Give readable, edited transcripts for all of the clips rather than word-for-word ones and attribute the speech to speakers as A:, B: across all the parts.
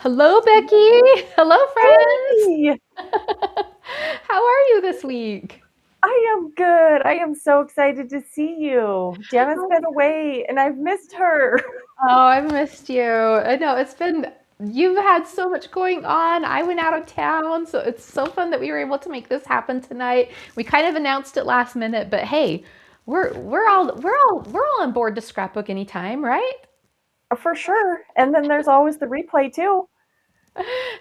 A: Hello, Becki. Hello, friends.
B: Hey,
A: How are you this week?
B: I am good. I am so excited to see you. Jana's been away and I've missed her.
A: Oh, I've missed you. I know you've had so much going on. I went out of town, so it's so fun that we were able to make this happen tonight. We kind of announced it last minute, but hey, we're all on board to scrapbook anytime, right?
B: For sure. And then there's always the replay too.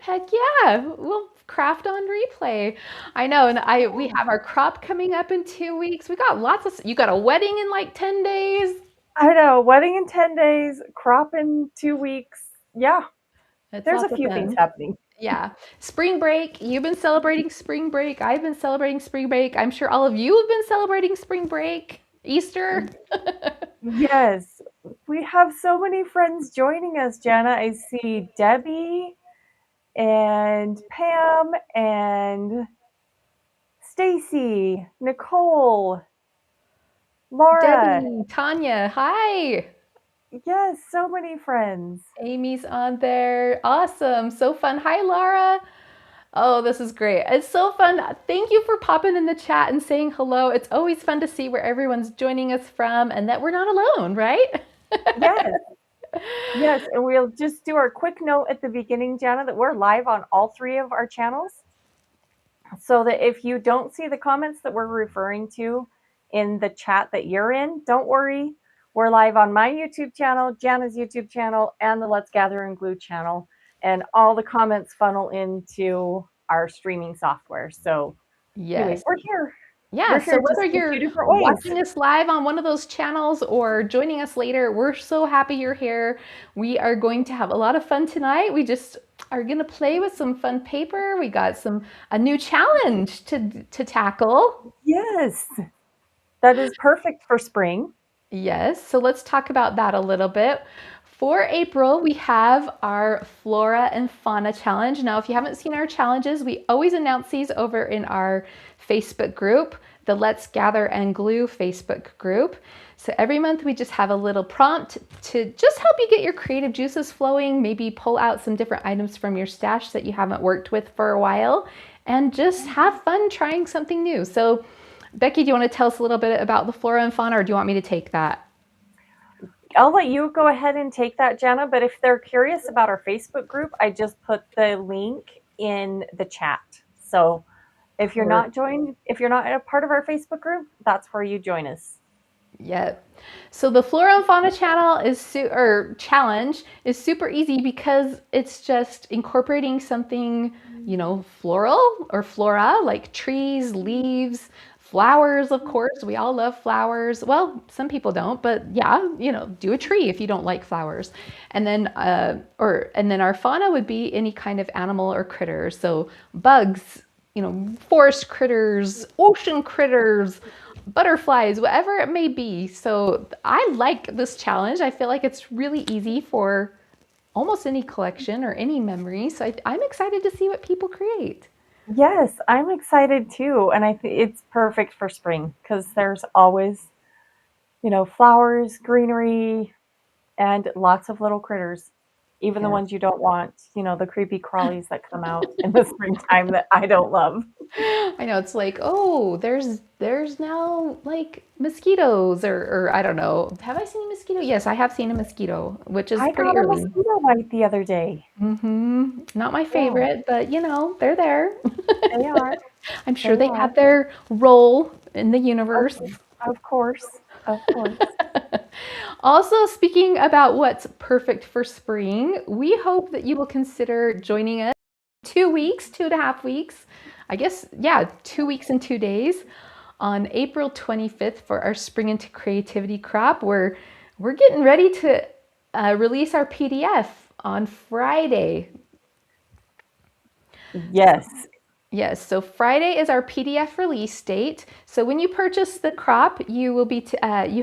A: Heck yeah, we'll craft on replay. I know, and we have our crop coming up in 2 weeks. We got you got a wedding in like 10 days.
B: I know, wedding in 10 days, crop in 2 weeks. Yeah,
A: It's
B: there's a
A: lots of
B: few things
A: fun.
B: happening.
A: Yeah. Spring break. You've been celebrating spring break. I've been celebrating spring break. I'm sure all of you have been celebrating spring break, Easter.
B: Yes, we have so many friends joining us, Jana. I see Debbie and Pam and Stacy, Nicole, Laura.
A: Debbie, Tanya, hi.
B: Yes, so many friends.
A: Amy's on there. Awesome. So fun. Hi, Laura. Oh, this is great. It's so fun. Thank you for popping in the chat and saying hello. It's always fun to see where everyone's joining us from and that we're not alone, right?
B: Yes, yes. And we'll just do our quick note at the beginning, Jana, that we're live on all three of our channels. So that if you don't see the comments that we're referring to in the chat that you're in, don't worry. We're live on my YouTube channel, Jana's YouTube channel, and the Let's Gather and Glue channel. And all the comments funnel into our streaming software. So, anyways,
A: Yes.
B: we're here.
A: Yeah,
B: We're
A: so
B: here just
A: whether
B: in two
A: you're
B: different ways.
A: watching us live on one of those channels or joining us later, we're so happy you're here. We are going to have a lot of fun tonight. We just are going to play with some fun paper. We got a new challenge to tackle.
B: Yes, that is perfect for spring.
A: Yes, so let's talk about that a little bit. For April, we have our Flora and Fauna challenge. Now, if you haven't seen our challenges, we always announce these over in our Facebook group, the Let's Gather and Glue Facebook group. So every month we just have a little prompt to just help you get your creative juices flowing, maybe pull out some different items from your stash that you haven't worked with for a while, and just have fun trying something new. So Becki, do you want to tell us a little bit about the Flora and Fauna, or do you want me to take that?
B: I'll let you go ahead and take that, Jana. But if they're curious about our Facebook group, I just put the link in the chat. So if you're not joined, if you're not a part of our Facebook group, that's where you join us.
A: Yep. So the Flora and Fauna channel or challenge is super easy because it's just incorporating something, floral or flora, like trees, leaves, flowers, of course. We all love flowers. Well, some people don't, but yeah, do a tree if you don't like flowers. And then our fauna would be any kind of animal or critter. So bugs, forest critters, ocean critters, butterflies, whatever it may be. So I like this challenge. I feel like it's really easy for almost any collection or any memory. So I'm excited to see what people create.
B: Yes, I'm excited too. And I think it's perfect for spring because there's always, flowers, greenery, and lots of little critters. Even the
A: Yes.
B: ones you don't want, the creepy crawlies that come out in the springtime that I don't love.
A: I know it's like, oh, there's now like mosquitoes or I don't know. Have I seen a mosquito? Yes, I have seen a mosquito, which is
B: I
A: pretty
B: got a
A: early.
B: mosquito bite the other day.
A: Not my
B: Yeah,
A: favorite, but they're there.
B: they are.
A: I'm sure
B: They
A: they
B: are.
A: have their role in the universe.
B: Okay. Of course. Of course.
A: Also, speaking about what's perfect for spring, we hope that you will consider joining us 2 weeks, 2.5 weeks. I guess, yeah, 2 weeks and 2 days on April 25th for our Spring into Creativity crop. We're getting ready to release our PDF on Friday.
B: Yes.
A: Yes, so Friday is our PDF release date. So when you purchase the crop, you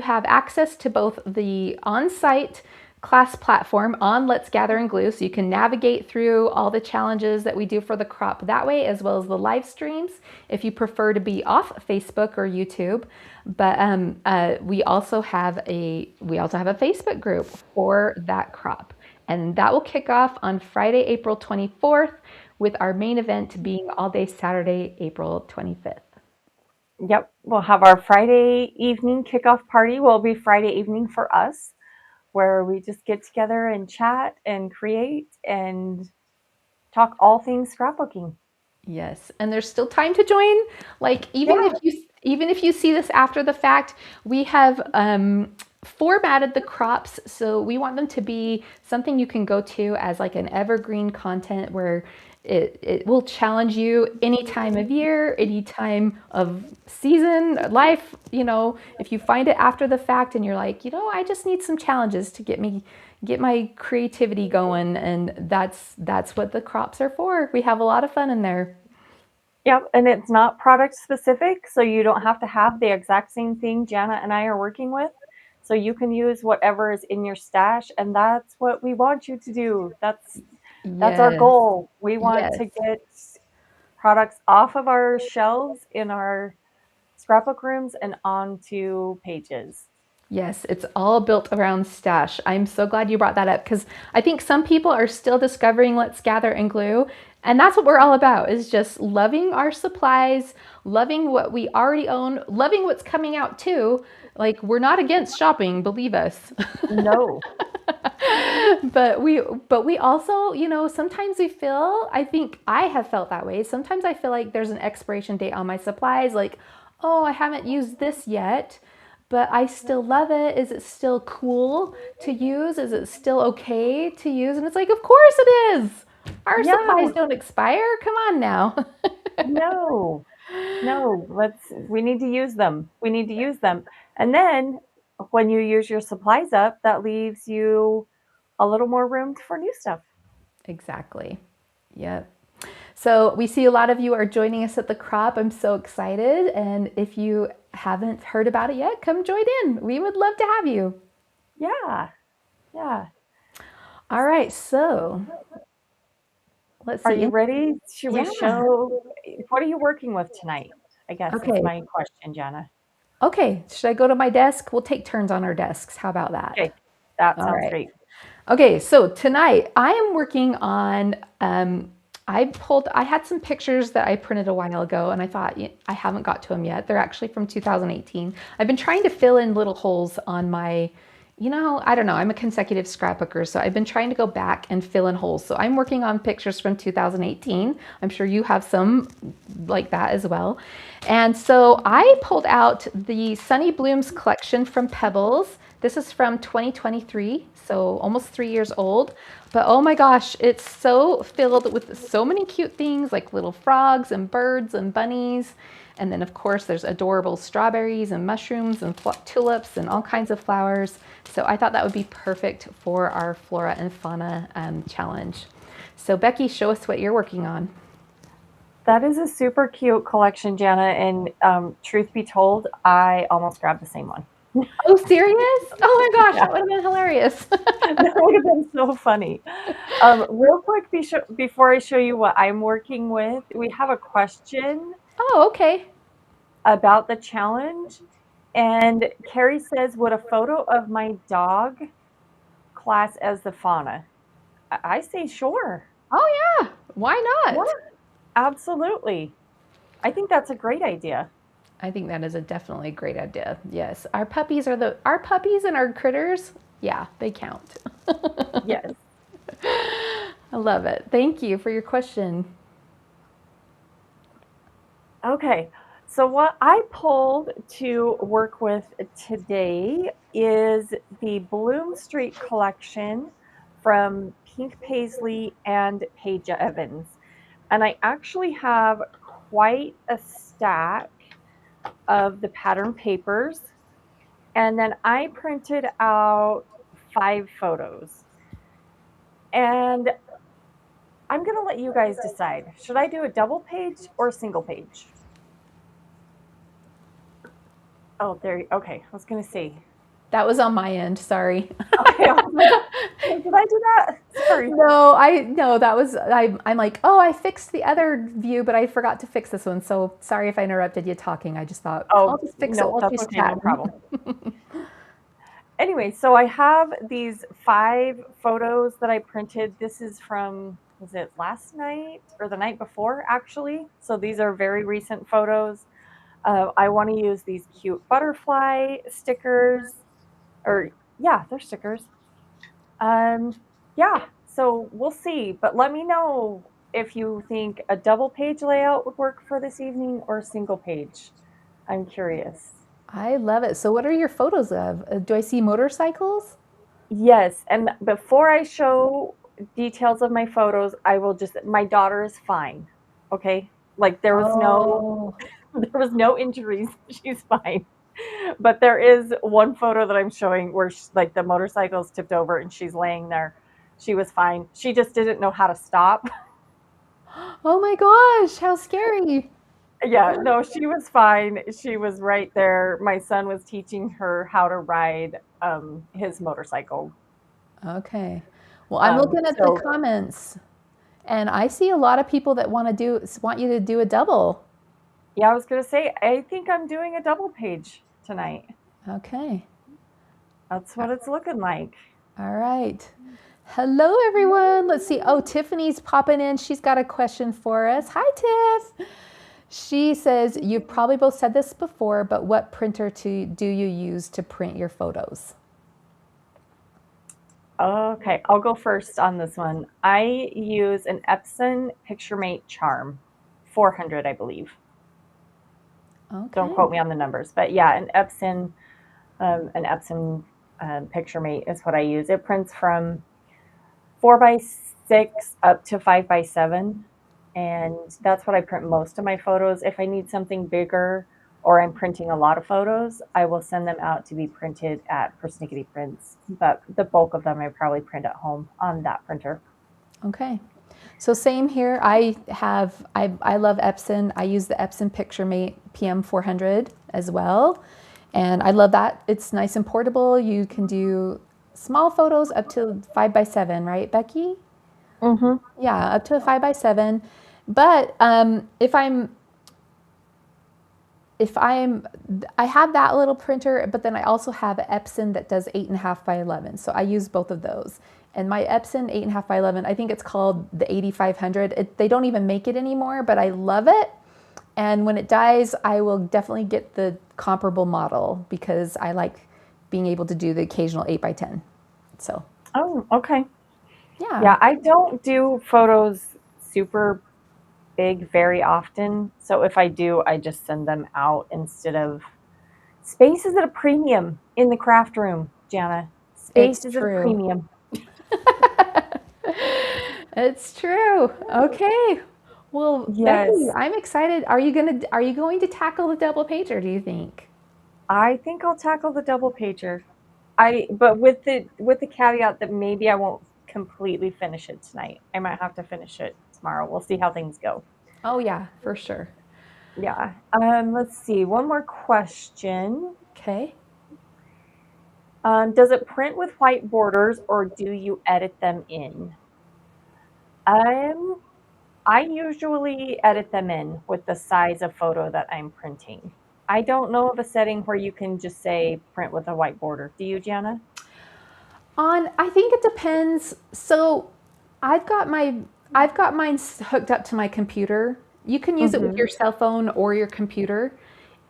A: have access to both the on-site class platform on Let's Gather and Glue, so you can navigate through all the challenges that we do for the crop that way, as well as the live streams if you prefer to be off Facebook or YouTube. But we also have a Facebook group for that crop. And that will kick off on Friday, April 24th, with our main event being all day Saturday, April 25th.
B: Yep, we'll have our Friday evening kickoff party. Will be Friday evening for us, where we just get together and chat and create and talk all things scrapbooking.
A: Yes, and there's still time to join. Like even if you see this after the fact, we have formatted the crops so we want them to be something you can go to as like an evergreen content where it will challenge you any time of year, any time of season, life. You know, if you find it after the fact and you're like, you know, I just need some challenges to get my creativity going, and that's what the crops are for. We have a lot of fun in there.
B: Yep, and it's not product specific, so you don't have to have the exact same thing Jana and I are working with. So you can use whatever is in your stash, and that's what we want you to do. That's our
A: Yes.
B: goal. We want
A: Yes.
B: to get products off of our shelves in our scrapbook rooms and onto pages.
A: Yes, it's all built around stash. I'm so glad you brought that up because I think some people are still discovering Let's Gather and Glue. And that's what we're all about, is just loving our supplies, loving what we already own, loving what's coming out too. Like, we're not against shopping, believe us.
B: No.
A: But we also, you know, sometimes we feel, I think I have felt that way. Sometimes I feel like there's an expiration date on my supplies, like, oh, I haven't used this yet, but I still love it. Is it still cool to use? Is it still okay to use? And it's like, of course it is. Our
B: Yeah,
A: supplies don't expire. Come on now.
B: no. No, we need to use them. We need to use them. And then when you use your supplies up, that leaves you a little more room for new stuff.
A: Exactly. Yep. So we see a lot of you are joining us at the crop. I'm so excited. And if you haven't heard about it yet, come join in. We would love to have you.
B: Yeah. Yeah.
A: All right. So let's
B: Are
A: see.
B: you ready? Should we
A: Yeah.
B: show what are you working with tonight? I guess is
A: Okay.
B: my question, Jana.
A: Okay. Should I go to my desk? We'll take turns on our desks. How about that?
B: Okay. That
A: All
B: sounds
A: right.
B: great.
A: Okay, so tonight I am working on. I had some pictures that I printed a while ago, and I thought I haven't got to them yet. They're actually from 2018. I've been trying to fill in little holes on my, I don't know. I'm a consecutive scrapbooker, so I've been trying to go back and fill in holes. So I'm working on pictures from 2018. I'm sure you have some like that as well. And so I pulled out the Sunny Blooms collection from Pebbles. This is from 2023, so almost 3 years old. But oh my gosh, it's so filled with so many cute things like little frogs and birds and bunnies. And then, of course, there's adorable strawberries and mushrooms and tulips and all kinds of flowers. So I thought that would be perfect for our Flora and Fauna challenge. So Becki, show us what you're working on.
B: That is a super cute collection, Jana. And truth be told, I almost grabbed the same one.
A: Oh, serious? Oh my gosh,
B: Yeah,
A: that would have been hilarious.
B: that would have been so funny. Real quick, before I show you what I'm working with, we have a question
A: Oh, okay.
B: about the challenge. And Carrie says, would a photo of my dog class as the fauna? I say sure.
A: Oh yeah, why
B: Yeah,
A: not?
B: absolutely. I think that's a great idea.
A: I think that is a definitely great idea. Yes, our puppies and our critters. Yeah, they count.
B: Yes.
A: I love it. Thank you for your question.
B: Okay. So what I pulled to work with today is the Bloom Street collection from Pink Paisley and Paige Evans. And I actually have quite a stack of the pattern papers. And then I printed out 5 photos. And I'm going to let you guys decide. Should I do a double page or a single page? Oh, okay. I was going to say.
A: That was on my end. Sorry.
B: Okay. I was like, did I do that? Sorry.
A: No, that was I'm like, oh, I fixed the other view, but I forgot to fix this one. So sorry if I interrupted you talking. I just thought
B: Oh,
A: I'll just fix it
B: no,
A: while
B: that's
A: she's
B: okay. No
A: chatting.
B: problem. Anyway, so I have these 5 photos that I printed. This is from, was it last night or the night before, actually? So these are very recent photos. I want to use these cute butterfly stickers, or yeah, they're stickers. Um, yeah, so we'll see. But let me know if you think a double page layout would work for this evening or a single page. I'm curious.
A: I love it. So what are your photos of? Do I see motorcycles?
B: Yes, and before I show details of my photos, I will just, my daughter is fine. Okay? Like
A: Oh,
B: there was no injuries. She's fine. But there is one photo that I'm showing where like the motorcycle's tipped over and she's laying there. She was fine. She just didn't know how to stop.
A: oh my gosh, how scary.
B: Yeah, no, she was fine. She was right there. My son was teaching her how to ride his motorcycle.
A: Okay. Well, I'm looking at the
B: So
A: comments and I see a lot of people that want you to do a double.
B: yeah, I was gonna say, I think I'm doing a double page tonight.
A: Okay.
B: That's what it's looking like.
A: All right. Hello, everyone. Let's see. Oh, Tiffany's popping in. She's got a question for us. Hi, Tiff. She says, you've probably both said this before, but what printer do you use to print your photos?
B: Okay, I'll go first on this one. I use an Epson PictureMate Charm, 400, I believe. Don't
A: Okay.
B: quote me on the numbers, but yeah, an Epson PictureMate is what I use. It prints from 4x6 up to 5x7, and that's what I print most of my photos. If I need something bigger or I'm printing a lot of photos, I will send them out to be printed at Persnickety Prints. But the bulk of them I probably print at home on that printer.
A: Okay. So same here. I love Epson. I use the Epson PictureMate PM400 as well. And I love that. It's nice and portable. You can do small photos up to 5x7, right, Becky?
B: Mm-hmm.
A: Yeah, up to a 5x7. But if I'm, I have that little printer, but then I also have an Epson that does 8.5x11. So I use both of those. And my Epson 8.5x11, I think it's called the 8500. They don't even make it anymore, but I love it. And when it dies, I will definitely get the comparable model because I like being able to do the occasional 8x10. So,
B: Oh, okay.
A: yeah.
B: Yeah, I don't do photos super big very often. So if I do, I just send them out instead of, space is at a premium in the craft room, Jana.
A: It's
B: Space is at a
A: true.
B: premium.
A: It's true. Okay. Well, Becky,
B: Yes.
A: I'm excited. Are you going to tackle the double pager, do you think?
B: I think I'll tackle the double pager. But with the caveat that maybe I won't completely finish it tonight. I might have to finish it tomorrow. We'll see how things go.
A: Oh yeah, for sure.
B: Yeah. Let's see. One more question.
A: Okay.
B: Does it print with white borders or do you edit them in? Um, I usually edit them in with the size of photo that I'm printing. I don't know of a setting where you can just say print with a white border. Do you, Jana?
A: I think it depends. So I've got my I've got mine hooked up to my computer. You can use it with
B: Mm-hmm.
A: your cell phone or your computer.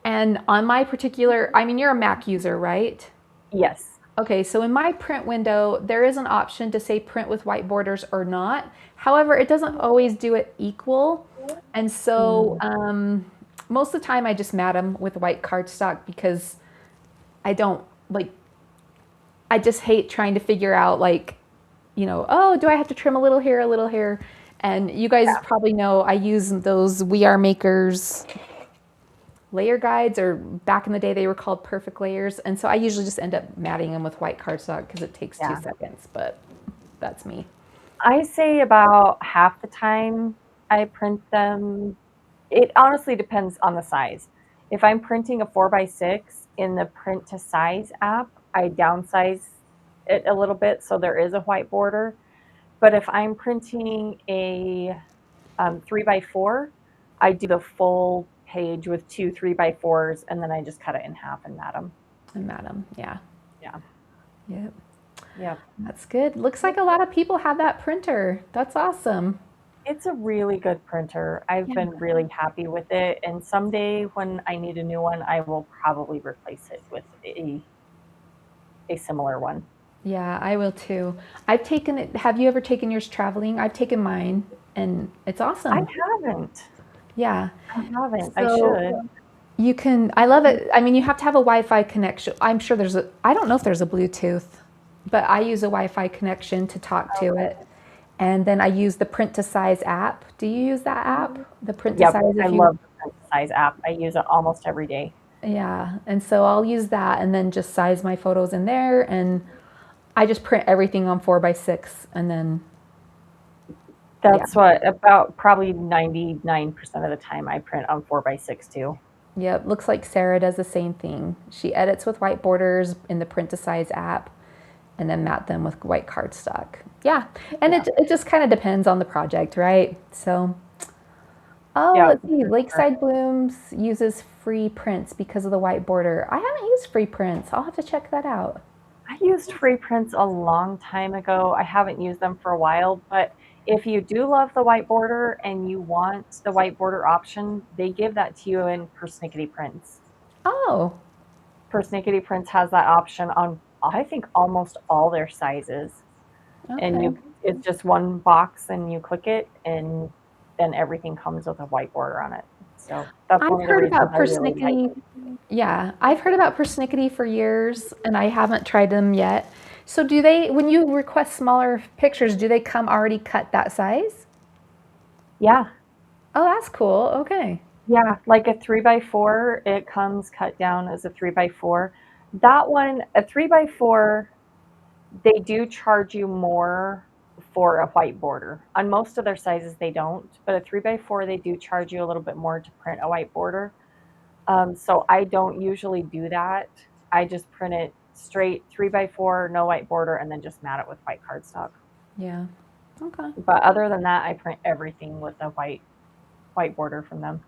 A: And on my particular, I mean, you're a Mac user, right?
B: Yes.
A: Okay, so in my print window, there is an option to say print with white borders or not. However, it doesn't always do it equal. And so
B: Mm.
A: most of the time I just mat them with white cardstock because I don't like, I just hate trying to figure out like, oh, do I have to trim a little here, a little here? And you guys
B: Yeah.
A: probably know I use those We Are Makers layer guides, or back in the day they were called perfect layers. And so I usually just end up matting them with white cardstock because it takes two
B: Yeah.
A: seconds, but that's me.
B: I say about half the time I print them. It honestly depends on the size. If I'm printing a 4x6 in the print to size app, I downsize it a little bit so there is a white border. But if I'm printing a 3x4, I do the full page with two 3x4s and then I just cut it in half and mat them.
A: And mat them, yeah.
B: Yeah.
A: Yep.
B: Yep.
A: That's good. Looks like a lot of people have that printer. That's awesome.
B: It's a really good printer. I've
A: Yeah.
B: been really happy with it. And someday when I need a new one, I will probably replace it with a similar one.
A: Yeah, I will too. I've taken it. Have you ever taken yours traveling? I've taken mine and it's
B: I
A: awesome.
B: haven't.
A: Yeah.
B: I haven't. I
A: So
B: should.
A: you can, I love it. I mean, you have to have a Wi-Fi connection. I'm sure there's a, I don't know if there's a Bluetooth, but I use a Wi-Fi connection to talk to
B: Okay.
A: it. And then I use the print to size app. Do you use that app? The print to
B: Yep.
A: size
B: I
A: if you,
B: love the print size app. I use it almost every day.
A: yeah. And so I'll use that and then just size my photos in there. And I just print everything on 4x6 and then, yeah.
B: That's what about probably 99% of the time I print on 4x6 too.
A: Yep, looks like Sarah does the same thing. She edits with white borders in the print to size app and then mat them with white cardstock. Yeah, and
B: Yeah.
A: it just kind of depends on the project, right? So, oh,
B: Yeah.
A: let's see.
B: For sure.
A: Lakeside Blooms uses free prints because of the white border. I haven't used free prints. I'll have to check that out.
B: I used free prints a long time ago. I haven't used them for a while, but if you do love the white border and you want the white border option, they give that to you in Persnickety Prints.
A: Oh,
B: Persnickety Prints has that option on, I think, almost all their sizes. And
A: okay.
B: it's just one box and you click it and then everything comes with a white border on it. So that's
A: I've
B: one of the
A: heard
B: reasons
A: about
B: I really like
A: persnickety. Yeah, I've heard about persnickety for years and I haven't tried them yet. So do they, when you request smaller pictures, do they come already cut that size?
B: Yeah.
A: Oh, that's cool. Okay.
B: Yeah, like a 3x4, it comes cut down as a 3x4. That one, a 3x4, they do charge you more for a white border. On most of their sizes, they don't, but a 3x4, they do charge you a little bit more to print a white border. So I don't usually do that. I just print it straight 3x4, no white border, and then just mat it with white cardstock.
A: Yeah. Okay.
B: But other than that, I print everything with a white border from them.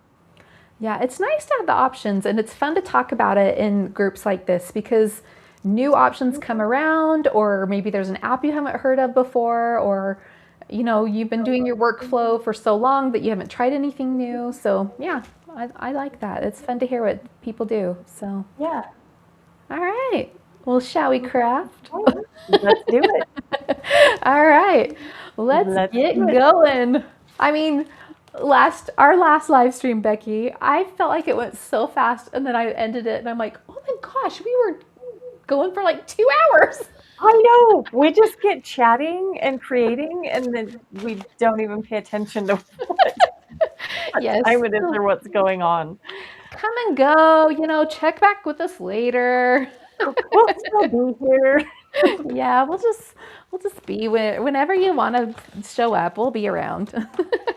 A: Yeah, it's nice to have the options and it's fun to talk about it in groups like this because new options come around or maybe there's an app you haven't heard of before or you've been doing your workflow for so long that you haven't tried anything new. So, yeah, I like that. It's fun to hear what people do. So,
B: Yeah.
A: all right. Well, shall we craft?
B: Let's do it.
A: All right. Let's
B: Let's do
A: get
B: it.
A: going. I mean, our last live stream, Becki, I felt like it went so fast and then I ended it and I'm like, oh my gosh, we were going for like 2 hours.
B: I know. We just get chatting and creating, and then we don't even pay attention to what
A: Yes.
B: time it is or what's going on.
A: Come and go, check back with us later.
B: We'll still be here.
A: Yeah, we'll just be whenever you want to show up, we'll be around.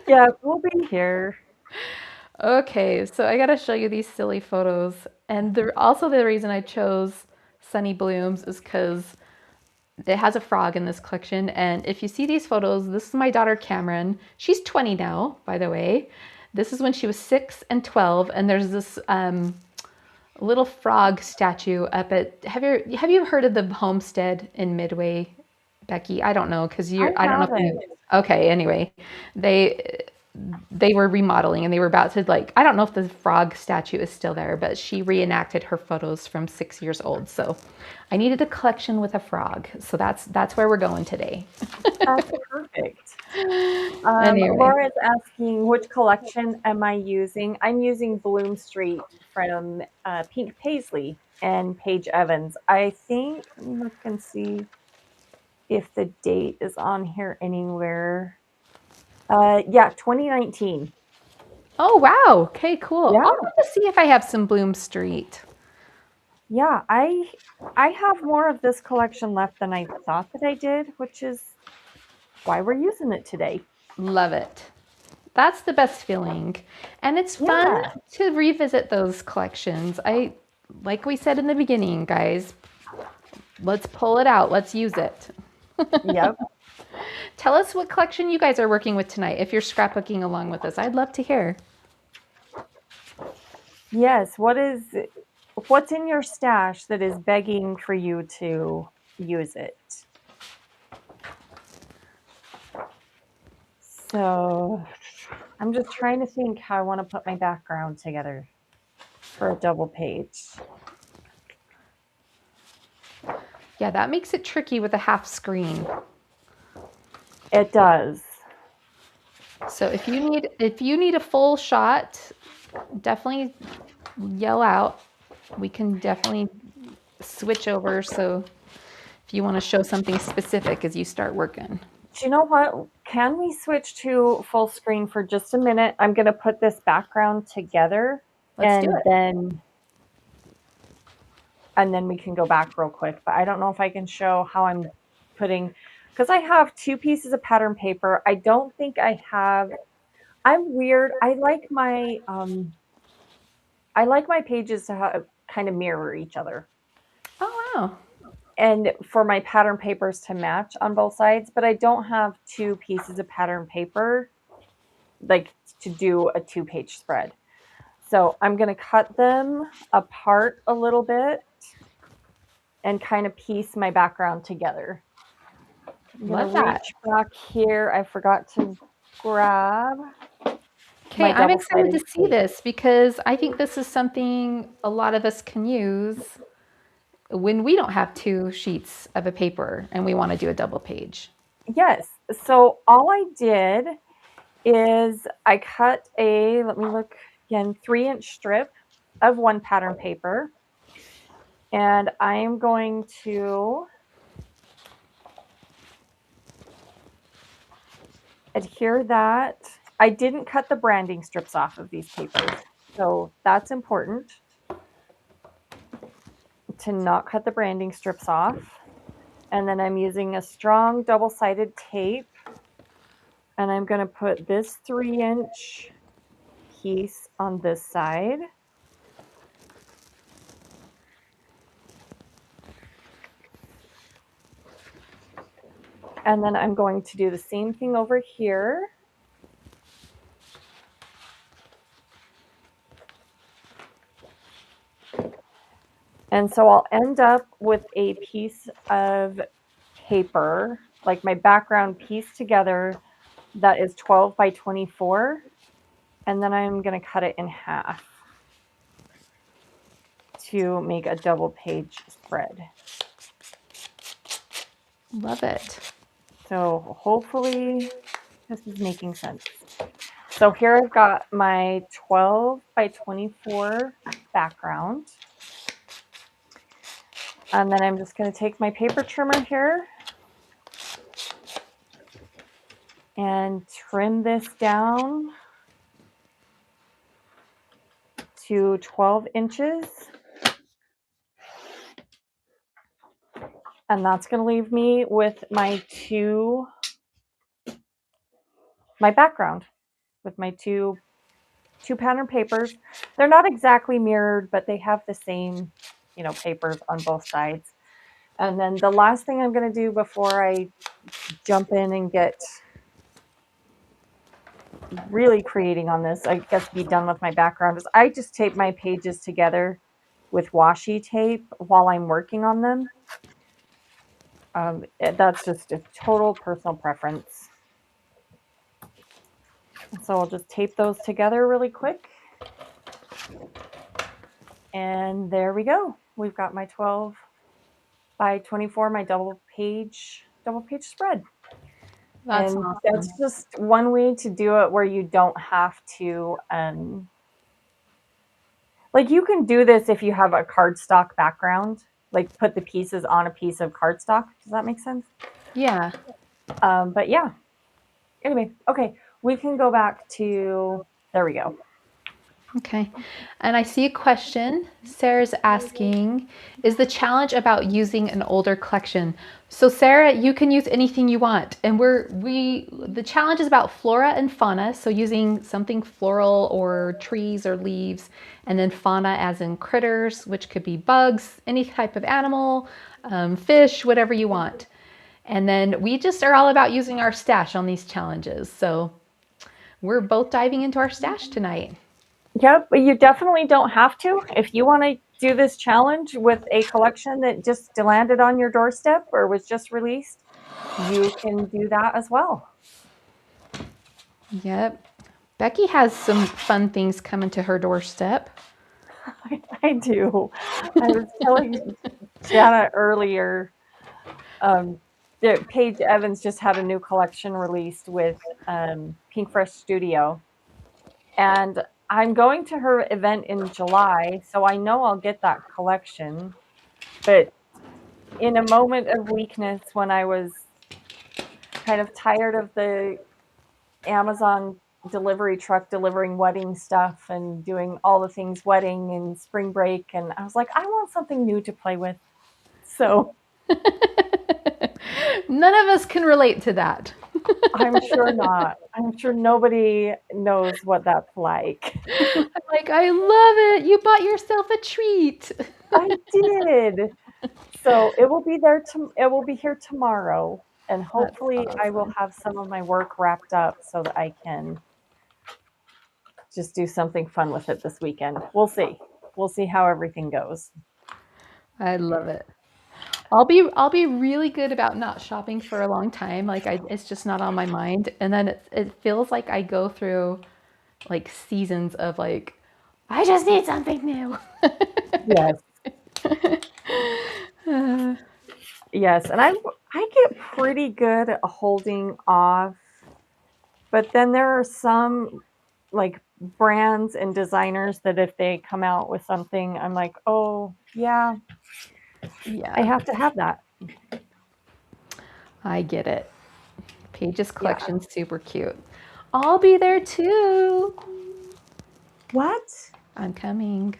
B: Yeah, we'll be here.
A: Okay, so I gotta show you these silly photos. And also the reason I chose Sunny Blooms is because it has a frog in this collection. And if you see these photos, this is my daughter Cameron. She's 20 now, by the way. This is when she was 6 and 12. And there's this little frog statue up at. Have you heard of the homestead in Midway, Becki? I don't know because
B: I
A: I don't know if
B: haven't.
A: you. Okay, anyway, they were remodeling and they were about to I don't know if the frog statue is still there, but she reenacted her photos from 6 years old. So I needed a collection with a frog. So that's where we're going today.
B: That's perfect.
A: Anyway,
B: Laura's asking, which collection am I using? I'm using Bloom Street from Pink Paisley and Paige Evans. I think, let me look and see if the date is on here anywhere. Yeah, 2019.
A: oh wow, okay, cool.
B: Yeah,
A: I'll have to see if I have some Bloom Street.
B: yeah. I have more of this collection left than I thought that I did, which is why we're using it today.
A: Love it. That's the best feeling. And it's fun
B: Yeah.
A: to revisit those collections. Like we said in the beginning, guys, let's pull it out. Let's use it.
B: Yep.
A: Tell us what collection you guys are working with tonight if you're scrapbooking along with us. I'd love to hear.
B: Yes. What's in your stash that is begging for you to use it. So I'm just trying to think how I want to put my background together for a double page.
A: Yeah, that makes it tricky with a half screen.
B: It does.
A: So if you need a full shot, definitely yell out. We can definitely switch over. So if you want to show something specific as you start working.
B: Do you know what? Can we switch to full screen for just a minute? I'm going to put this background together
A: Let's do it.
B: And then we can go back real quick. But I don't know if I can show how I'm putting, because I have 2 pieces of pattern paper. I don't think I have, I'm weird. I like my pages to kind of mirror each other.
A: Oh, wow.
B: And for my pattern papers to match on both sides, but I don't have 2 pieces of pattern paper like to do a 2-page spread. So I'm going to cut them apart a little bit and kind of piece my background together. I'm going to reach back here. I forgot to grab.
A: Okay, I'm excited to see this because I think this is something a lot of us can use when we don't have 2 sheets of a paper and we want to do a double page.
B: Yes. So all I did is I cut a, let me look again, 3-inch strip of 1 pattern paper. And I am going to adhere that. I didn't cut the branding strips off of these papers. So that's important to not cut the branding strips off. And then I'm using a strong double-sided tape. And I'm going to put this 3-inch piece on this side. And then I'm going to do the same thing over here. And so I'll end up with a piece of paper, like my background pieced together, that is 12 by 24. And then I'm going to cut it in half to make a double page spread.
A: Love it.
B: So hopefully this is making sense. So here I've got my 12 by 24 background. And then I'm just going to take my paper trimmer here and trim this down to 12 inches. And that's going to leave me with my background with my two pattern papers. They're not exactly mirrored, but they have the same, papers on both sides. And then the last thing I'm going to do before I jump in and get really creating on this, I guess be done with my background, is I just tape my pages together with washi tape while I'm working on them. That's just a total personal preference. So I'll just tape those together really quick. And there we go. We've got my 12 by 24, my double page spread.
A: That's
B: and
A: awesome.
B: That's just one way to do it where you don't have to, like you can do this if you have a cardstock background, like put the pieces on a piece of cardstock. Does that make sense?
A: Yeah.
B: But yeah. Anyway, okay, we can go back to, there we go.
A: Okay. And I see a question. Sarah's asking, is the challenge about using an older collection? So Sarah, you can use anything you want. And the challenge is about flora and fauna. So using something floral or trees or leaves, and then fauna as in critters, which could be bugs, any type of animal, fish, whatever you want. And then we just are all about using our stash on these challenges. So we're both diving into our stash tonight.
B: Yep, but you definitely don't have to. If you want to do this challenge with a collection that just landed on your doorstep or was just released, you can do that as well.
A: Yep. Becki has some fun things coming to her doorstep.
B: I do. I was telling Jana earlier, that Paige Evans just had a new collection released with Pink Fresh Studio. And I'm going to her event in July, so I know I'll get that collection. But in a moment of weakness, when I was kind of tired of the Amazon delivery truck delivering wedding stuff and doing all the things wedding and spring break, and I was like, I want something new to play with. So
A: None of us can relate to that.
B: I'm sure not. I'm sure nobody knows what that's like.
A: I'm like, I love it. You bought yourself a treat.
B: I did. So it will be there. It will be here tomorrow, and
A: That's
B: hopefully, I will
A: awesome.
B: have some of my work wrapped up so that I can just do something fun with it this weekend. We'll see. We'll see how everything goes.
A: I love it. I'll be really good about not shopping for a long time. Like it's just not on my mind. And then it feels like I go through like seasons of like, I just need something new.
B: Yes. Yes, and I get pretty good at holding off, but then there are some like brands and designers that if they come out with something, I'm like, oh yeah, I
A: Yeah,
B: have to have that.
A: I get it. Paige's
B: Yeah.
A: collection's super cute. I'll be there too.
B: What?
A: I'm coming.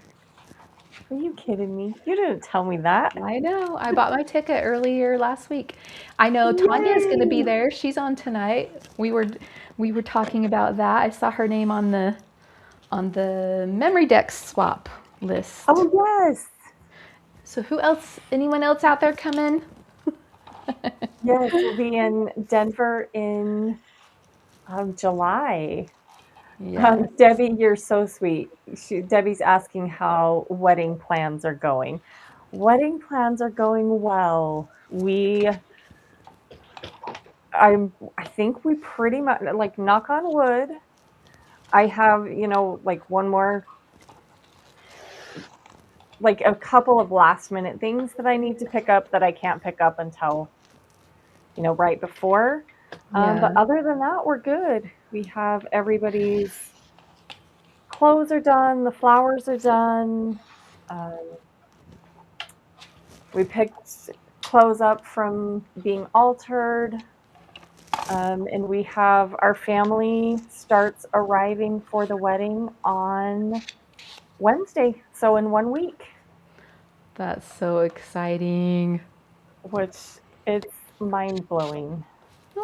B: Are you kidding me? You didn't tell me that.
A: I know. I bought my ticket earlier last week. I know Tanya's going to be
B: Yay!
A: there. She's on tonight. We were talking about that. I saw her name on the memory deck swap list.
B: Oh yes.
A: So who else? Anyone else out there coming?
B: Yes, we'll be in Denver in July.
A: Yes.
B: Debbie, you're so sweet. Debbie's asking how wedding plans are going. Wedding plans are going well. I think we pretty much, like, knock on wood. I have, like one more, like a couple of last minute things that I need to pick up that I can't pick up until, right before. But
A: Yeah.
B: other than that, we're good. We have everybody's clothes are done, the flowers are done. Um, we picked clothes up from being altered. And we have our family starts arriving for the wedding on Wednesday. So in 1 week,
A: That's so exciting.
B: which it's mind blowing.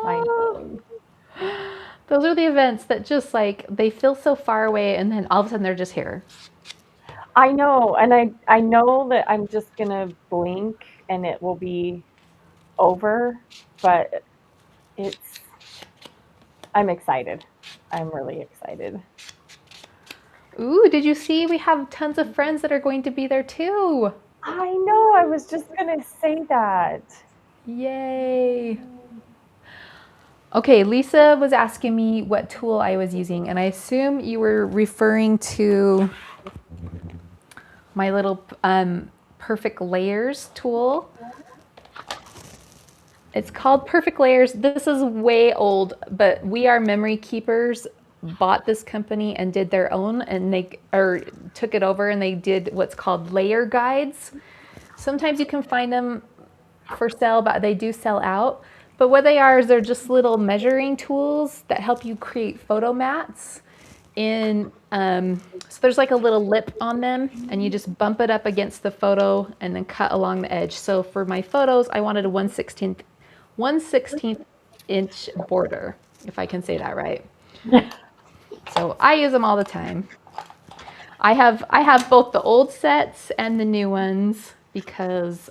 B: Mind
A: Oh,
B: blowing.
A: those are the events that just like they feel so far away and then all of a sudden they're just here.
B: I know. And I know that I'm just going to blink and it will be over, but it's, I'm excited. I'm really excited.
A: Ooh, did you see we have tons of friends that are going to be there too?
B: I know. I was just going to say that.
A: Yay. Okay, Lisa was asking me what tool I was using, and I assume you were referring to my little Perfect Layers tool. It's called Perfect Layers. This is way old, but We Are Memory Keepers bought this company and did their own, and they took it over and they did what's called layer guides. Sometimes you can find them for sale, but they do sell out. But what they are is they're just little measuring tools that help you create photo mats. So there's like a little lip on them, and you just bump it up against the photo and then cut along the edge. So for my photos, I wanted a 1/16 inch border, if I can say that right. So I use them all the time. I have both the old sets and the new ones because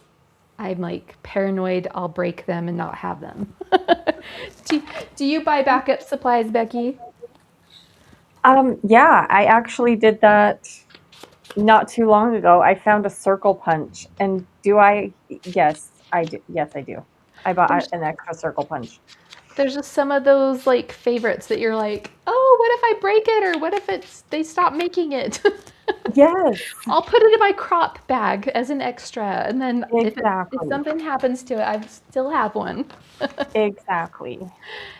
A: I'm like paranoid I'll break them and not have them. do you buy backup supplies, Becki?
B: Yeah, I actually did that not too long ago, I found a circle punch. And do I? Yes, I do. Yes, I do. I bought
A: There's
B: an extra circle punch.
A: there's just some of those like favorites that you're like, oh, what if I break it, or what if they stop making it?
B: Yes,
A: I'll put it in my crop bag as an extra, and then if
B: exactly.
A: something happens to it, I still have one.
B: Exactly.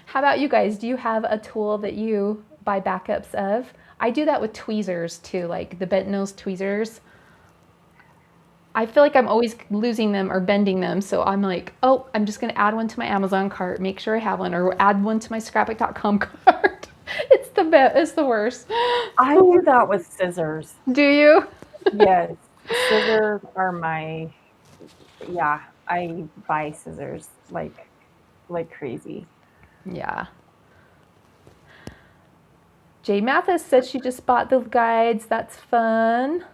A: How about you guys? Do you have a tool that you buy backups of? I do that with tweezers too, like the bent nose tweezers. I feel like I'm always losing them or bending them, so I'm like, oh, I'm just gonna add one to my Amazon cart, make sure I have one, or add one to my scrapbook.com cart. It's the best. It's the worst.
B: I do that with scissors.
A: Do you?
B: Yes, scissors are my, yeah, I buy scissors like crazy.
A: Yeah. Jay Mathis said she just bought the guides. That's fun.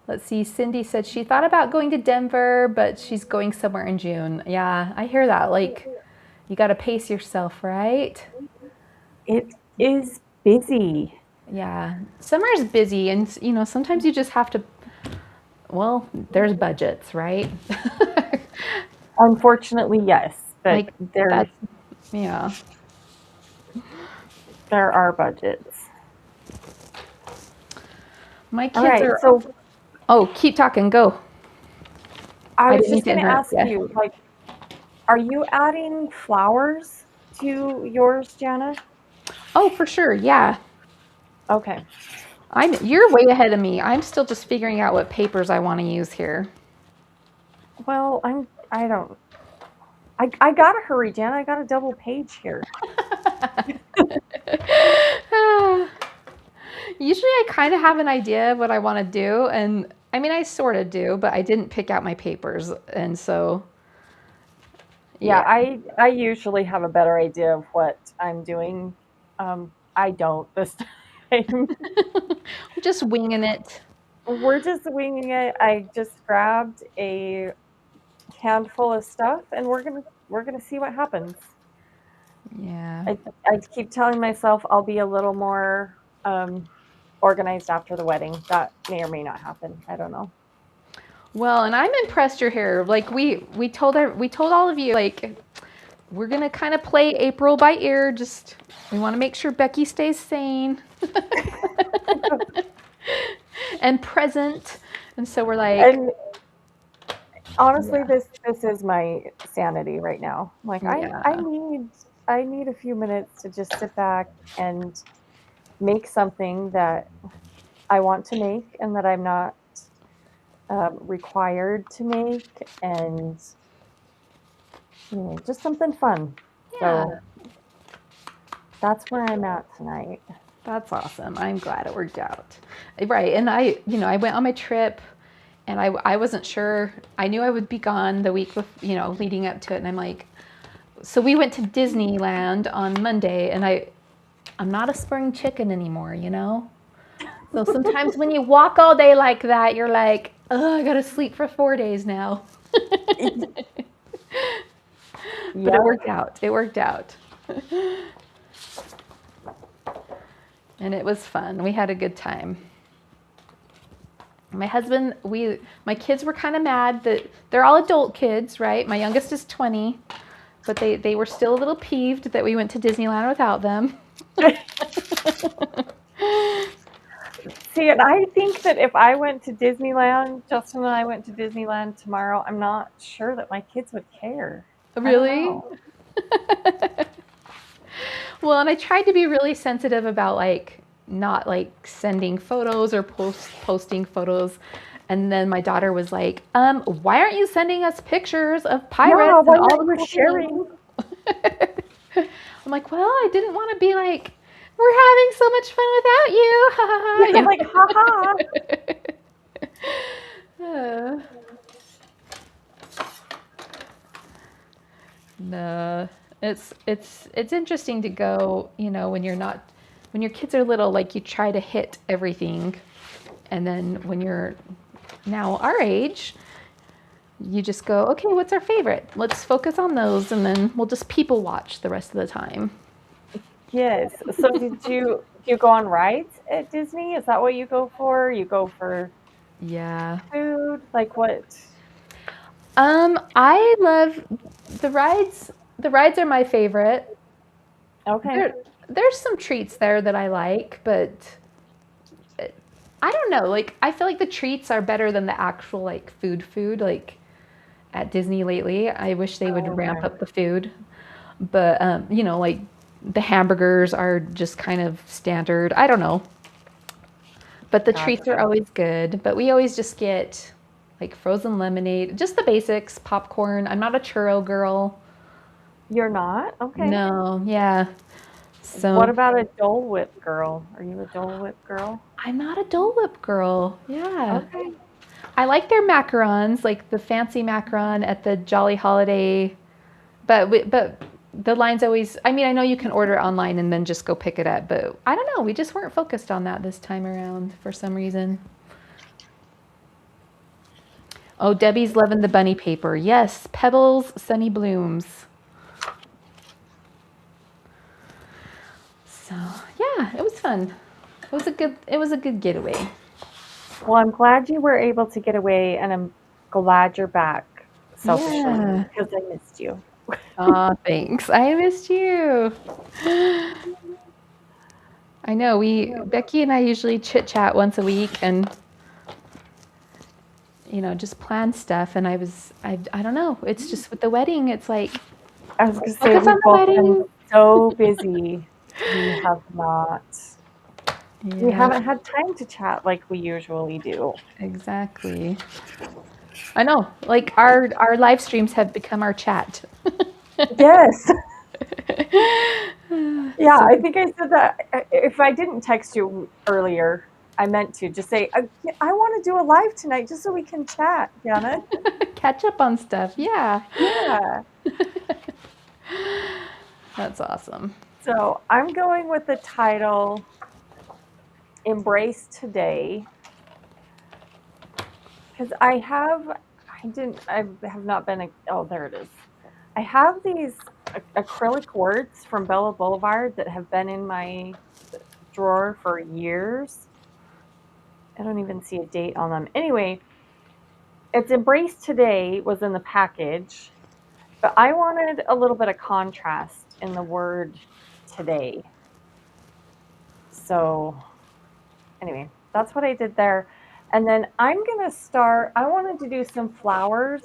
A: Let's see. Cindy said she thought about going to Denver, but she's going somewhere in June. Yeah, I hear that. Like, you got to pace yourself, right?
B: It is busy.
A: Yeah. Summer's busy, and sometimes you just have to. Well, there's budgets, right?
B: Unfortunately, yes, but
A: Like that's yeah.
B: there are budgets.
A: My
B: All
A: kids
B: right,
A: are.
B: so
A: Oh, keep talking. Go.
B: I
A: I
B: was
A: didn't mean
B: just
A: to
B: going to
A: interrupt.
B: ask
A: Yeah.
B: you, like, are you adding flowers to yours, Jana?
A: Oh, for sure. Yeah.
B: Okay.
A: You're way ahead of me. I'm still just figuring out what papers I want to use here.
B: Well, I don't. I gotta hurry, Jana. I got a double page here.
A: Usually I kind of have an idea of what I want to do, and I mean I sort of do, but I didn't pick out my papers, and so
B: Yeah,
A: yeah.
B: I usually have a better idea of what I'm doing. I don't this time.
A: I'm just winging it.
B: We're just winging it. I just grabbed a handful of stuff, and we're gonna see what happens.
A: Yeah.
B: I keep telling myself I'll be a little more organized after the wedding. That may or may not happen. I don't know.
A: Well, and I'm impressed you're here. Like we told all of you like we're gonna kind of play April by ear. Just we want to make sure Becki stays sane and present. And so we're like,
B: And honestly,
A: yeah,
B: this is my sanity right now. Like
A: yeah,
B: I need a few minutes to just sit back and make something that I want to make and that I'm not required to make, and just something fun.
A: yeah.
B: So that's where I'm at tonight.
A: That's awesome. I'm glad it worked out. Right. And I went on my trip and I wasn't sure. I knew I would be gone the week leading up to it. And I'm like, so we went to Disneyland on Monday and I'm not a spring chicken anymore. So sometimes when you walk all day like that, you're like, oh, I got to sleep for 4 days now. But it
B: Yep.
A: worked out. It worked out. And it was fun. We had a good time. My husband, my kids were kind of mad that they're all adult kids, right? My youngest is 20, but they were still a little peeved that we went to Disneyland without them.
B: See, and I think that if I went to Disneyland, Justin and I went to Disneyland tomorrow, I'm not sure that my kids would care. I don't
A: Really?
B: know.
A: Well, and I tried to be really sensitive about like not like sending photos or posting photos. And then my daughter was like, why aren't you sending us pictures of
B: Yeah,
A: pirates
B: why
A: and all
B: aren't
A: the
B: you
A: cool
B: sharing?
A: things? I'm like, well, I didn't want to be like, we're having so much fun without you.
B: Yeah, like, haha.
A: Uh, no, it's interesting to go, when your kids are little, like you try to hit everything, and then when you're now our age, you just go, okay, what's our favorite? Let's focus on those, and then we'll just people watch the rest of the time.
B: Yes. So do you go on rides at Disney? Is that what you go for? You go for
A: Yeah.
B: food? Like what?
A: I love the rides. The rides are my favorite.
B: Okay.
A: There's some treats there that I like, but I don't know. Like I feel like the treats are better than the actual like food like at Disney lately. I wish they would ramp
B: Okay.
A: up the food. But you know, like the hamburgers are just kind of standard. I don't know. But the treats are
B: Gotcha.
A: always good. But we always just get like frozen lemonade, just the basics, popcorn. I'm not a churro girl.
B: You're not? Okay.
A: No, yeah.
B: What
A: So
B: about a Dole Whip girl? Are you a Dole Whip girl?
A: I'm not a Dole Whip girl. Yeah.
B: Okay.
A: I like their macarons, like the fancy macaron at the Jolly Holiday. But the line's always, I mean, I know you can order it online and then just go pick it up, but I don't know. We just weren't focused on that this time around for some reason. Oh, Debbie's loving the bunny paper. Yes, Pebbles, Sunny Blooms. So yeah, it was fun. It was a good getaway.
B: Well, I'm glad you were able to get away, and I'm glad you're back, selfishly,
A: Yeah.
B: because I missed you.
A: Aw, thanks. I missed you. I know Becky and I usually chit chat once a week and just plan stuff. And I don't know. It's just with the wedding, it's like,
B: I was going to say,
A: focus on
B: we've
A: the
B: both been
A: wedding.
B: so busy. We have not. We
A: Yeah,
B: haven't had time to chat like we usually do.
A: exactly. I know. Like our live streams have become our chat.
B: Yes. Yeah,
A: So
B: I think I said that. If I didn't text you earlier, I meant to just say, I want to do a live tonight just so we can chat, Jana.
A: catch up on stuff. Yeah.
B: Yeah.
A: That's awesome.
B: So I'm going with the title Embrace Today because I have not been, oh, there it is. I have these acrylic words from Bella Boulevard that have been in my drawer for years. I don't even see a date on them. Anyway, it's Embrace Today was in the package, but I wanted a little bit of contrast in the word today. So, anyway, that's what I did there. And then I wanted to do some flowers,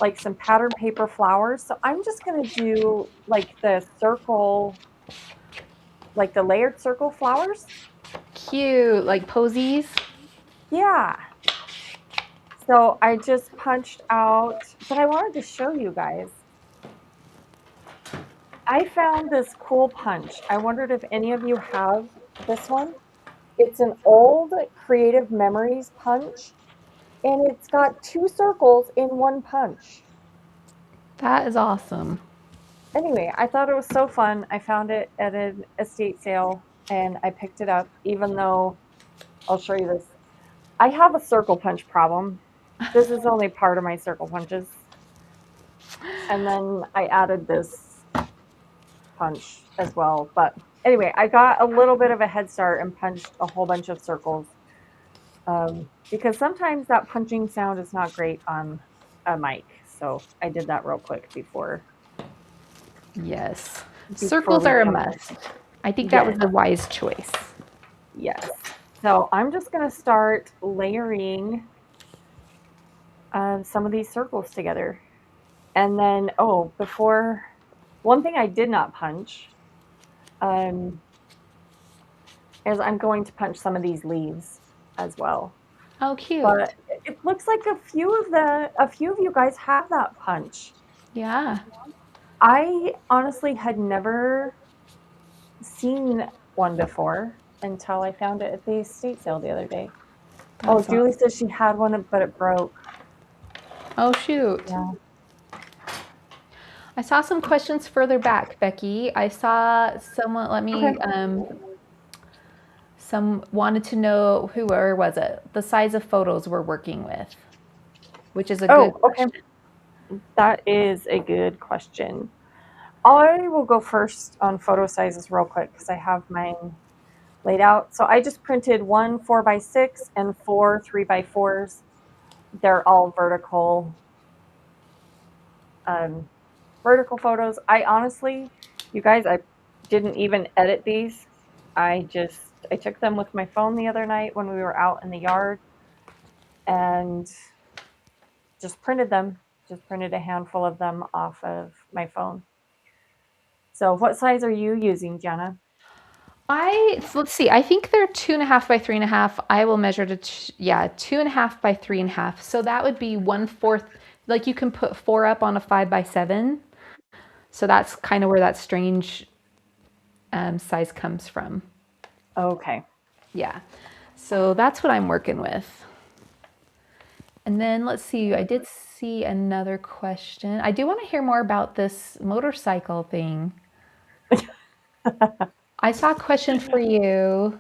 B: like some pattern paper flowers. So I'm just going to do like like the layered circle flowers.
A: Cute. Like posies.
B: Yeah. So I just punched out, but I wanted to show you guys. I found this cool punch. I wondered if any of you have this one. It's an old Creative Memories punch, and it's got two circles in one punch.
A: That is awesome.
B: Anyway, I thought it was so fun. I found it at an estate sale and I picked it up, even though I'll show you this. I have a circle punch problem. This is only part of my circle punches. And then I added this punch as well. But anyway, I got a little bit of a head start and punched a whole bunch of circles because sometimes that punching sound is not great on a mic. So I did that real quick
A: Yes.
B: before
A: Circles
B: we
A: are a
B: jumped in.
A: must. I think that was
B: Yes,
A: a wise choice.
B: yes. So I'm just going to start layering some of these circles together. And then, one thing I did not punch um, is I'm going to punch some of these leaves as well.
A: Oh, cute.
B: But it looks like a few of you guys have that punch.
A: Yeah.
B: I honestly had never seen one before until I found it at the estate sale the other day. Oh,
A: That's
B: Julie
A: awesome.
B: says she had one, but it broke.
A: Oh, shoot.
B: Yeah.
A: I saw some questions further back, Becky. I saw someone,
B: Okay.
A: some wanted to know who or was it? The size of photos we're working with, which is a good
B: Oh, okay.
A: question.
B: That is a good question. I will go first on photo sizes real quick because I have mine laid out. So I just printed 1 4x6 and 4 3x4s. They're all um, vertical photos. I honestly, you guys, I didn't even edit these. I took them with my phone the other night when we were out in the yard and just printed them. Just printed a handful of them off of my phone. So what size are you using, Jana?
A: Let's see. I think they're 2.5 by 3.5. I will measure to, yeah, 2.5 by 3.5. So that would be 1/4. Like you can put 4 up on a 5x7. So that's kind of where that strange size comes from.
B: Okay.
A: Yeah. So that's what I'm working with. And then let's see. I did see another question. I do want to hear more about this motorcycle thing. I saw a question for you.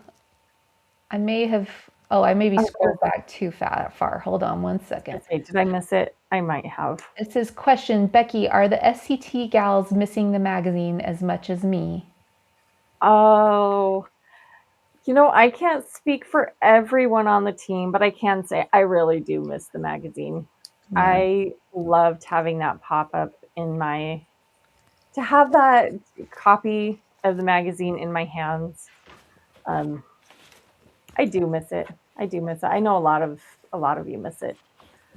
A: I maybe
B: I
A: scrolled back too far. Hold on one second.
B: say, did I miss it? I might have.
A: It says, question, Becky, are the SCT gals missing the magazine as much as me?
B: Oh, I can't speak for everyone on the team, but I can say I really do miss the magazine.
A: Yeah.
B: I loved having that pop up to have that copy of the magazine in my hands. Um, I do miss it. I do miss it. I know a lot of you miss it.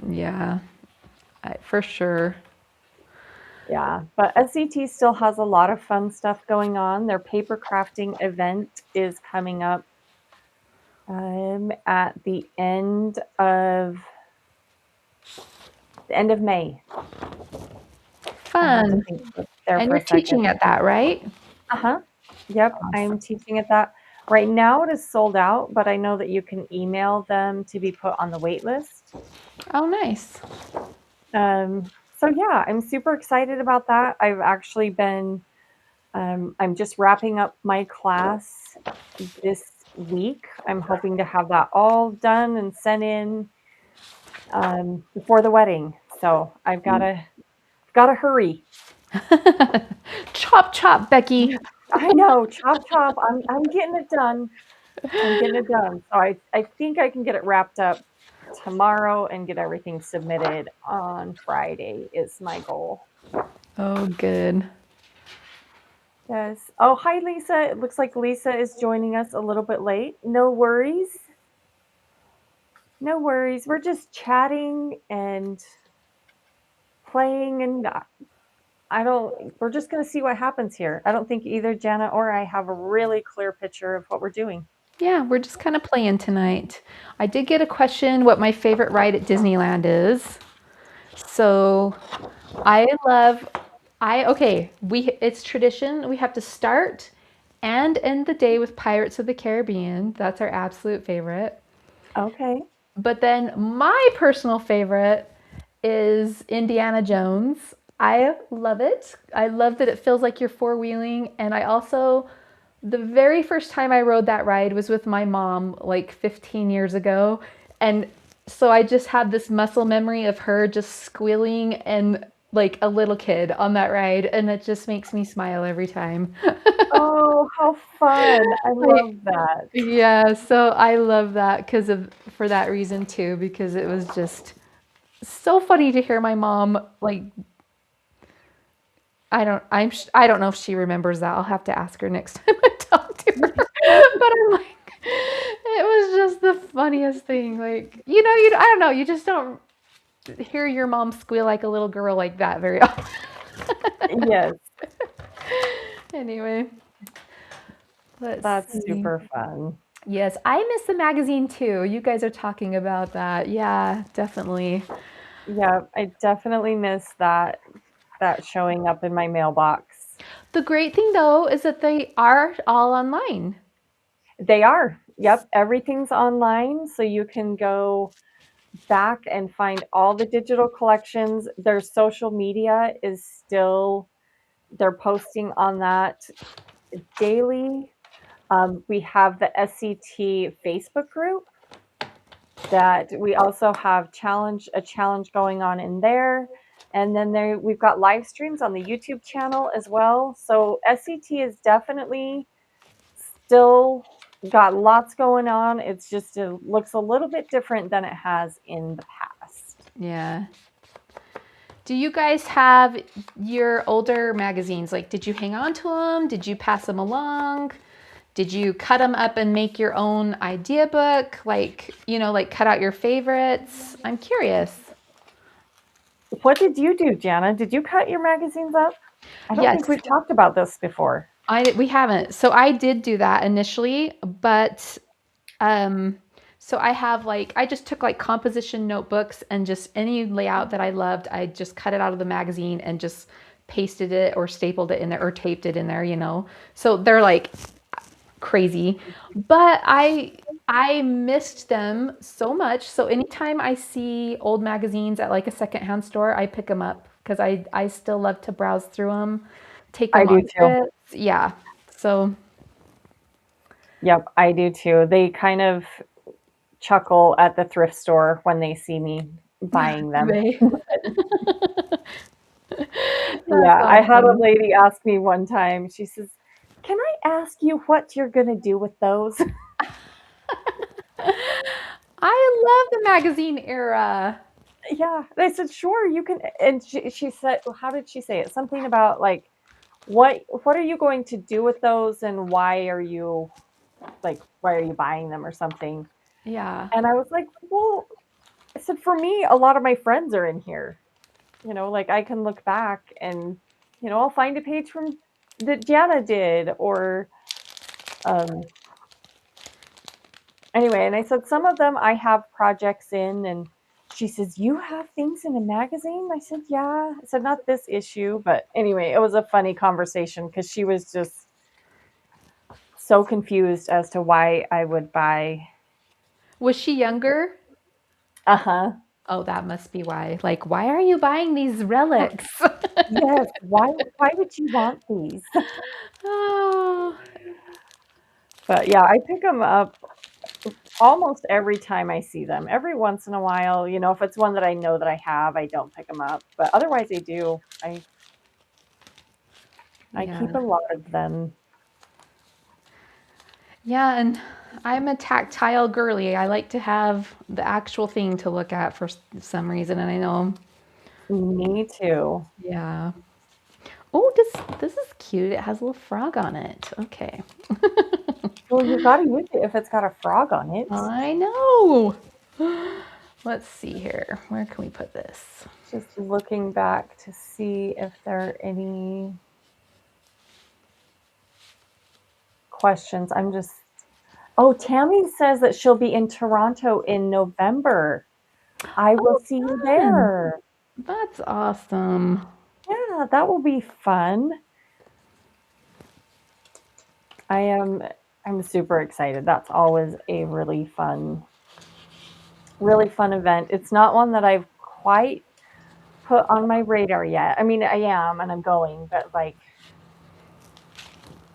A: Yeah, for sure.
B: Yeah, but SCT still has a lot of fun stuff going on. Their paper crafting event is coming up at the end of May. I have to
A: Fun.
B: think there
A: And
B: for
A: you're
B: a second.
A: teaching at that, right?
B: Uh-huh. Yep, I'm
A: Awesome.
B: teaching at that. Right now it is sold out, but I know that you can email them to be put on the wait list.
A: Oh, nice.
B: So yeah, I'm super excited about that. I'm just wrapping up my class this week. I'm hoping to have that all done and sent in before the wedding. So I've gotta hurry.
A: Chop, chop, Becky.
B: I know, chop chop. I'm getting it done. I'm getting it done. So I think I can get it wrapped up tomorrow and get everything submitted on Friday is my goal.
A: Oh, good.
B: Yes. Oh, hi, Lisa. It looks like Lisa is joining us a little bit late. No worries. No worries. We're just chatting and playing, and we're just going to see what happens here. I don't think either Jana or I have a really clear picture of what we're doing.
A: Yeah, we're just kind of playing tonight. I did get a question what my favorite ride at Disneyland is. So I love, it's tradition. We have to start and end the day with Pirates of the Caribbean. That's our absolute favorite.
B: Okay.
A: But then my personal favorite is Indiana Jones. I love it. I love that it feels like you're four wheeling. And the very first time I rode that ride was with my mom like 15 years ago. And so I just have this muscle memory of her just squealing and like a little kid on that ride. And it just makes me smile every time.
B: Oh, how fun. I
A: I,
B: love that.
A: yeah, so I love that for that reason too, because it was just so funny to hear my mom like I don't know if she remembers that. I'll have to ask her next time I talk to her. But I'm like, it was just the funniest thing. Like, I don't know, you just don't hear your mom squeal like a little girl like that very often.
B: Yes,
A: Anyway, let's
B: that's
A: see.
B: super fun.
A: Yes, I miss the magazine too. You guys are talking about that. Yeah, definitely.
B: Yeah, I definitely miss that showing up in my mailbox.
A: The great thing though is that they are all online.
B: They are. Yep, everything's online, so you can go back and find all the digital collections. Their social media is still, they're posting on that daily. We have the SCT Facebook group that we also have a challenge going on in there. And then we've got live streams on the YouTube channel as well. So SCT is definitely still got lots going on. It's just it looks a little bit different than it has in the past.
A: Yeah. Do you guys have your older magazines? Like, did you hang on to them? Did you pass them along? Did you cut them up and make your own idea book? Like, like cut out your favorites? I'm curious.
B: What did you do, Jana? Did you cut your magazines up? I don't think
A: Yes.
B: we've talked about this before.
A: We haven't. So I did do that initially, but so I just took like composition notebooks and just any layout that I loved, I just cut it out of the magazine and just pasted it or stapled it in there or taped it in there, So they're like crazy, but I missed them so much. So anytime I see old magazines at like a secondhand store, I pick them up because I still love to browse through them, take
B: I
A: them
B: do
A: on
B: too.
A: trips. Yeah. So
B: Yep, I do too. They kind of chuckle at the thrift store when they see me buying them. Yeah, I had a lady ask me one time, she says, "Can I ask you what you're going to do with those?"
A: I love the magazine era.
B: Yeah, they said, "Sure, you can." And she said, how did she say it? Something about like, what are you going to do with those, and why are you buying them or something?
A: Yeah.
B: And I was like, well, I said, for me, a lot of my friends are in here. Like I can look back and, I'll find a page from that Jana did, or anyway. And I said, some of them I have projects in, and she says, "You have things in a magazine?" I said, "Yeah." I said, "Not this issue," but anyway, it was a funny conversation because she was just so confused as to why I would buy.
A: Was she younger?
B: Uh-huh.
A: Oh, that must be why. Like, why are you buying these
B: Yeah.
A: relics?
B: Yes. Why would you want these?
A: Oh,
B: But yeah, I pick them up almost every time I see them. Every once in a while, if it's one that I know that I have, I don't pick them up. But otherwise, I do. I keep a
A: yeah.
B: lot of them.
A: Yeah, and I'm a tactile girly. I like to have the actual thing to look at for some reason, and I know.
B: Me too.
A: Yeah. Oh, this is cute. It has a little frog on it. Okay.
B: Well, you got to use it if it's got a frog on it.
A: I know. Let's see here. Where can we put this?
B: Just looking back to see if there are any questions. Oh, Tammy says that she'll be in Toronto in November. I will see you there.
A: That's awesome.
B: Yeah, that will be fun. I'm super excited. That's always a really fun event. It's not one that I've quite put on my radar yet. I mean, I am, and I'm going, but like,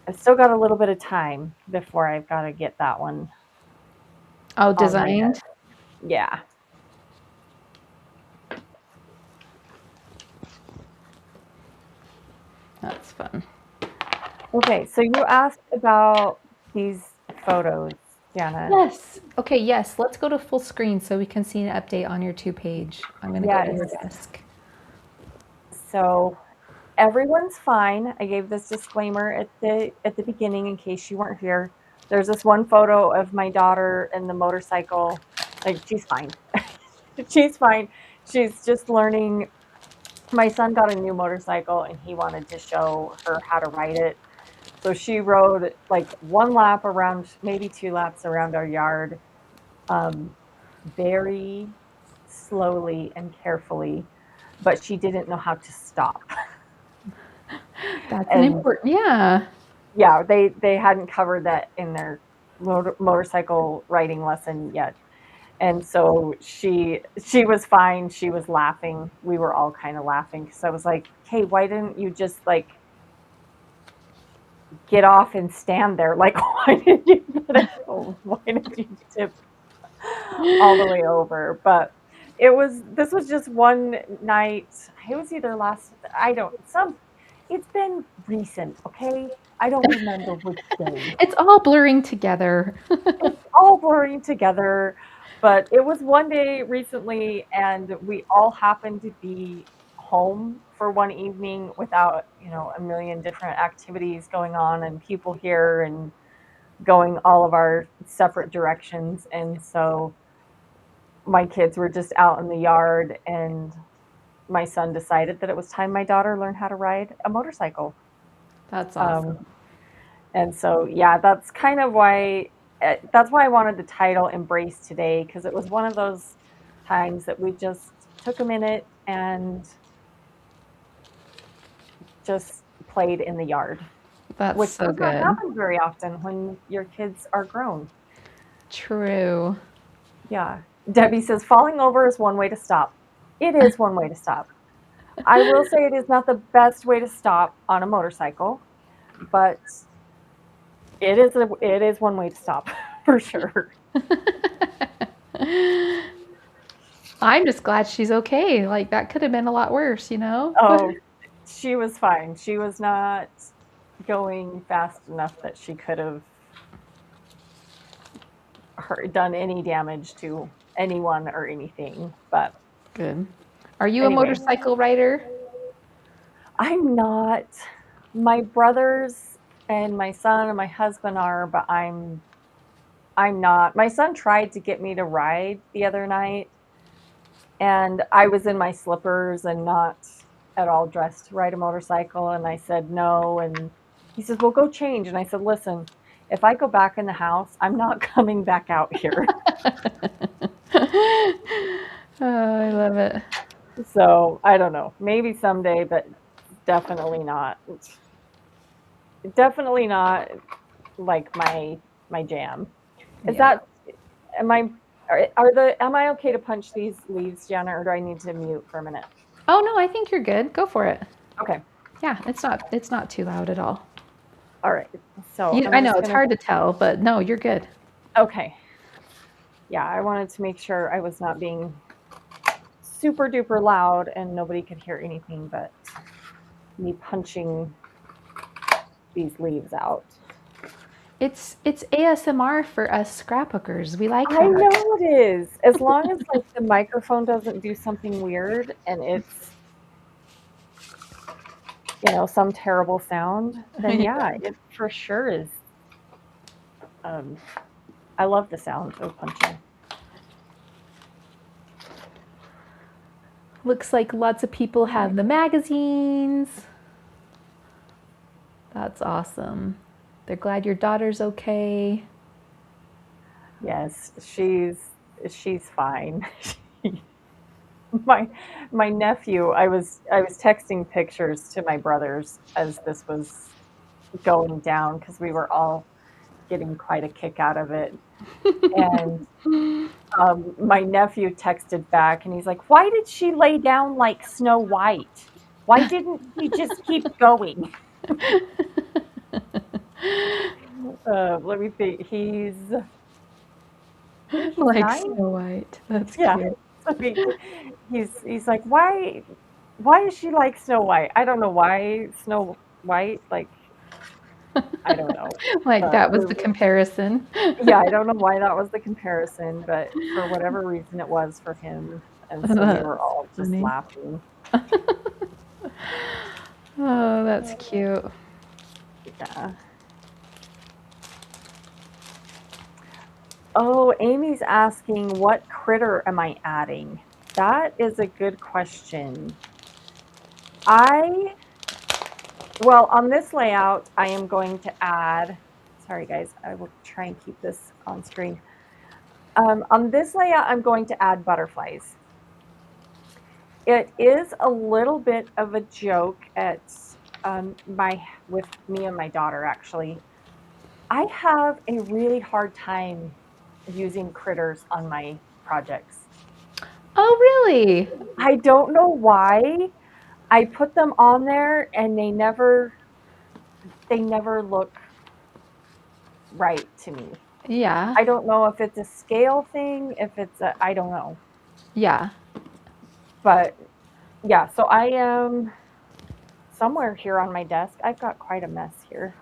B: I've still got a little bit of time before I've got to get that one.
A: Oh, designed?
B: Yeah.
A: That's fun.
B: Okay, so you asked about these photos, Jana.
A: Yes. Okay, yes. Let's go to full screen so we can see an update on your 2-page. I'm going to go to your desk.
B: So everyone's fine. I gave this disclaimer at the beginning in case you weren't here. There's this one photo of my daughter and the motorcycle. Like, she's fine. She's fine. She's just learning. My son got a new motorcycle and he wanted to show her how to ride it. So she rode like one lap around, maybe 2 laps around our yard, very slowly and carefully, but she didn't know how to stop.
A: That's an important, yeah.
B: Yeah, they hadn't covered that in their motorcycle riding lesson yet. And so she was fine. She was laughing. We were all kind of laughing because I was like, "Hey, why didn't you just like get off and stand there? Like, why did you tip all the way over?" But this was just one night. It was either last, I don't, some, it's been recent, okay? I don't remember which day.
A: It's all blurring together.
B: It's all blurring together, but it was one day recently, and we all happened to be home for one evening without, a million different activities going on and people here and going all of our separate directions. And so my kids were just out in the yard, and my son decided that it was time my daughter learned how to ride a motorcycle.
A: That's
B: Um,
A: awesome.
B: and so, yeah, that's why I wanted the title Embrace Today, because it was one of those times that we just took a minute and just played in the yard,
A: That's
B: which
A: so
B: does not
A: good.
B: happen very often when your kids are grown.
A: True.
B: Yeah. Debbie says falling over is one way to stop. It is one way to stop. I will say it is not the best way to stop on a motorcycle, but it is one way to stop for sure.
A: I'm just glad she's okay. Like that could have been a lot worse, you know?
B: Oh, she was fine. She was not going fast enough that she could have done any damage to anyone or anything. But
A: Good. Are you a
B: anyway,
A: motorcycle rider?
B: I'm not. My brothers and my son and my husband are, but I'm not. My son tried to get me to ride the other night, and I was in my slippers and not at all dressed to ride a motorcycle, and I said no, and he says, "Well, go change." And I said, "Listen, if I go back in the house, I'm not coming back out here."
A: Oh, I love it.
B: So, I don't know. Maybe someday, but definitely not. Definitely not like my jam. Is
A: Yeah.
B: that am I am I okay to punch these leaves, Jana, or do I need to mute for a minute?
A: Oh no, I think you're good. Go for it.
B: Okay.
A: Yeah, it's not too loud at all.
B: All right. So I'm
A: I know
B: just
A: it's
B: gonna
A: hard to tell, but no, you're good.
B: okay. Yeah, I wanted to make sure I was not being super duper loud and nobody could hear anything but me punching these leaves out.
A: It's ASMR for us scrapbookers. We like
B: I
A: that.
B: know it is. As long as like the microphone doesn't do something weird and it's, some terrible sound, then
A: Yeah.
B: yeah, it for sure is. Um, I love the sound of punching.
A: Looks like lots of people have the magazines. That's awesome. They're glad your daughter's okay.
B: Yes, she's fine. my my nephew, I was texting pictures to my brothers as this was going down because we were all getting quite a kick out of it. And my nephew texted back and he's like, "Why did she lay down like Snow White? Why didn't he just keep going?" Let me think. I think he's
A: Like
B: 9.
A: Snow White. That's
B: Yeah.
A: cute.
B: So he's like, "Why is she like Snow White? I don't know why Snow White, like, I don't know."
A: Like
B: But
A: that was the comparison.
B: yeah, I don't know why that was the comparison, but for whatever reason it was for him, and so we were
A: That's
B: all just
A: funny.
B: laughing.
A: Oh, that's cute.
B: Yeah. Oh, Amy's asking, what critter am I adding? That is a good question. Well, on this layout, I am going to add, sorry guys, I will try and keep this on screen. On this layout, I'm going to add butterflies. It is a little bit of a joke with me and my daughter, actually. I have a really hard time using critters on my projects.
A: Oh, really?
B: I don't know why. I put them on there and they never look right to me.
A: Yeah.
B: I don't know if it's a scale thing, if it's I don't know.
A: Yeah.
B: But yeah, so I am somewhere here on my desk. I've got quite a mess here.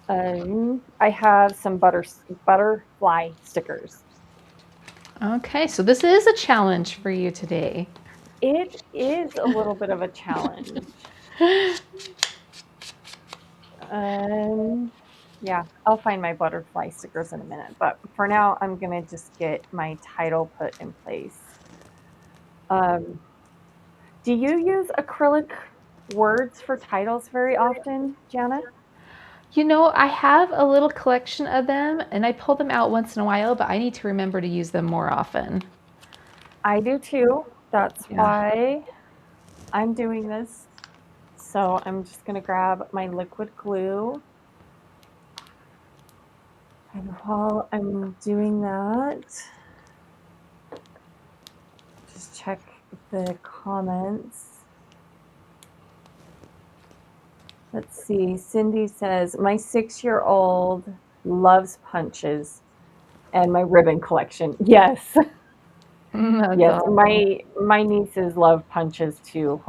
B: I have some butterfly stickers.
A: Okay, so this is a challenge for you today.
B: It is a little bit of a challenge. Yeah, I'll find my butterfly stickers in a minute. But for now, I'm going to just get my title put in place. Um, do you use acrylic words for titles very often, Jana?
A: You know, I have a little collection of them and I pull them out once in a while, but I need to remember to use them more often.
B: I do too. That's
A: Yeah.
B: why I'm doing this. So I'm just going to grab my liquid glue. And while I'm doing that, just check the comments. Let's see. Cindy says, my 6-year-old loves punches and my ribbon collection. Yes.
A: That's
B: Yes.
A: awesome.
B: My nieces love punches too.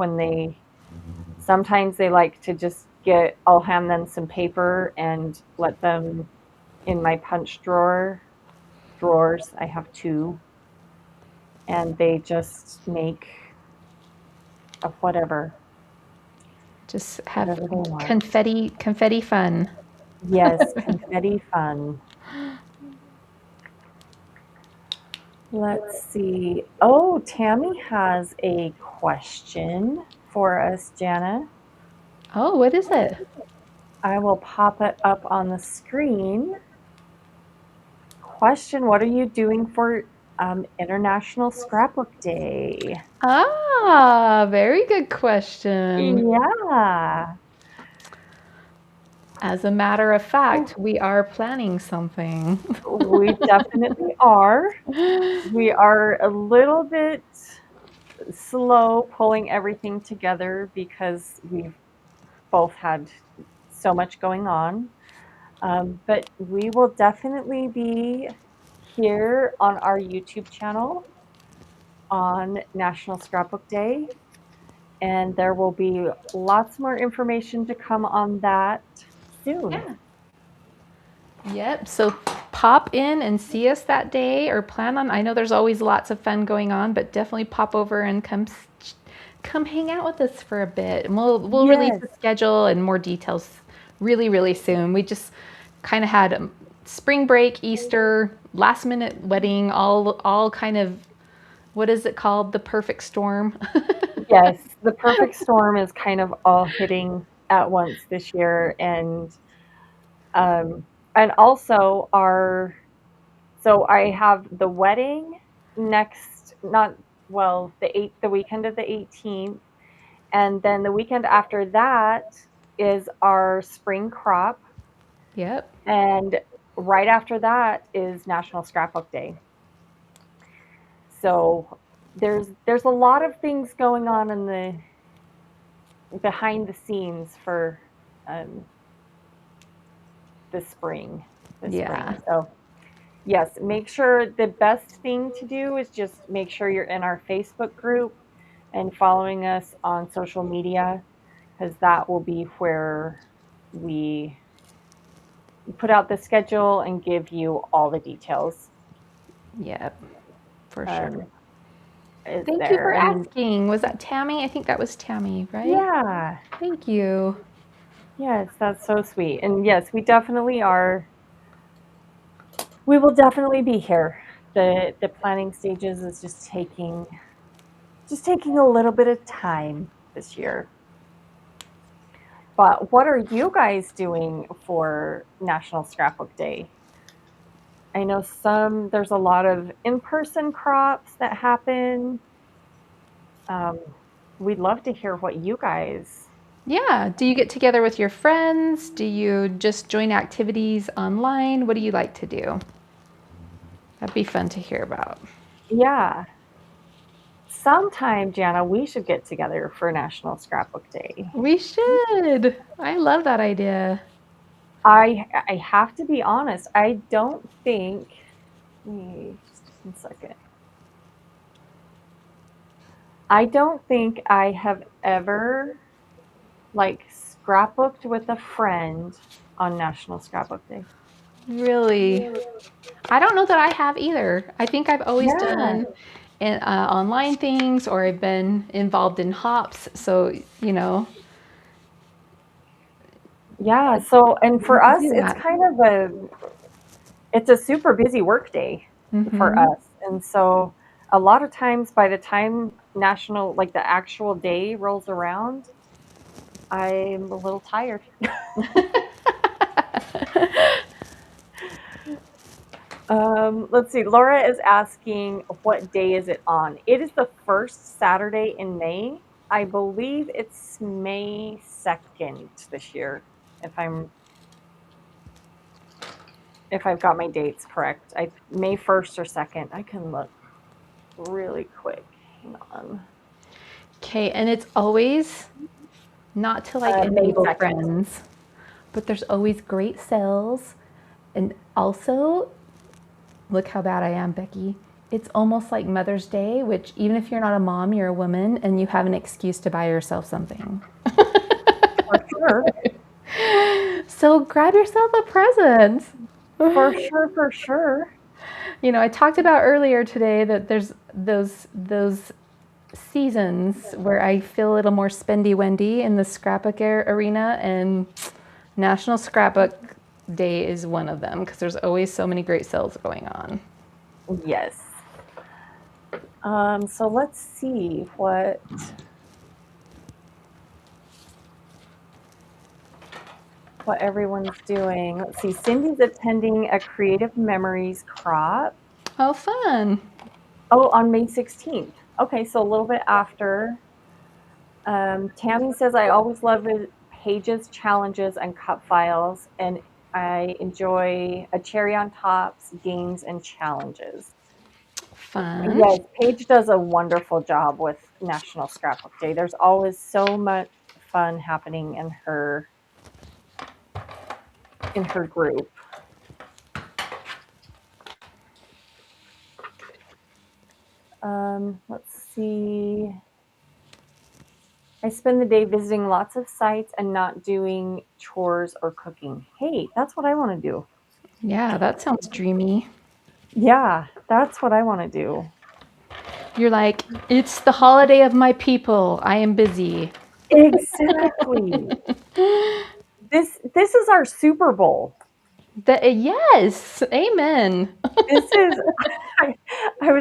B: Sometimes they like to just I'll hand them some paper and let them in my punch drawers. I have 2, and they just make of
A: Just have
B: whatever they want.
A: confetti fun.
B: Yes, confetti fun. Let's see. Oh, Tammy has a question for us, Jana.
A: Oh, what is it?
B: I will pop it up on the screen. Question: what are you doing for International Scrapbook Day?
A: Ah, very good question.
B: Yeah.
A: As a matter of fact, we are planning something.
B: We definitely are. We are a little bit slow pulling everything together because we've both had so much going on. But we will definitely be here on our YouTube channel on National Scrapbook Day, and there will be lots more information to come on that soon.
A: Yeah. Yep. So pop in and see us that day or plan on. I know there's always lots of fun going on, but definitely pop over and come hang out with us for a bit. And we'll release
B: Yes,
A: the schedule and more details really soon. We just kind of had spring break, Easter, last minute wedding, all kind of what is it called? The perfect storm.
B: yes. The perfect storm is kind of all hitting at once this year, um, and also so I have the wedding next, not well, the weekend of the 18th, and then the weekend after that is our spring crop,
A: Yep.
B: and right after that is National Scrapbook Day. So there's a lot of things going on in the behind the scenes for um, the spring. The
A: Yeah.
B: spring. So yes, make sure the best thing to do is just make sure you're in our Facebook group and following us on social media, because that will be where we put out the schedule and give you all the details.
A: Yep. For sure.
B: Um, is
A: Thank you
B: there
A: for
B: and
A: asking. Was that Tammy? I think that was Tammy, right?
B: yeah,
A: Thank you.
B: yes, that's so sweet. And yes, we will definitely be here. The planning stages is just taking a little bit of time this year. But what are you guys doing for National Scrapbook Day? I know there's a lot of in-person crops that happen. Um, we'd love to hear what you guys.
A: Yeah. Do you get together with your friends? Do you just join activities online? What do you like to do? That'd be fun to hear about.
B: Yeah, sometime, Jana, we should get together for National Scrapbook Day.
A: We should. I love that idea.
B: I have to be honest. I don't think. Just 1 second. I don't think I have ever like scrapbooked with a friend on National Scrapbook Day.
A: Really? I don't know that I have either. I think I've always
B: Yeah.
A: done online things, or I've been involved in hops. So,
B: Yeah. So, and
A: we
B: for
A: could
B: us,
A: do
B: it's
A: that.
B: kind of it's a super busy work day for
A: Hmm.
B: us. And so a lot of times by the time national, like the actual day rolls around, I'm a little tired. Let's see. Laura is asking, what day is it on? It is the first Saturday in May. I believe it's May 2nd this year, if I've got my dates correct. May 1st or 2nd. I can look really quick. Hang on.
A: Okay, and it's always not to like
B: May
A: enable
B: 2nd.
A: friends, but there's always great sales. And also, look how bad I am, Becky. It's almost like Mother's Day, which even if you're not a mom, you're a woman and you have an excuse to buy yourself something.
B: For sure.
A: So grab yourself a present.
B: For sure, for sure.
A: I talked about earlier today that there's those seasons where I feel a little more spendy wendy in the scrapbook arena, and National Scrapbook Day is one of them because there's always so many great sales going on.
B: Yes. So let's see what everyone's doing. Let's see. Cindy's attending a Creative Memories crop.
A: Oh, fun.
B: Oh, on May 16th. Okay, so a little bit after. Tammy says, I always love pages, challenges, and cup files, and I enjoy a cherry on tops, games, and challenges.
A: Fun.
B: Yes, Paige does a wonderful job with National Scrapbook Day. There's always so much fun happening in her group. Let's see. I spend the day visiting lots of sites and not doing chores or cooking. Hey, that's what I want to do.
A: Yeah, that sounds dreamy.
B: Yeah, that's what I want to do.
A: You're like, it's the holiday of my people. I am busy.
B: Exactly. This is our Super Bowl.
A: Yes, amen.
B: This is I, I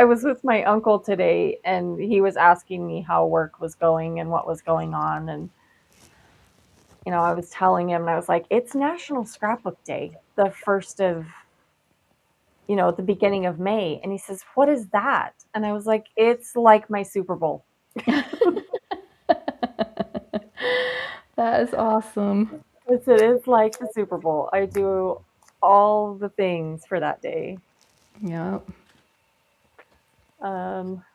B: was with my uncle today and he was asking me how work was going and what was going on, and I was telling him, and I was like, it's National Scrapbook Day, the first of at the beginning of May. And he says, what is that? And I was like, it's like my Super Bowl.
A: That is awesome.
B: It is like the Super Bowl. I do all the things for that day.
A: Yep.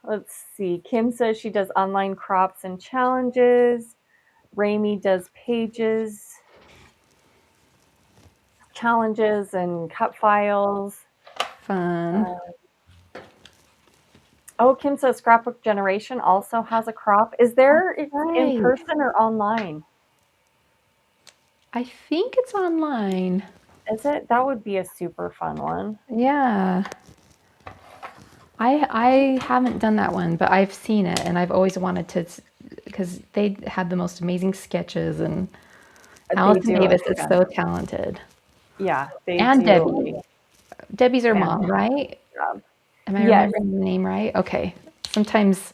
B: Let's see. Kim says she does online crops and challenges. Raimi does pages, challenges, and cut files.
A: Fun.
B: Oh, Kim says Scrapbook Generation also has a crop. Is there it's in
A: Right.
B: person or online?
A: I think it's online.
B: Is it? That would be a super fun one.
A: Yeah. I haven't done that one, but I've seen it and I've always wanted to, because they had the most amazing sketches, and
B: They
A: Allison
B: do.
A: Davis is
B: Yeah,
A: so talented.
B: yeah, they
A: And
B: do
A: Debbie.
B: a
A: Debbie's her mom,
B: fantastic
A: right?
B: job.
A: Am I
B: Yes,
A: remembering the name right? Okay. Sometimes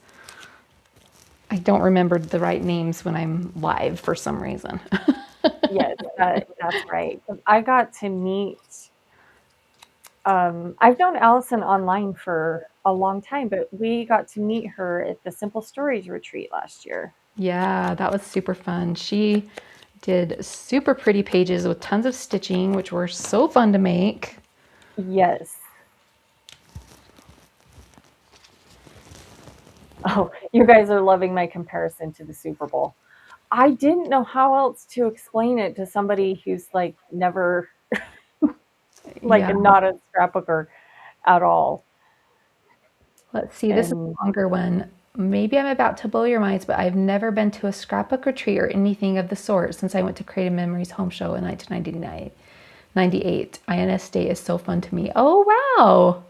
A: I don't remember the right names when I'm live for some reason.
B: yes, that's right. I got to meet. I've known Allison online for a long time, but we got to meet her at the Simple Stories retreat last year.
A: Yeah, that was super fun. She did super pretty pages with tons of stitching, which were so fun to make.
B: Yes. Oh, you guys are loving my comparison to the Super Bowl. I didn't know how else to explain it to somebody who's like never, like
A: Yeah.
B: not a scrapbooker at all.
A: Let's see. This is
B: And
A: a longer one. maybe I'm about to blow your minds, but I've never been to a scrapbook retreat or anything of the sort since I went to Creative Memories Home Show in 1998. INS Day is so fun to me. Oh, wow.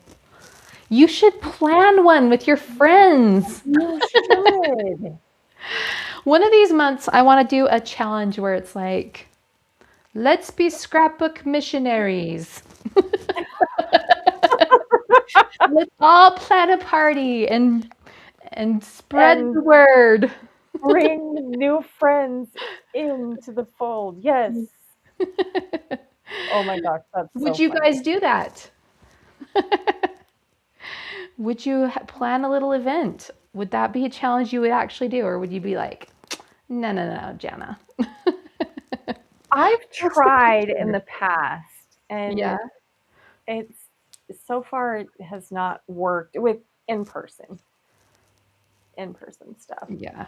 A: You should plan one with your friends.
B: You should.
A: One of these months, I want to do a challenge where it's like, let's be scrapbook missionaries. Let's all plan a party and spread
B: And
A: the word.
B: bring new friends into the fold. Yes. Oh my gosh, that's
A: Would
B: so
A: you
B: funny.
A: guys do that? Would you plan a little event? Would that be a challenge you would actually do? Or would you be like, no, no, no, Jana?
B: I've
A: What's the
B: tried in
A: picture?
B: the past, and
A: Yeah.
B: it's so far it has not worked with in person stuff.
A: Yeah.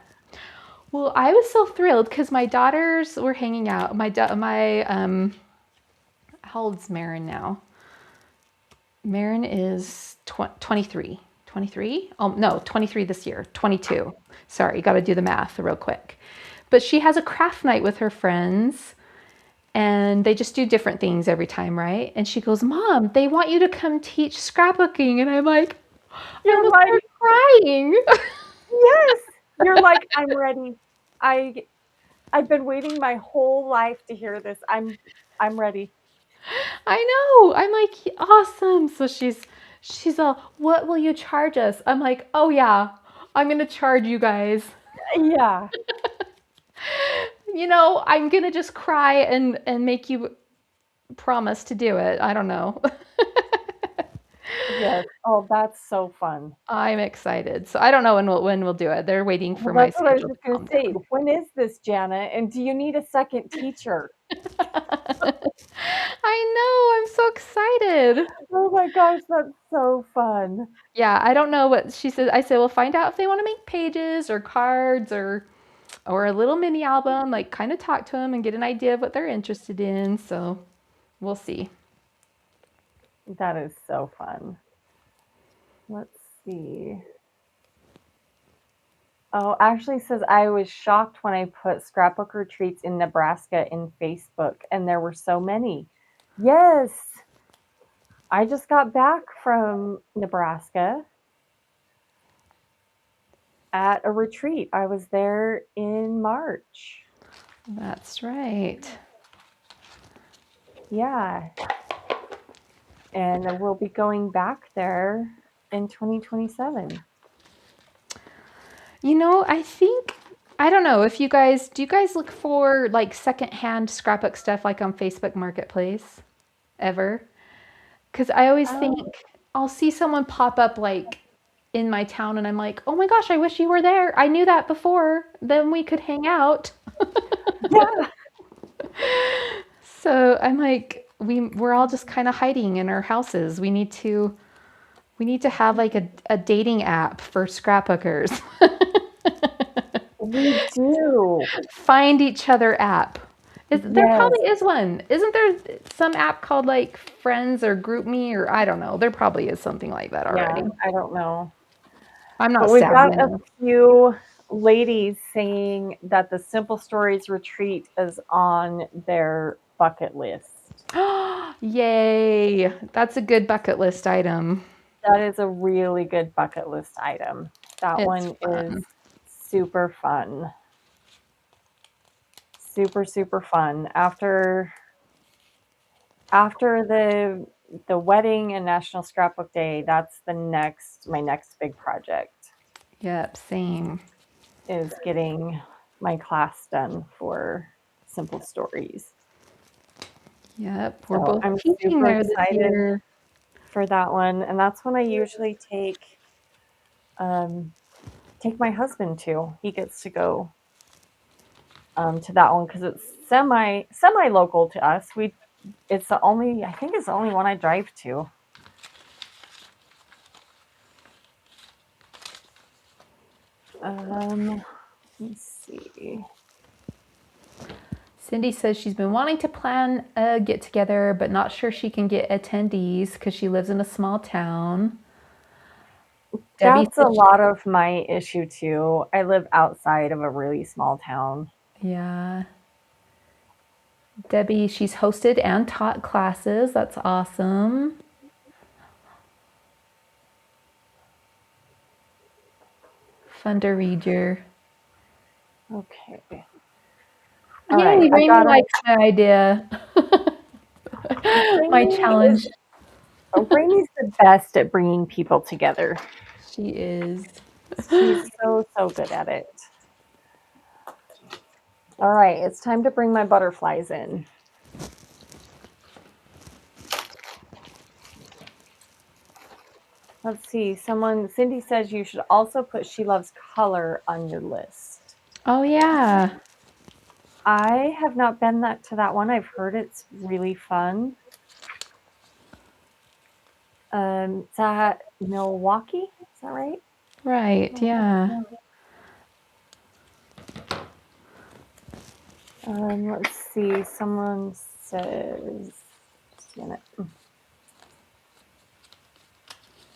A: Well, I was so thrilled because my daughters were hanging out. How old's Marin now? Marin is 23. 23? Oh, no, 23 this year. 22. Sorry, got to do the math real quick. But she has a craft night with her friends and they just do different things every time, right? And she goes, Mom, they want you to come teach scrapbooking. And I'm like, I
B: You're
A: almost
B: like,
A: start crying.
B: yes. You're like, I'm ready. I I've been waiting my whole life to hear this. I'm ready.
A: I know. I'm like, awesome. So she's all, what will you charge us? I'm like, oh yeah, I'm gonna charge you guys.
B: Yeah.
A: You know, I'm gonna just cry and make you promise to do it. I don't know.
B: Yes. Oh, that's so fun.
A: I'm excited. So I don't know when we'll do it. They're waiting for
B: Well,
A: my
B: that's what I was
A: schedule to
B: just gonna
A: calm
B: say.
A: down.
B: When is this, Jana? And do you need a second teacher?
A: I know. I'm so excited.
B: Oh my gosh, that's so fun.
A: Yeah, I don't know what she said. I said, well, find out if they want to make pages or cards or a little mini album, like kind of talk to them and get an idea of what they're interested in. So we'll see.
B: That is so fun. Let's see. Oh, Ashley says I was shocked when I put scrapbook retreats in Nebraska in Facebook, and there were so many. Yes, I just got back from Nebraska at a retreat. I was there in March.
A: That's right.
B: Yeah, and we'll be going back there in 2027.
A: You know, I don't know if do you guys look for like secondhand scrapbook stuff like on Facebook Marketplace ever? Because I always think
B: Oh,
A: I'll see someone pop up like in my town and I'm like, oh my gosh, I wish you were there. I knew that before. Then we could hang out.
B: yeah,
A: So I'm like, we're all just kind of hiding in our houses. We need to have like a dating app for scrapbookers.
B: we do.
A: Find each other app. There
B: Yes,
A: probably is one. Isn't there some app called like Friends or GroupMe or I don't know. There probably is something like that
B: yeah,
A: already.
B: I don't know.
A: I'm not
B: But we've
A: savvy
B: got a
A: enough.
B: few ladies saying that the Simple Stories retreat is on their bucket list.
A: Yay. That's a good bucket list item.
B: That is a really good bucket list item. That
A: It's
B: one is
A: fun.
B: super fun. Super, super fun. After the wedding and National Scrapbook Day, that's my next big project
A: Yep, same.
B: is getting my class done for Simple Stories.
A: Yep, we're
B: So
A: both
B: I'm
A: teaching
B: super
A: there this
B: excited
A: year.
B: for that one, and that's when I usually um, take my husband to. He gets to go to that one because it's semi local to us. It's the only I think it's the only one I drive to. Let's see.
A: Cindy says she's been wanting to plan a get together, but not sure she can get attendees because she lives in a small town. Debbie
B: That's a
A: said,
B: lot of my issue too. I live outside of a really small town.
A: yeah. Debbie, she's hosted and taught classes. That's awesome. Fun to read your.
B: Okay. All right.
A: Yay,
B: I
A: Rainy
B: got
A: likes my idea. My challenge.
B: Rainey's the best at bringing people together.
A: She is.
B: She's so good at it. All right, it's time to bring my butterflies in. Let's see. Cindy says you should also put She Loves Color on your list.
A: Oh, yeah.
B: I have not been to that one. I've heard it's really fun. It's at Milwaukee. Is that right?
A: Right, yeah.
B: Let's see. Someone says, just a minute.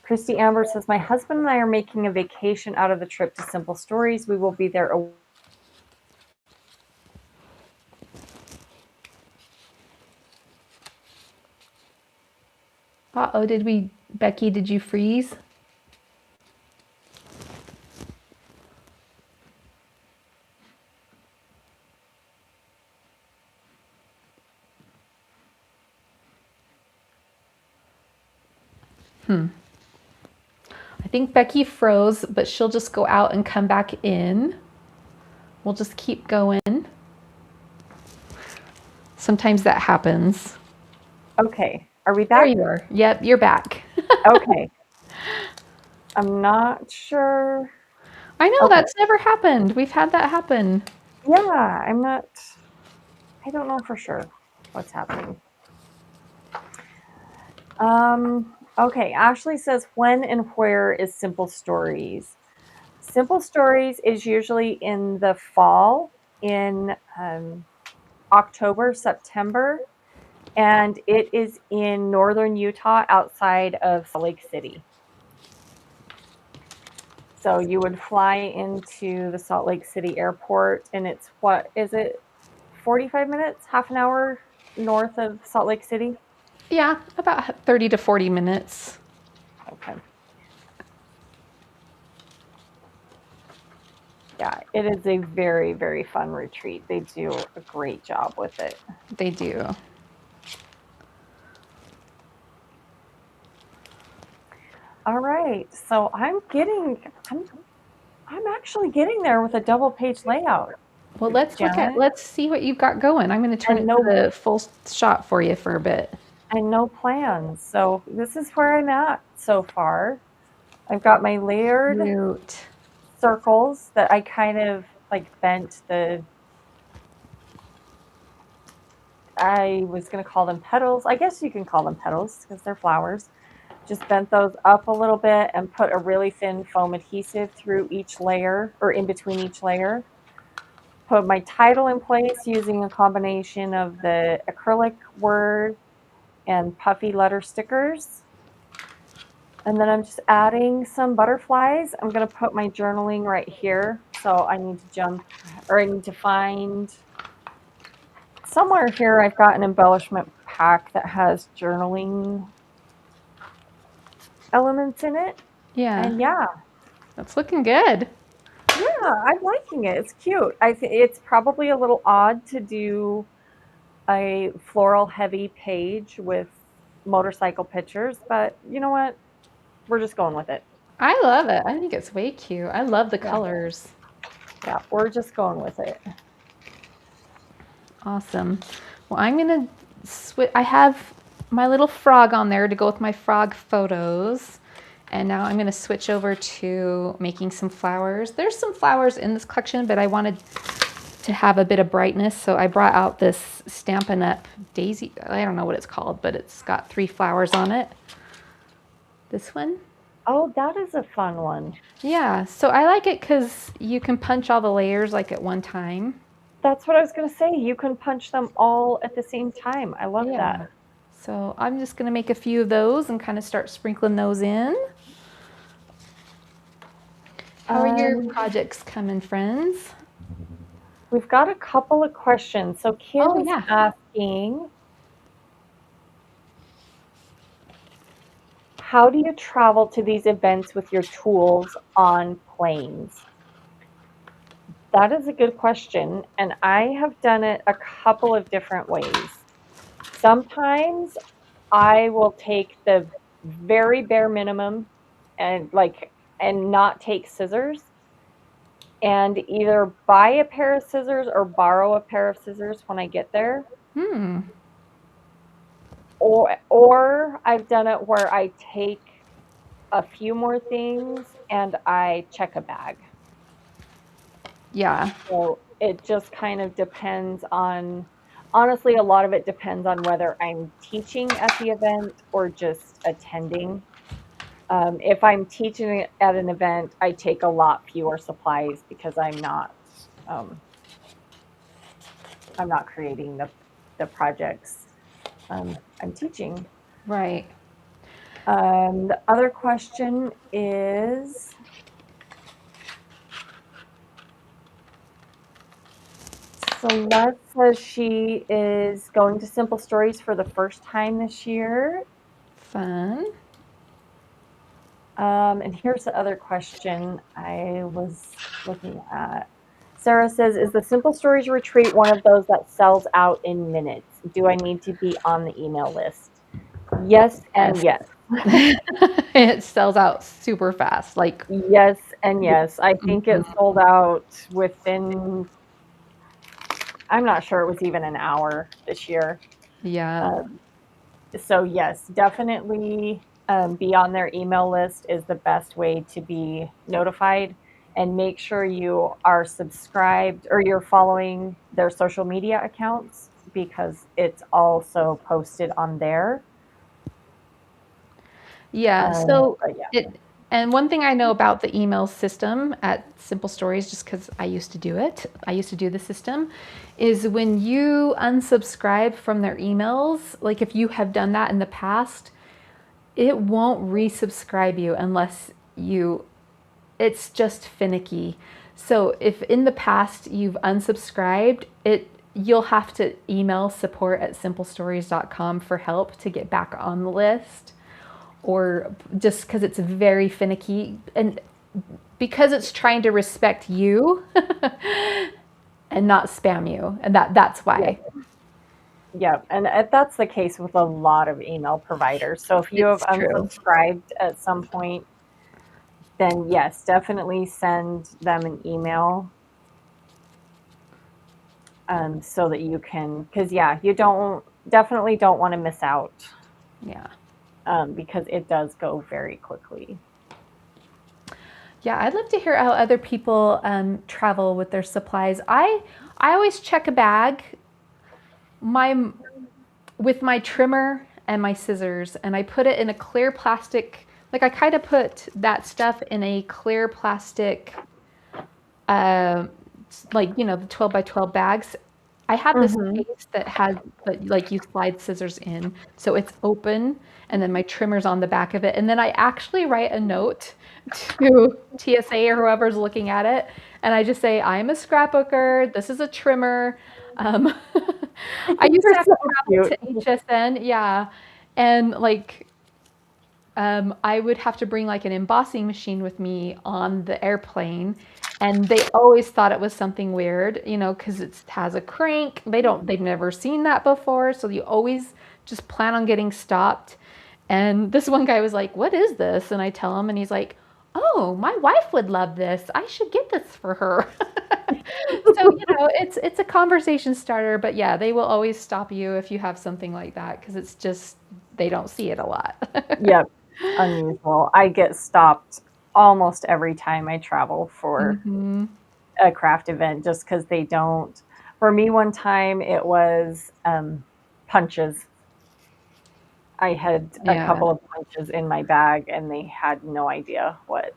B: Christy Amber says, my husband and I are making a vacation out of the trip to Simple Stories. We will be there a
A: Uh-oh, Becki, did you freeze? I think Becki froze, but she'll just go out and come back in. We'll just keep going. Sometimes that happens.
B: Okay. Are we
A: There
B: back?
A: you are. Yep, you're back.
B: Okay. I'm not sure.
A: I know,
B: Okay.
A: that's never happened. We've had that happen.
B: Yeah, I don't know for sure what's happening. Okay. Ashley says, when and where is Simple Stories? Simple Stories is usually in the fall, in October, September, and it is in northern Utah outside of Salt Lake City. So you would fly into the Salt Lake City airport, and it's, what is it, 45 minutes, half an hour north of Salt Lake City?
A: Yeah, about 30 to 40 minutes.
B: Okay. Yeah, it is a very, very fun retreat. They do a great job with it.
A: They do.
B: All right. So I'm actually getting there with a double page layout,
A: Well,
B: Janet,
A: let's see what you've got going. I'm going to turn
B: and
A: it
B: no
A: to full shot for you for a bit.
B: plans. So this is where I'm at so far. I've got my layered
A: Cute.
B: circles that I kind of like bent I was going to call them petals. I guess you can call them petals because they're flowers. Just bent those up a little bit and put a really thin foam adhesive through each layer, or in between each layer. Put my title in place using a combination of the acrylic word and puffy letter stickers. And then I'm just adding some butterflies. I'm going to put my journaling right here. So I need to find somewhere here. I've got an embellishment pack that has journaling elements in it.
A: Yeah,
B: And yeah,
A: that's looking good.
B: I'm liking it. It's cute. I think it's probably a little odd to do a floral heavy page with motorcycle pictures, but you know what? We're just going with it.
A: I love it. I think it's way cute. I love the
B: Yeah.
A: colors.
B: Yeah, we're just going with it.
A: Awesome. Well, I'm going to switch. I have my little frog on there to go with my frog photos. And now I'm going to switch over to making some flowers. There's some flowers in this collection, but I wanted to have a bit of brightness. So I brought out this Stampin' Up! Daisy. I don't know what it's called, but it's got 3 flowers on it. This one.
B: Oh, that is a fun one.
A: Yeah, so I like it because you can punch all the layers like at one time.
B: That's what I was going to say. You can punch them all at the same time. I love that.
A: So I'm just going to make a few of those and kind of start sprinkling those in. How are your projects coming, friends?
B: We've got a couple of questions. So
A: Oh,
B: Kim's
A: yeah.
B: asking, how do you travel to these events with your tools on planes? That is a good question, and I have done it a couple of different ways. Sometimes I will take the very bare minimum and not take scissors and either buy a pair of scissors or borrow a pair of scissors when I get there.
A: Hmm.
B: Or I've done it where I take a few more things and I check a bag.
A: Yeah.
B: So it just kind of depends on, honestly, a lot of it depends on whether I'm teaching at the event or just attending. If I'm teaching at an event, I take a lot fewer supplies because um, I'm not creating the projects I'm teaching.
A: Right.
B: The other question is, Celeste says she is going to Simple Stories for the first time this year.
A: Fun.
B: And here's the other question I was looking at. Sarah says, is the Simple Stories retreat one of those that sells out in minutes? Do I need to be on the email list? Yes and yes.
A: It sells out super fast. Like,
B: Yes and yes. I think it
A: mhm.
B: sold out within, I'm not sure it was even an hour this year.
A: Yeah.
B: So yes, definitely be on their email list is the best way to be notified, and make sure you are subscribed or you're following their social media accounts because it's also posted on there.
A: Yeah. So
B: But yeah.
A: it, and one thing I know about the email system at Simple Stories, just because I used to do it, I used to do the system, is when you unsubscribe from their emails, like if you have done that in the past, it won't resubscribe you unless you, it's just finicky. So if in the past you've unsubscribed, you'll have to email support@simplestories.com for help to get back on the list, or just because it's very finicky and because it's trying to respect you and not spam you, and that's
B: Yeah.
A: why.
B: Yeah, and that's the case with a lot of email providers. So if you have
A: It's true.
B: unsubscribed at some point, then yes, definitely send them an email so that you can, because yeah, you definitely don't want to miss out
A: Yeah.
B: because it does go very quickly.
A: Yeah, I'd love to hear how other people travel with their supplies. I always check a bag my with my trimmer and my scissors, and I put it in a clear plastic. Like I kind of put that stuff in a clear plastic, uh, like the 12 by 12 bags. I have this
B: Hmm.
A: case that has like you slide scissors in, so it's open, and then my trimmer's on the back of it, and then I actually write a note to TSA or whoever's looking at it, and I just say I'm a scrapbooker. This is a trimmer. Um, I used to
B: They're
A: have
B: so
A: to travel
B: cute.
A: to HSN, yeah, and like I would have to bring like an embossing machine with me on the airplane. And they always thought it was something weird, because it has a crank. They've never seen that before. So you always just plan on getting stopped. And this one guy was like, "What is this?" And I tell him, and he's like, "Oh, my wife would love this. I should get this for her." So, it's a conversation starter, but yeah, they will always stop you if you have something like that because it's just they don't see it a lot.
B: Yep, it's unusual. I get stopped almost every time I travel for
A: Hmm.
B: a craft event just because they don't. For me, one time it was punches. I had a
A: Yeah.
B: couple of punches in my bag, and they had no idea what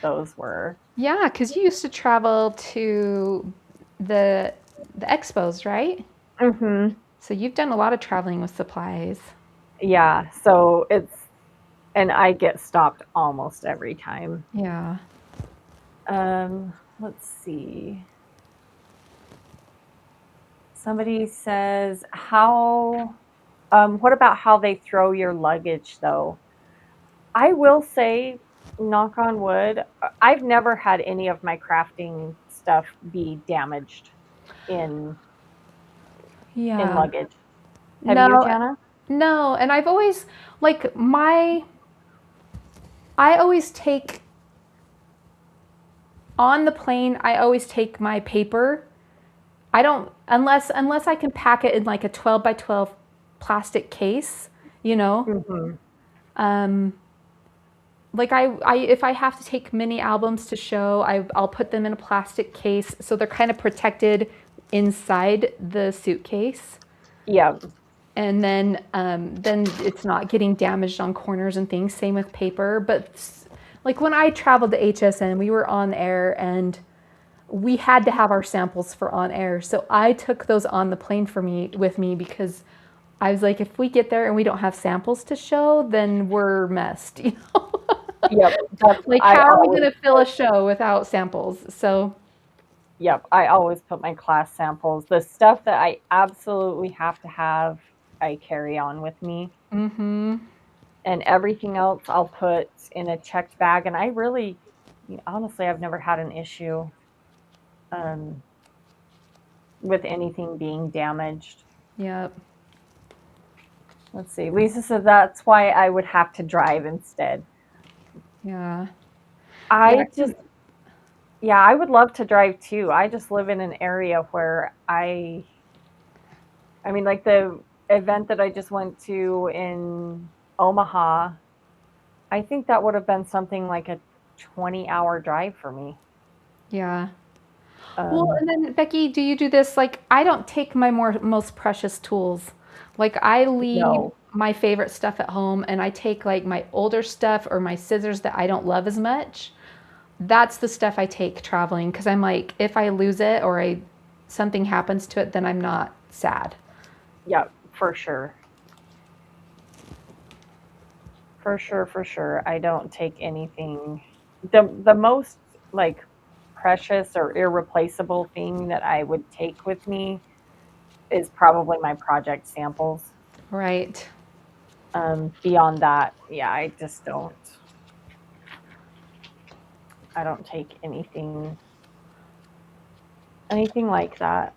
B: those were.
A: Yeah, because you used to travel to the the expos, right?
B: Hmm.
A: So you've done a lot of traveling with supplies.
B: Yeah, so and I get stopped almost every time.
A: Yeah.
B: Let's see. Somebody says, what about how they throw your luggage though? I will say, knock on wood, I've never had any of my crafting stuff be damaged in
A: Yeah.
B: luggage. Have you,
A: No,
B: Jana?
A: no. And I've always, like, I always take, on the plane, I always take my paper. I don't, unless I can pack it in like a 12 by 12 plastic case, you know.
B: Hmm.
A: Um, like if I have to take mini albums to show, I'll put them in a plastic case so they're kind of protected inside the suitcase,
B: Yeah.
A: and then it's not getting damaged on corners and things. Same with paper, but like when I traveled to HSN, we were on air and we had to have our samples for on air, so I took those on the plane for me with me because I was like, if we get there and we don't have samples to show, then we're messed, you know.
B: Yep. That's
A: Like,
B: I
A: how are we
B: always
A: going to fill a show without samples? So,
B: Yep, I always put my class samples. The stuff that I absolutely have to have, I carry on with me.
A: mm-hmm.
B: And everything else I'll put in a checked bag. And honestly, I've never had an issue um, with anything being damaged.
A: Yep.
B: Let's see. Lisa said that's why I would have to drive instead.
A: Yeah. Yeah.
B: I just, yeah, I would love to drive too. I just live in an area where I mean, like the event that I just went to in Omaha, I think that would have been something like a 20-hour drive for me.
A: Yeah. Well,
B: Um,
A: and then Becky, do you do this? Like, I don't take my most precious tools. Like, I leave
B: no.
A: my favorite stuff at home and I take like my older stuff or my scissors that I don't love as much. That's the stuff I take traveling because I'm like, if I lose it or something happens to it, then I'm not sad.
B: Yeah, for sure. For sure, for sure. I don't take anything. The most like precious or irreplaceable thing that I would take with me is probably my project samples.
A: Right.
B: Beyond that, yeah, I don't take anything like that.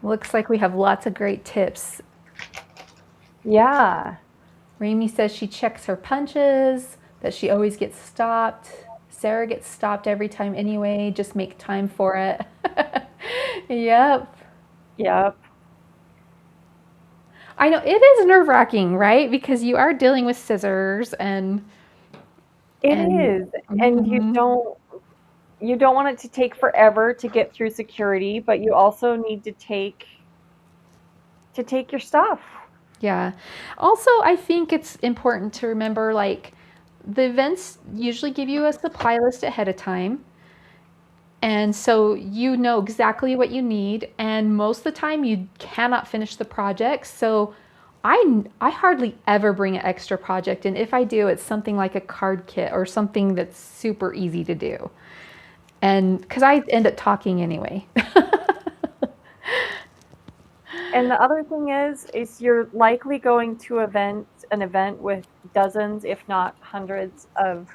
A: Looks like we have lots of great tips.
B: Yeah.
A: Rami says she checks her punches, that she always gets stopped. Sarah gets stopped every time anyway. Just make time for it. Yep.
B: Yep.
A: I know it is nerve wracking, right? Because you are dealing with scissors
B: It
A: and
B: is. And
A: mhm.
B: you don't want it to take forever to get through security, but you also need to take your stuff.
A: Yeah. Also, I think it's important to remember like the events usually give you a supply list ahead of time. And so you know exactly what you need. And most of the time, you cannot finish the project. So I hardly ever bring an extra project. And if I do, it's something like a card kit or something that's super easy to do. And because I end up talking anyway.
B: And the other thing is you're likely going to an event with dozens, if not hundreds of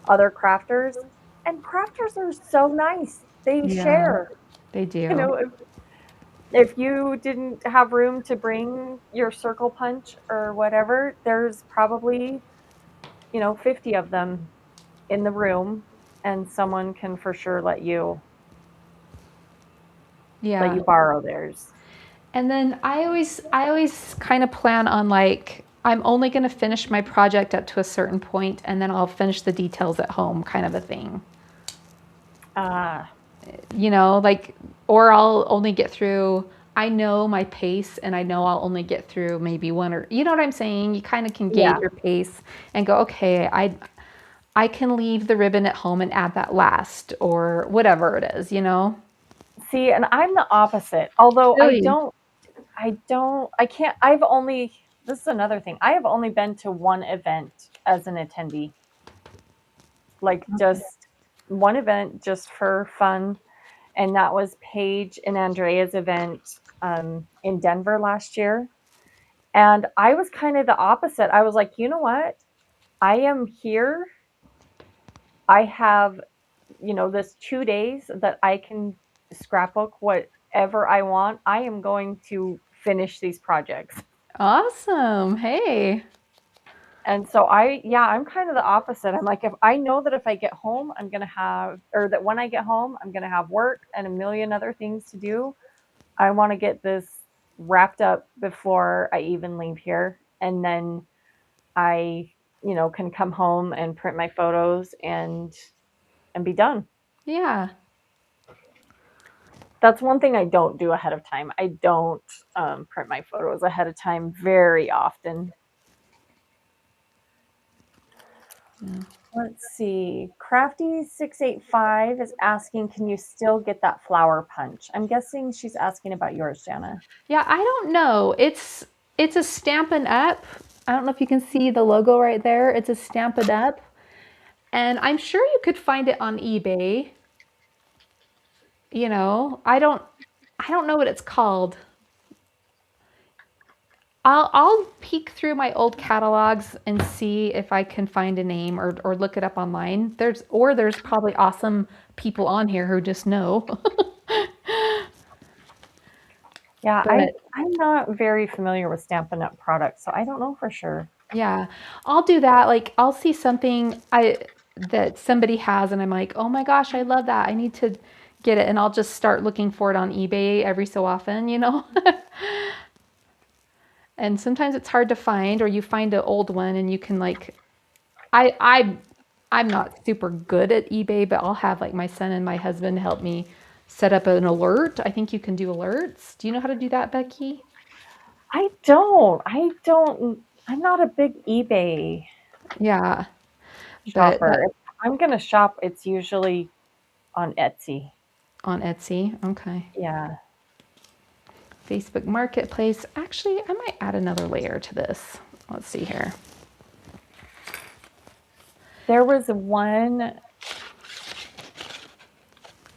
B: other crafters. And crafters are so nice. They
A: Yeah,
B: share.
A: they
B: You
A: do.
B: know, if you didn't have room to bring your circle punch or whatever, there's probably, 50 of them in the room and someone can for sure let
A: Yeah.
B: you borrow theirs.
A: And then I always kind of plan on like I'm only going to finish my project up to a certain point and then I'll finish the details at home kind of a thing.
B: Ah,
A: Like, or I'll only get through, I know my pace and I know I'll only get through maybe one or, you know what I'm saying? You kind of can gauge
B: yeah.
A: your pace and go, okay, I can leave the ribbon at home and add that last or whatever it is.
B: See, and I'm the opposite. Although
A: Really?
B: I can't, I've only, this is another thing. I have only been to one event as an attendee. like just one event just for fun. And that was Paige and Andrea's event in Denver last year. And I was kind of the opposite. I was like, you know what? I am here. I have, this 2 days that I can scrapbook whatever I want. I am going to finish these projects.
A: Awesome. Hey.
B: And so I'm kind of the opposite. I'm like, if I know that if I get home, I'm going to have, or that when I get home, I'm going to have work and a million other things to do. I want to get this wrapped up before I even leave here. And then I, can come home and print my photos and be done.
A: Yeah.
B: That's one thing I don't do ahead of time. I don't print my photos ahead of time very often.
A: Yeah.
B: Let's see. Crafty685 is asking, can you still get that flower punch? I'm guessing she's asking about yours, Jana.
A: Yeah, I don't know. It's a Stampin' Up. I don't know if you can see the logo right there. It's a Stampin' Up. And I'm sure you could find it on eBay. I don't know what it's called. I'll peek through my old catalogs and see if I can find a name or look it up online. There's probably awesome people on here who just know.
B: Yeah,
A: But
B: I'm not very familiar with Stampin' Up products, so I don't know for sure.
A: yeah, I'll do that. Like I'll see something that somebody has and I'm like, "Oh my gosh, I love that. I need to get it." And I'll just start looking for it on eBay every so often. And sometimes it's hard to find or you find an old one and you can like I I'm not super good at eBay, but I'll have like my son and my husband help me set up an alert. I think you can do alerts. Do you know how to do that, Becki?
B: I don't. I'm not a big eBay
A: Yeah, but
B: shopper. If I'm going to shop, it's usually on Etsy.
A: on Etsy. Okay.
B: Yeah.
A: Facebook Marketplace. Actually, I might add another layer to this. Let's see here.
B: There was one.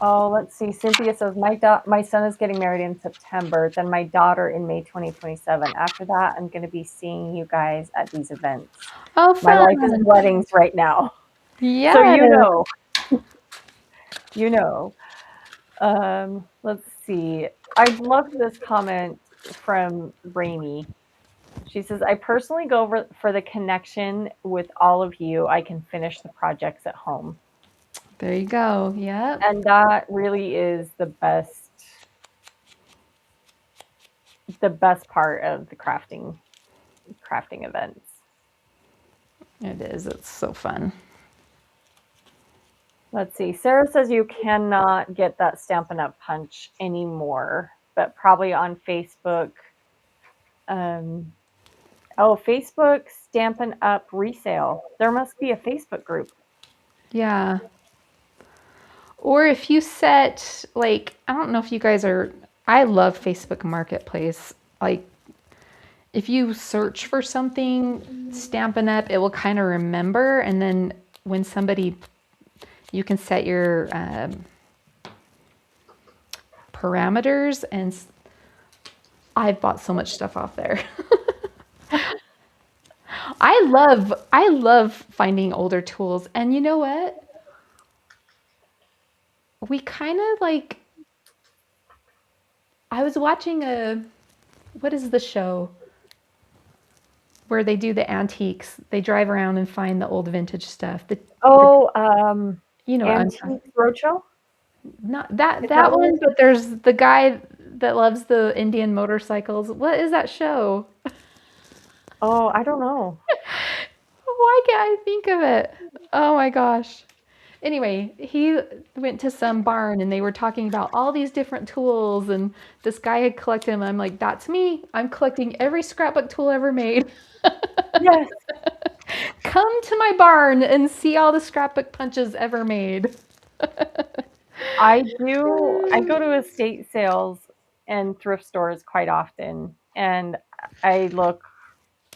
B: Oh, let's see. Cynthia says my son is getting married in September, then my daughter in May 2027. After that, I'm going to be seeing you guys at these events.
A: Oh,
B: My life is
A: fun.
B: weddings right now. So
A: Yes.
B: you know. Let's see. I love this comment from Rainy. She says, I personally go for the connection with all of you. I can finish the projects at home.
A: There you go. Yep.
B: And that really is the best part of the crafting events.
A: It is. It's so fun.
B: Let's see. Sarah says you cannot get that Stampin' Up punch anymore, but probably on Facebook. Facebook Stampin' Up resale. There must be a Facebook group.
A: Yeah. Or if you set, like, I don't know if you guys are, I love Facebook Marketplace. Like, if you search for something, Stampin' Up, it will kind of remember. And then when you can set your parameters. And I've bought so much stuff off there. I love finding older tools. And you know what? We kind of like, I was watching what is the show where they do the antiques? They drive around and find the old vintage stuff. You know what I'm talking.
B: Antique Roadshow?
A: Not that
B: Is that what
A: one, but there's the guy that loves the Indian motorcycles. What is that show?
B: Oh, I don't know.
A: Why can't I think of it? Oh my gosh. Anyway, he went to some barn and they were talking about all these different tools and this guy had collected them. I'm like, that's me. I'm collecting every scrapbook tool ever made.
B: Yes.
A: Come to my barn and see all the scrapbook punches ever made.
B: I do. I go to estate sales and thrift stores quite often, and I look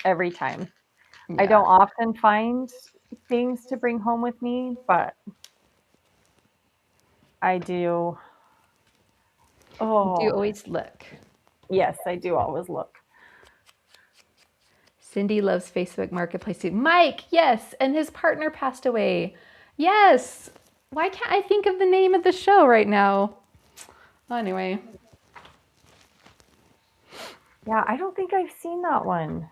B: every time. I
A: Yeah.
B: don't often find, things to bring home with me, but I do.
A: You do
B: Oh,
A: always look.
B: yes, I do always look.
A: Cindy loves Facebook Marketplace too. Mike, yes, and his partner passed away. Yes. Why can't I think of the name of the show right now? Anyway.
B: Yeah, I don't think I've seen that one.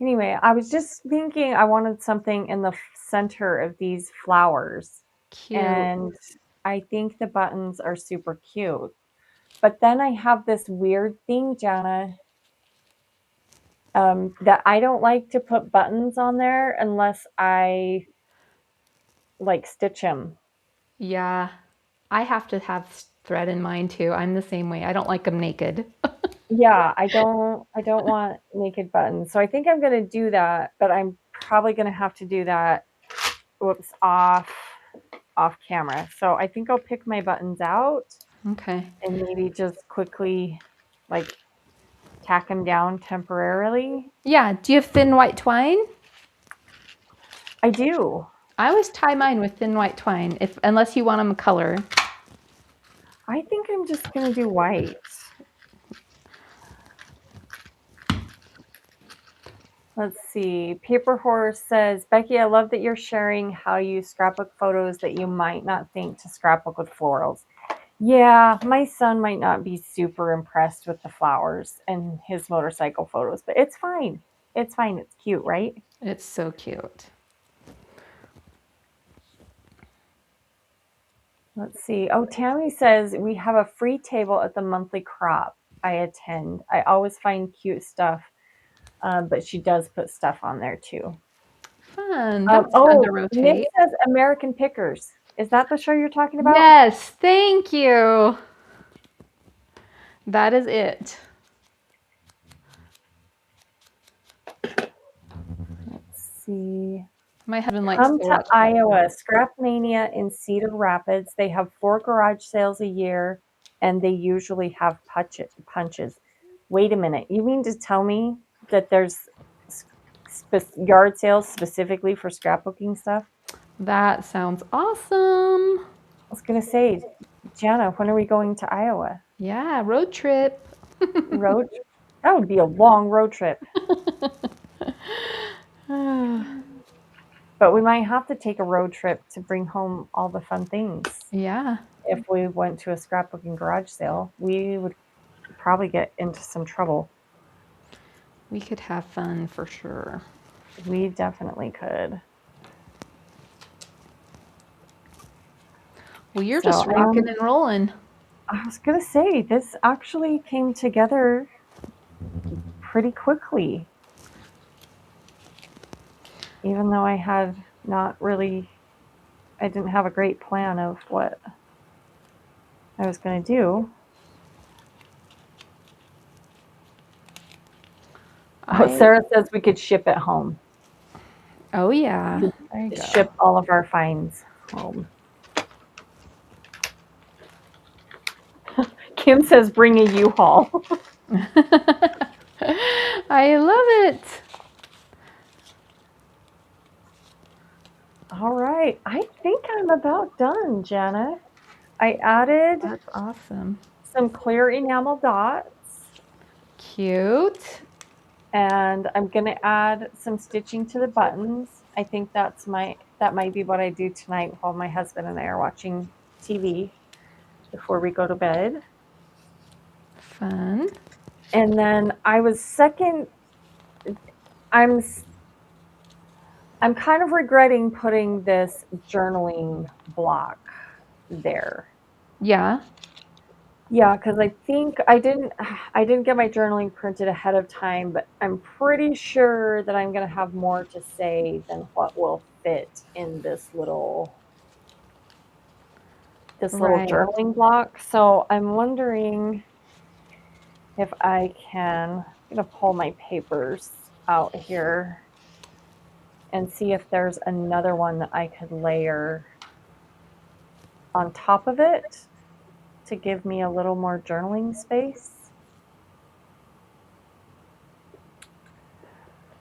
B: Anyway, I was just thinking I wanted something in the center of these flowers.
A: Cute.
B: And I think the buttons are super cute. But then I have this weird thing, Jana, that I don't like to put buttons on there unless I like stitch them.
A: Yeah. I have to have thread in mine too. I'm the same way. I don't like them naked.
B: Yeah, I don't want naked buttons. So I think I'm going to do that, but I'm probably going to have to do that whoops off camera. So I think I'll pick my buttons out
A: Okay.
B: and maybe just quickly like tack them down temporarily.
A: Yeah. Do you have thin white twine?
B: I do.
A: I always tie mine with thin white twine, if unless you want them color.
B: I think I'm just going to do white. Let's see. Paper Horse says, Becki, I love that you're sharing how you scrapbook photos that you might not think to scrapbook with florals. Yeah, my son might not be super impressed with the flowers and his motorcycle photos, but it's fine. It's fine. It's cute, right?
A: It's so cute.
B: Let's see. Oh, Tammy says we have a free table at the monthly crop I attend. I always find cute stuff, but she does put stuff on there too.
A: Fun. That's fun to
B: Nick
A: rotate.
B: says American Pickers. Is that the show you're talking about?
A: Yes. Thank you. That is it.
B: Let's see.
A: My husband likes
B: Come
A: to
B: to
A: watch that.
B: Iowa, Scrap Mania in Cedar Rapids. They have 4 garage sales a year, and they usually have punches. Wait a minute. You mean to tell me that there's yard sales specifically for scrapbooking stuff?
A: That sounds awesome.
B: I was going to say, Jana, when are we going to Iowa?
A: Yeah, road trip.
B: Road? That would be a long road trip. But we might have to take a road trip to bring home all the fun things.
A: Yeah.
B: If we went to a scrapbooking garage sale, we would probably get into some trouble.
A: We could have fun for sure.
B: We definitely could.
A: Well, you're
B: So,
A: just rocking and rolling.
B: I was going to say, this actually came together pretty quickly. Even though I had not really, I didn't have a great plan of what I was going to do. Sarah says we could ship it home.
A: Oh, yeah. There you go.
B: Ship all of our finds home. Kim says bring a U-Haul.
A: I love it.
B: All right. I think I'm about done, Jana. I added
A: That's awesome.
B: some clear enamel dots.
A: Cute.
B: And I'm going to add some stitching to the buttons. I think that might be what I do tonight while my husband and I are watching TV before we go to bed.
A: Fun.
B: And then I'm kind of regretting putting this journaling block there.
A: Yeah.
B: Yeah, because I think I didn't get my journaling printed ahead of time, but I'm pretty sure that I'm going to have more to say than what will fit in this little journaling block. So I'm wondering if I can, I'm going to pull my papers out here and see if there's another one that I could layer on top of it to give me a little more journaling space.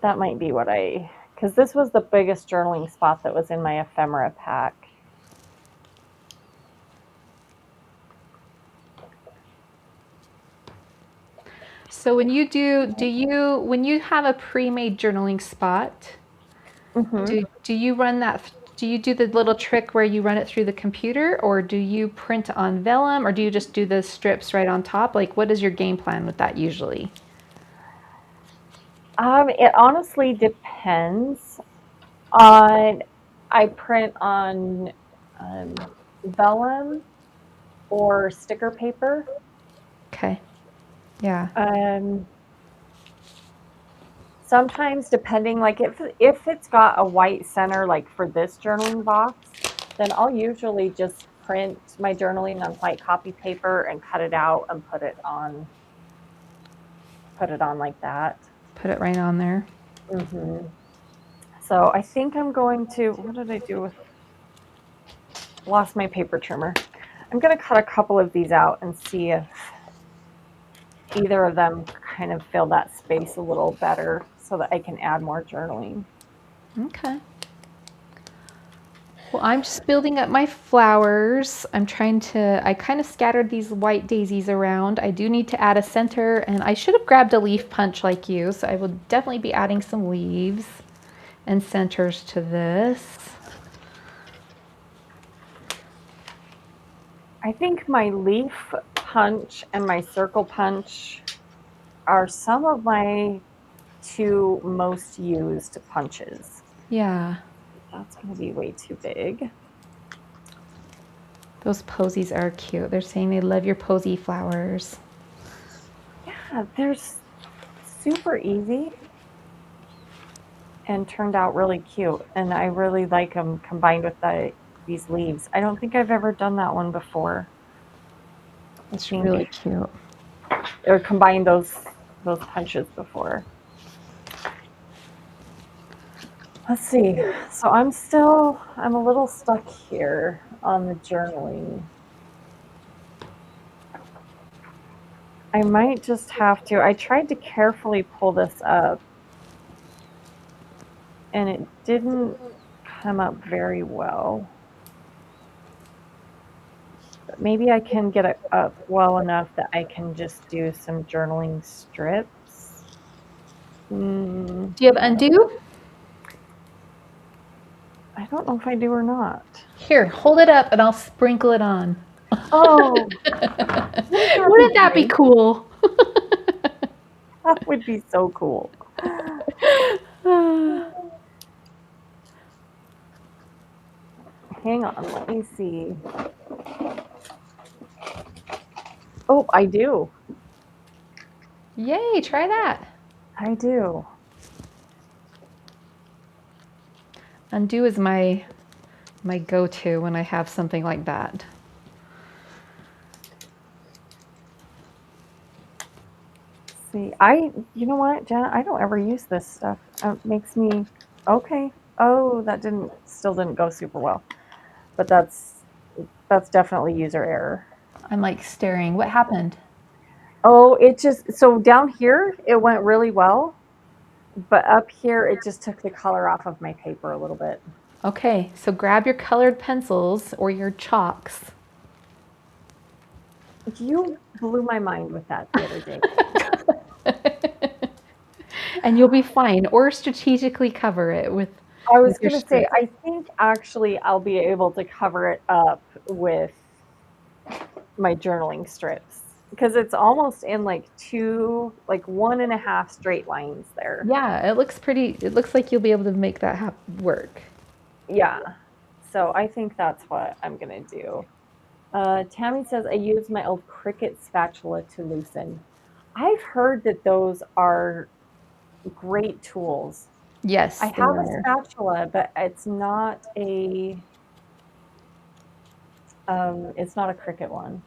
B: That might be what I because this was the biggest journaling spot that was in my ephemera pack.
A: So when you when you have a pre-made journaling spot, do you run that? Do you do the little trick where you run it through the computer, or do you print on vellum, or do you just do the strips right on top? Like, what is your game plan with that usually?
B: It honestly depends on, I print on vellum or sticker paper.
A: Okay. Yeah.
B: Sometimes depending, like if it's got a white center, like for this journaling box, then I'll usually just print my journaling on white copy paper and cut it out and put it on like that.
A: Put it right on there.
B: So I think I'm going to, what did I do with, lost my paper trimmer. I'm going to cut a couple of these out and see if either of them kind of fill that space a little better so that I can add more journaling.
A: Okay. Well, I'm just building up my flowers. I kind of scattered these white daisies around. I do need to add a center, and I should have grabbed a leaf punch like you, so I will definitely be adding some leaves and centers to this.
B: I think my leaf punch and my circle punch are some of my two most used punches.
A: Yeah.
B: That's going to be way too big.
A: Those posies are cute. They're saying they love your posy flowers.
B: Yeah, they're super easy and turned out really cute. And I really like them combined with these leaves. I don't think I've ever done that one before.
A: It's really cute.
B: Or combined those punches before. Let's see. So I'm a little stuck here on the journaling. I might just have to, I tried to carefully pull this up and it didn't come up very well. But maybe I can get it up well enough that I can just do some journaling strips.
A: Do you have undo?
B: I don't know if I do or not.
A: Here, hold it up and I'll sprinkle it on.
B: Oh,
A: wouldn't that be cool?
B: That would be so cool. Hang on, let me see. Oh, I do.
A: Yay, try that.
B: I do.
A: Undo is my go-to when I have something like that.
B: See, you know what, Jana, I don't ever use this stuff. It makes me, okay. Oh, that still didn't go super well. But that's definitely user error.
A: I'm like staring. What happened?
B: Oh, so down here, it went really well. But up here, it just took the color off of my paper a little bit.
A: Okay, so grab your colored pencils or your chalks.
B: You blew my mind with that the other day.
A: And you'll be fine, or strategically cover it with.
B: I was going to say, I think actually I'll be able to cover it up with my journaling strips because it's almost in like 1.5 straight lines there.
A: Yeah, it looks like you'll be able to make that work.
B: Yeah. So I think that's what I'm going to do. Tammy says, I use my old Cricut spatula to loosen. I've heard that those are great tools.
A: Yes.
B: I have a spatula, but it's not a Cricut one.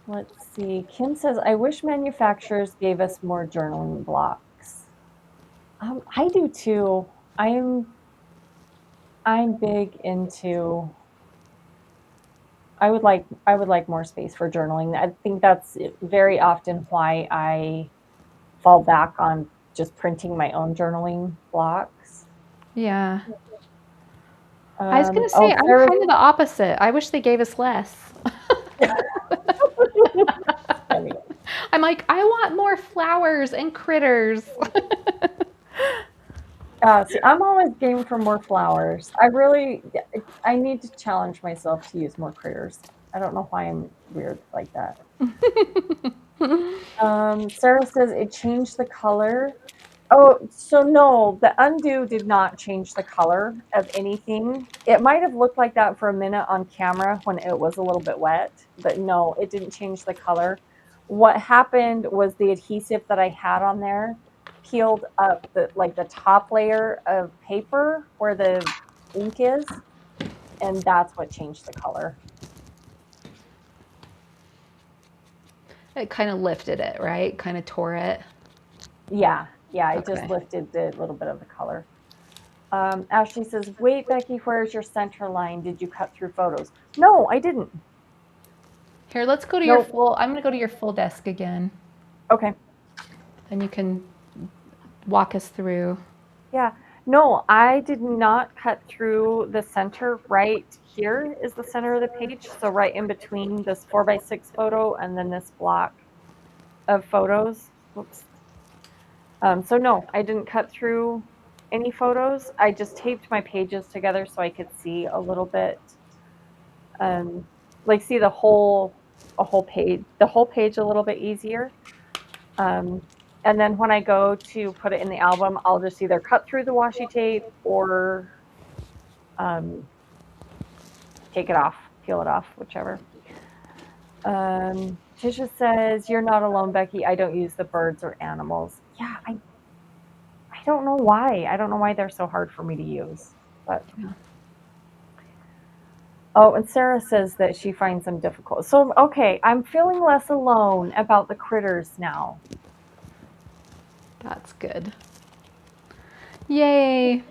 B: Let's see. Kim says, I wish manufacturers gave us more journaling blocks. I do too. I'm big into, I would like more space for journaling. I think that's very often why I fall back on just printing my own journaling blocks.
A: Yeah. I was gonna say,
B: Oh,
A: I'm
B: Sarah.
A: kind of the opposite. I wish they gave us less.
B: Funny.
A: I'm like, I want more flowers and critters.
B: See, I'm always game for more flowers. I need to challenge myself to use more critters. I don't know why I'm weird like that. Sarah says it changed the color. Oh, so no, the undo did not change the color of anything. It might have looked like that for a minute on camera when it was a little bit wet, but no, it didn't change the color. What happened was the adhesive that I had on there peeled up the top layer of paper where the ink is, and that's what changed the color.
A: It kind of lifted it, right? Kind of tore it.
B: Yeah, it just
A: Okay.
B: lifted the little bit of the color. Ashley says, wait, Becki, where's your center line? Did you cut through photos? No, I didn't.
A: Here, let's go to your
B: Nope.
A: full, I'm going to go to your full desk again.
B: Okay.
A: And you can walk us through.
B: Yeah. No, I did not cut through the center. Right here is the center of the page. So right in between this 4x6 photo and then this block of photos. Whoops. So no, I didn't cut through any photos. I just taped my pages together so I could see a little bit, like see the whole page a little bit easier. And then when I go to put it in the album, I'll just either cut through the washi tape or take it off, peel it off, whichever. Tisha says, you're not alone, Becki. I don't use the birds or animals. Yeah, I don't know why. I don't know why they're so hard for me to use. But
A: Yeah.
B: oh, and Sarah says that she finds them difficult. So okay, I'm feeling less alone about the critters now.
A: That's good. Yay.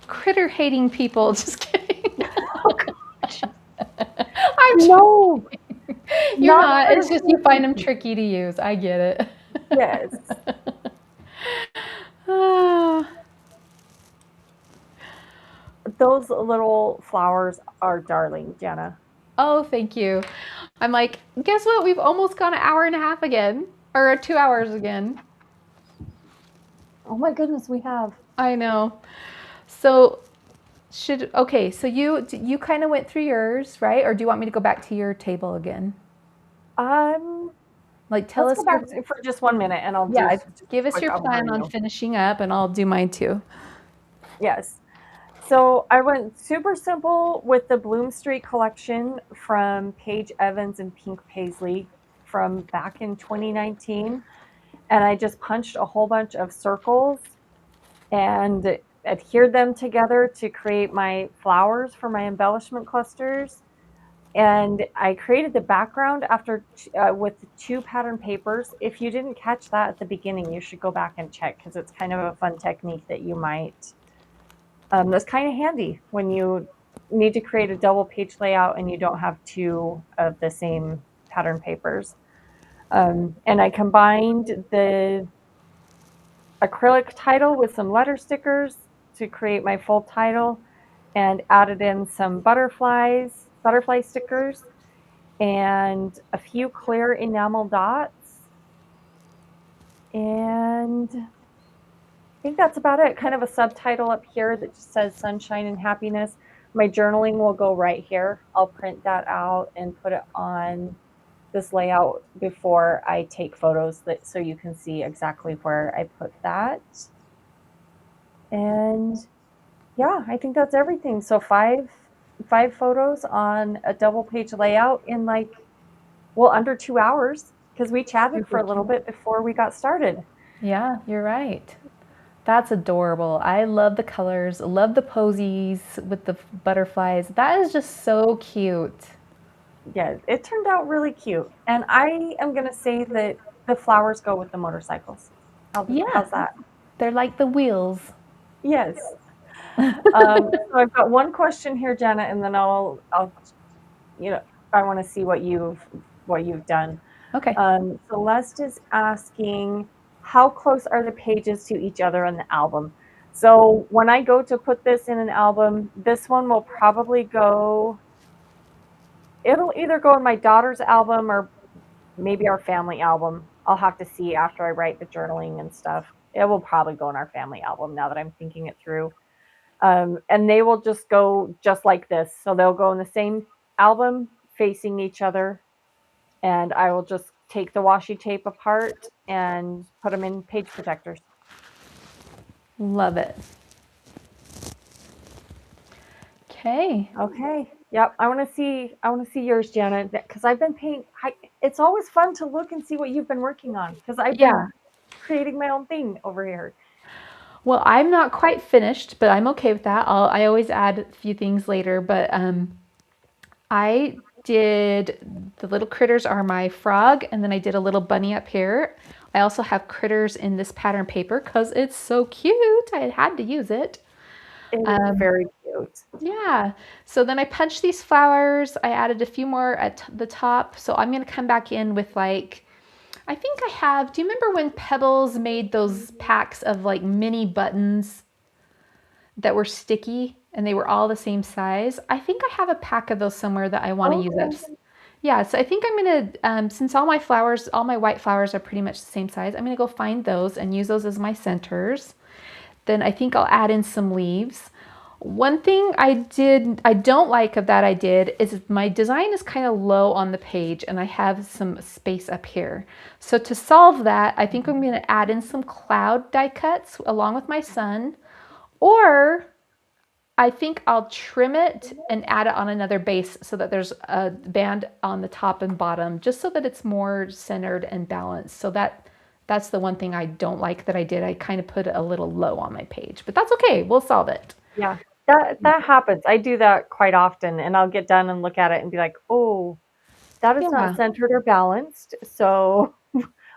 A: Critter hating people. Just kidding.
B: Oh gosh.
A: I'm
B: No,
A: You're
B: not
A: not.
B: critter
A: It's just you find them
B: hating.
A: tricky to use. I get it.
B: Yes.
A: Ah,
B: Those little flowers are darling, Jana.
A: oh, thank you. I'm like, guess what? We've almost gone an hour and a half again, or 2 hours again.
B: Oh my goodness, we have.
A: I know. So okay, so you kind of went through yours, right? Or do you want me to go back to your table again? Like tell
B: Let's
A: us
B: go back for just 1 minute and I'll do
A: yeah,
B: just a
A: give us
B: quick
A: your plan on
B: overview.
A: finishing up and I'll do mine too.
B: Yes. So I went super simple with the Bloom Street collection from Paige Evans and Pink Paisley from back in 2019. And I just punched a whole bunch of circles and adhered them together to create my flowers for my embellishment clusters. And I created the background after with 2 pattern papers. If you didn't catch that at the beginning, you should go back and check because it's kind of a fun technique that you might that's kind of handy when you need to create a double page layout and you don't have 2 of the same pattern papers. And I combined the acrylic title with some letter stickers to create my full title and added in some butterfly stickers and a few clear enamel dots. And I think that's about it. Kind of a subtitle up here that just says sunshine and happiness. My journaling will go right here. I'll print that out and put it on this layout before I take photos so you can see exactly where I put that. And yeah, I think that's everything. So five photos on a double page layout in under 2 hours because we chatted for
A: Super
B: a little
A: cute.
B: bit before we got started.
A: Yeah, you're right. That's adorable. I love the colors, love the posies with the butterflies. That is just so cute.
B: Yeah, it turned out really cute. And I am going to say that the flowers go with the motorcycles.
A: Yeah,
B: How's that?
A: they're like the wheels.
B: Yes. So I've got one question here, Jana, and then you know, I want to see what you've done.
A: Okay.
B: Celeste is asking, how close are the pages to each other in the album. So when I go to put this in an album, this one will probably go, it'll either go in my daughter's album or maybe our family album. I'll have to see after I write the journaling and stuff. It will probably go in our family album now that I'm thinking it through. And they will just go just like this. So they'll go in the same album facing each other. And I will just take the washi tape apart and put them in page protectors.
A: Love it. Okay.
B: Okay. Yep. I want to see yours, Jana, because I've been painting. It's always fun to look and see what you've been working on because I've
A: Yeah.
B: been creating my own thing over here.
A: Well, I'm not quite finished, but I'm okay with that. I always add a few things later, but I did the little critters are my frog, and then I did a little bunny up here. I also have critters in this pattern paper because it's so cute. I had to use it.
B: It is
A: Um,
B: very cute.
A: yeah. So then I punched these flowers. I added a few more at the top. So I'm going to come back in with like, I think I have, do you remember when Pebbles made those packs of like mini buttons that were sticky and they were all the same size? I think I have a pack of those somewhere that I want to use
B: Okay.
A: up. Yeah, so I think I'm gonna, since all my flowers, all my white flowers are pretty much the same size, I'm gonna go find those and use those as my centers. Then I think I'll add in some leaves. One thing I don't like of that I did is my design is kind of low on the page and I have some space up here. So to solve that, I think I'm gonna add in some cloud die cuts along with my sun, or I think I'll trim it and add it on another base so that there's a band on the top and bottom, just so that it's more centered and balanced. So that's the one thing I don't like that I did. I kind of put it a little low on my page, but that's okay. We'll solve it.
B: Yeah. That happens. I do that quite often, and I'll get done and look at it and be like, "Oh, that is not
A: Yeah.
B: centered or balanced." So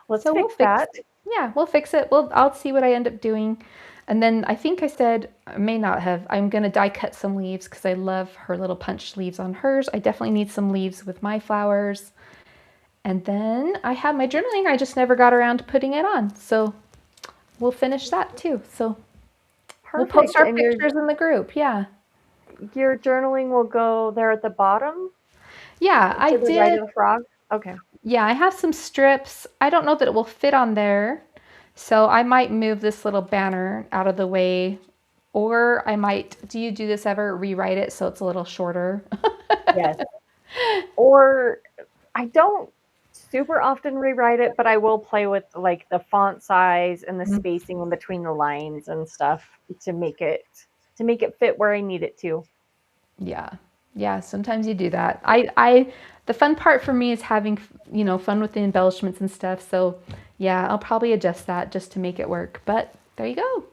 B: let's
A: So we'll
B: fix
A: fix
B: that.
A: Yeah, we'll fix it. I'll see what I end up doing. And then I think I said, I may not have, I'm going to die cut some leaves because I love her little punch leaves on hers. I definitely need some leaves with my flowers. And then I have my journaling. I just never got around to putting it on. So we'll finish that too. So we'll post
B: Perfect.
A: our
B: And
A: pictures in the group. Yeah.
B: your journaling will go there at the bottom
A: Yeah, I
B: to the right
A: did.
B: of the frog. Okay.
A: Yeah, I have some strips. I don't know that it will fit on there. So I might move this little banner out of the way, or I might, do you do this ever? Rewrite it so it's a little shorter.
B: Yes. Or I don't super often rewrite it, but I will play with like the font size and the
A: Mhm.
B: spacing in between the lines and stuff to make it fit where I need it to.
A: Yeah. Yeah, sometimes you do that. The fun part for me is having, fun with the embellishments and stuff. So yeah, I'll probably adjust that just to make it work. But there you go.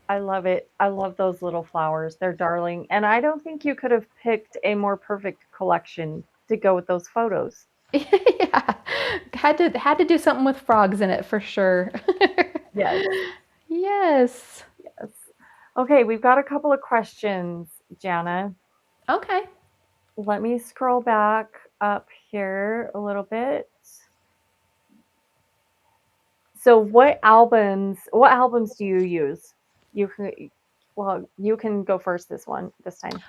B: I love it. I love those little flowers. They're darling. And I don't think you could have picked a more perfect collection to go with those photos.
A: Yeah. Had to do something with frogs in it for sure.
B: Yes.
A: Yes.
B: Yes. Okay, we've got a couple of questions, Jana.
A: Okay.
B: Let me scroll back up here a little bit. So what albums do you use? You can you can go first this time.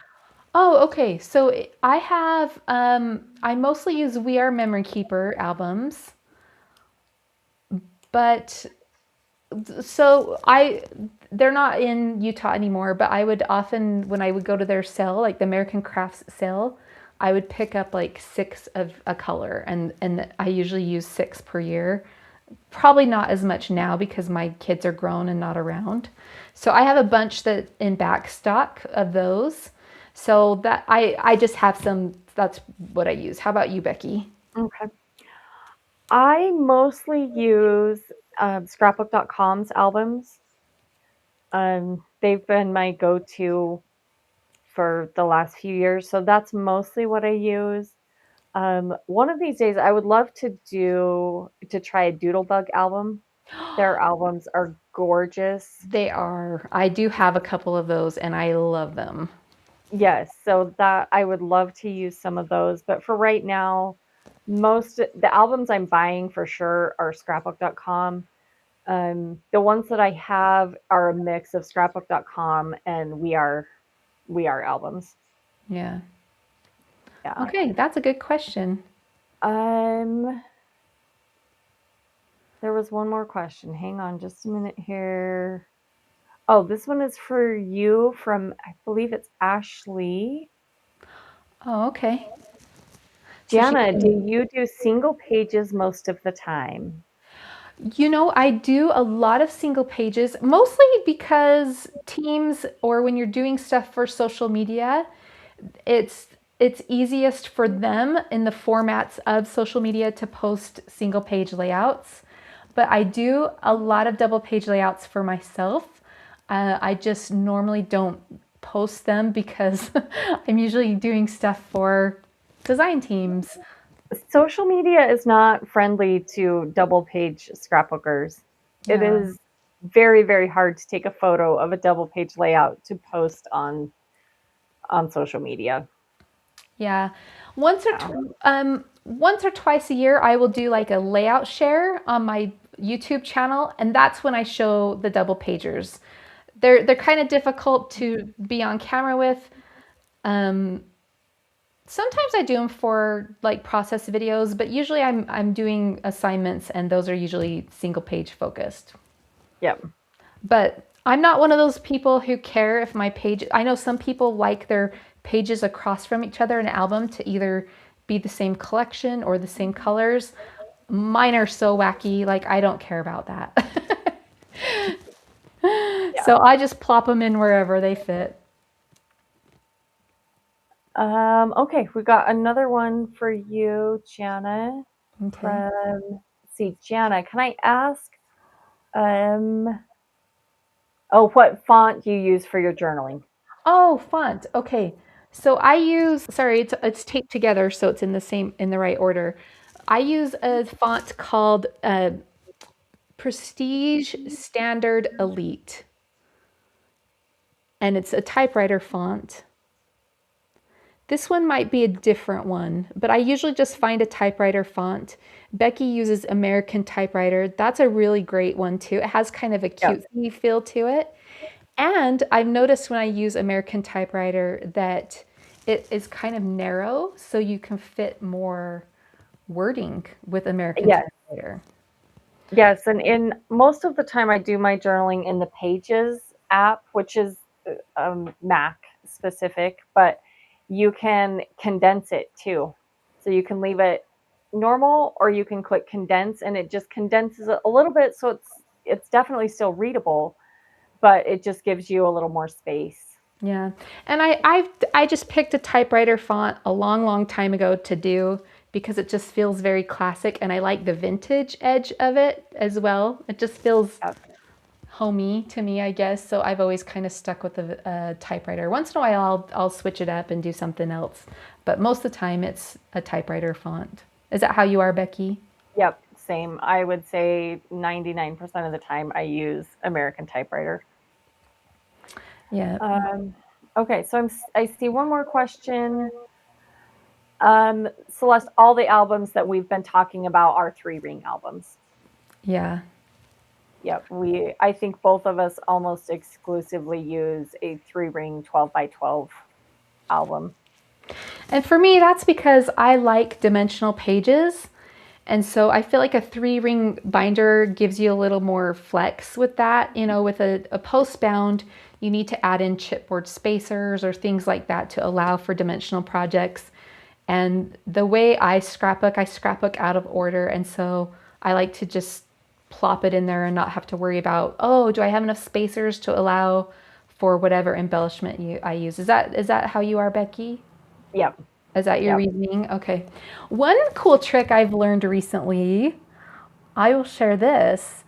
A: Oh, okay. So I mostly use We Are Memory Keeper albums, but they're not in Utah anymore, but I would often, when I would go to their sale, like the American Crafts sale, I would pick up like six of a color, and I usually use six per year. Probably not as much now because my kids are grown and not around. So I have a bunch that in back stock of those. So that I just have some. That's what I use. How about you, Becki?
B: Okay. I mostly use scrapbook.com's albums. They've been my go-to for the last few years, so that's mostly what I use. One of these days, I would love to try a Doodlebug album. Their albums are gorgeous.
A: They are. I do have a couple of those, and I love them.
B: Yes, so that I would love to use some of those, but for right now, most the albums I'm buying for sure are scrapbook.com. The ones that I have are a mix of scrapbook.com and we are albums.
A: Yeah.
B: Yeah.
A: Okay, that's a good question.
B: Um, there was one more question. Hang on just a minute here. Oh, this one is for you from, I believe it's Ashley.
A: Oh, okay. So she,
B: Jana, do you do single pages most of the time?
A: I do a lot of single pages, mostly because teams or when you're doing stuff for social media, it's it's easiest for them in the formats of social media to post single page layouts. But I do a lot of double page layouts for myself. I just normally don't post them because I'm usually doing stuff for design teams.
B: Social media is not friendly to double page scrapbookers. It
A: Yeah.
B: is very, very hard to take a photo of a double page layout to post on social media.
A: Yeah.
B: Yeah.
A: Once or twice a year, I will do like a layout share on my YouTube channel, and that's when I show the double pagers. They're kind of difficult to be on camera with. Um, Sometimes I do them for like process videos, but usually I'm doing assignments, and those are usually single page focused.
B: Yep.
A: But I'm not one of those people who care if my page, I know some people like their pages across from each other in an album to either be the same collection or the same colors. Mine are so wacky, like I don't care about that.
B: Yeah.
A: So I just plop them in wherever they fit.
B: Okay, we got another one for you, Jana.
A: Okay.
B: From, let's see, Jana, can I ask, um, oh, what font you use for your journaling?
A: Oh, font. Okay. So I use, sorry, it's taped together, so it's in the right order. I use a font called Prestige Standard Elite, and it's a typewriter font. This one might be a different one, but I usually just find a typewriter font. Becki uses American Typewriter. That's a really great one too. It has kind of a
B: Yep.
A: cutesy feel to it. And I've noticed when I use American Typewriter that it is kind of narrow, so you can fit more wording with American
B: Yes.
A: Typewriter.
B: Yes, and in most of the time I do my journaling in the Pages app, which is Mac specific, but you can condense it too. So you can leave it normal or you can click condense and it just condenses it a little bit so it's definitely still readable, but it just gives you a little more space.
A: Yeah. And I just picked a typewriter font a long, long time ago to do because it just feels very classic and I like the vintage edge of it as well. It just feels
B: Yep.
A: homey to me, I guess. So I've always kind of stuck with the typewriter. Once in a while, I'll switch it up and do something else, but most of the time, it's a typewriter font. Is that how you are, Becki?
B: Yep, same. I would say 99% of the time I use American Typewriter.
A: Yeah,
B: Um, okay, so I see one more question. Celeste, all the albums that we've been talking about are three ring albums.
A: yeah.
B: Yep, I think both of us almost exclusively use a three ring 12 by 12 album.
A: And for me, that's because I like dimensional pages. And so I feel like a 3-ring binder gives you a little more flex with that. With a post bound, you need to add in chipboard spacers or things like that to allow for dimensional projects. And the way I scrapbook out of order. And so I like to just plop it in there and not have to worry about, oh, do I have enough spacers to allow for whatever embellishment I use? Is that how you are, Becki?
B: Yep,
A: Is that your
B: yep.
A: reasoning? Okay. One cool trick I've learned recently, I will share this,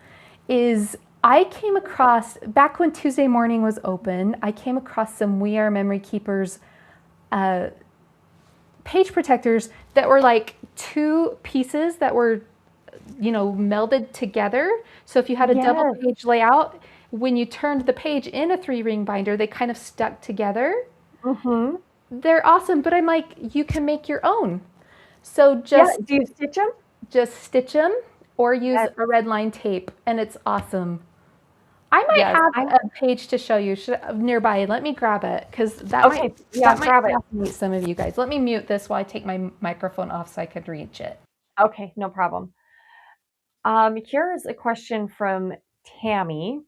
A: is I came across, back when Tuesday Morning was open, I came across some We Are Memory Keepers page protectors that were like two pieces that were, melded together. So if you had a double
B: Yes.
A: page layout, when you turned the page in a 3-ring binder, they kind of stuck together.
B: Mm-hmm.
A: They're awesome, but I'm like, you can make your own. So
B: Yeah.
A: just
B: Do you stitch them?
A: just stitch them. or use
B: Yes.
A: a red line tape, and it's awesome. I might
B: Yes.
A: have a page to show you nearby. Let me grab it because
B: Okay. Yeah,
A: that might
B: grab it.
A: fascinate some of you guys. Let me mute this while I take my microphone off so I could reach it.
B: Okay, no problem. Here's a question from Tammy.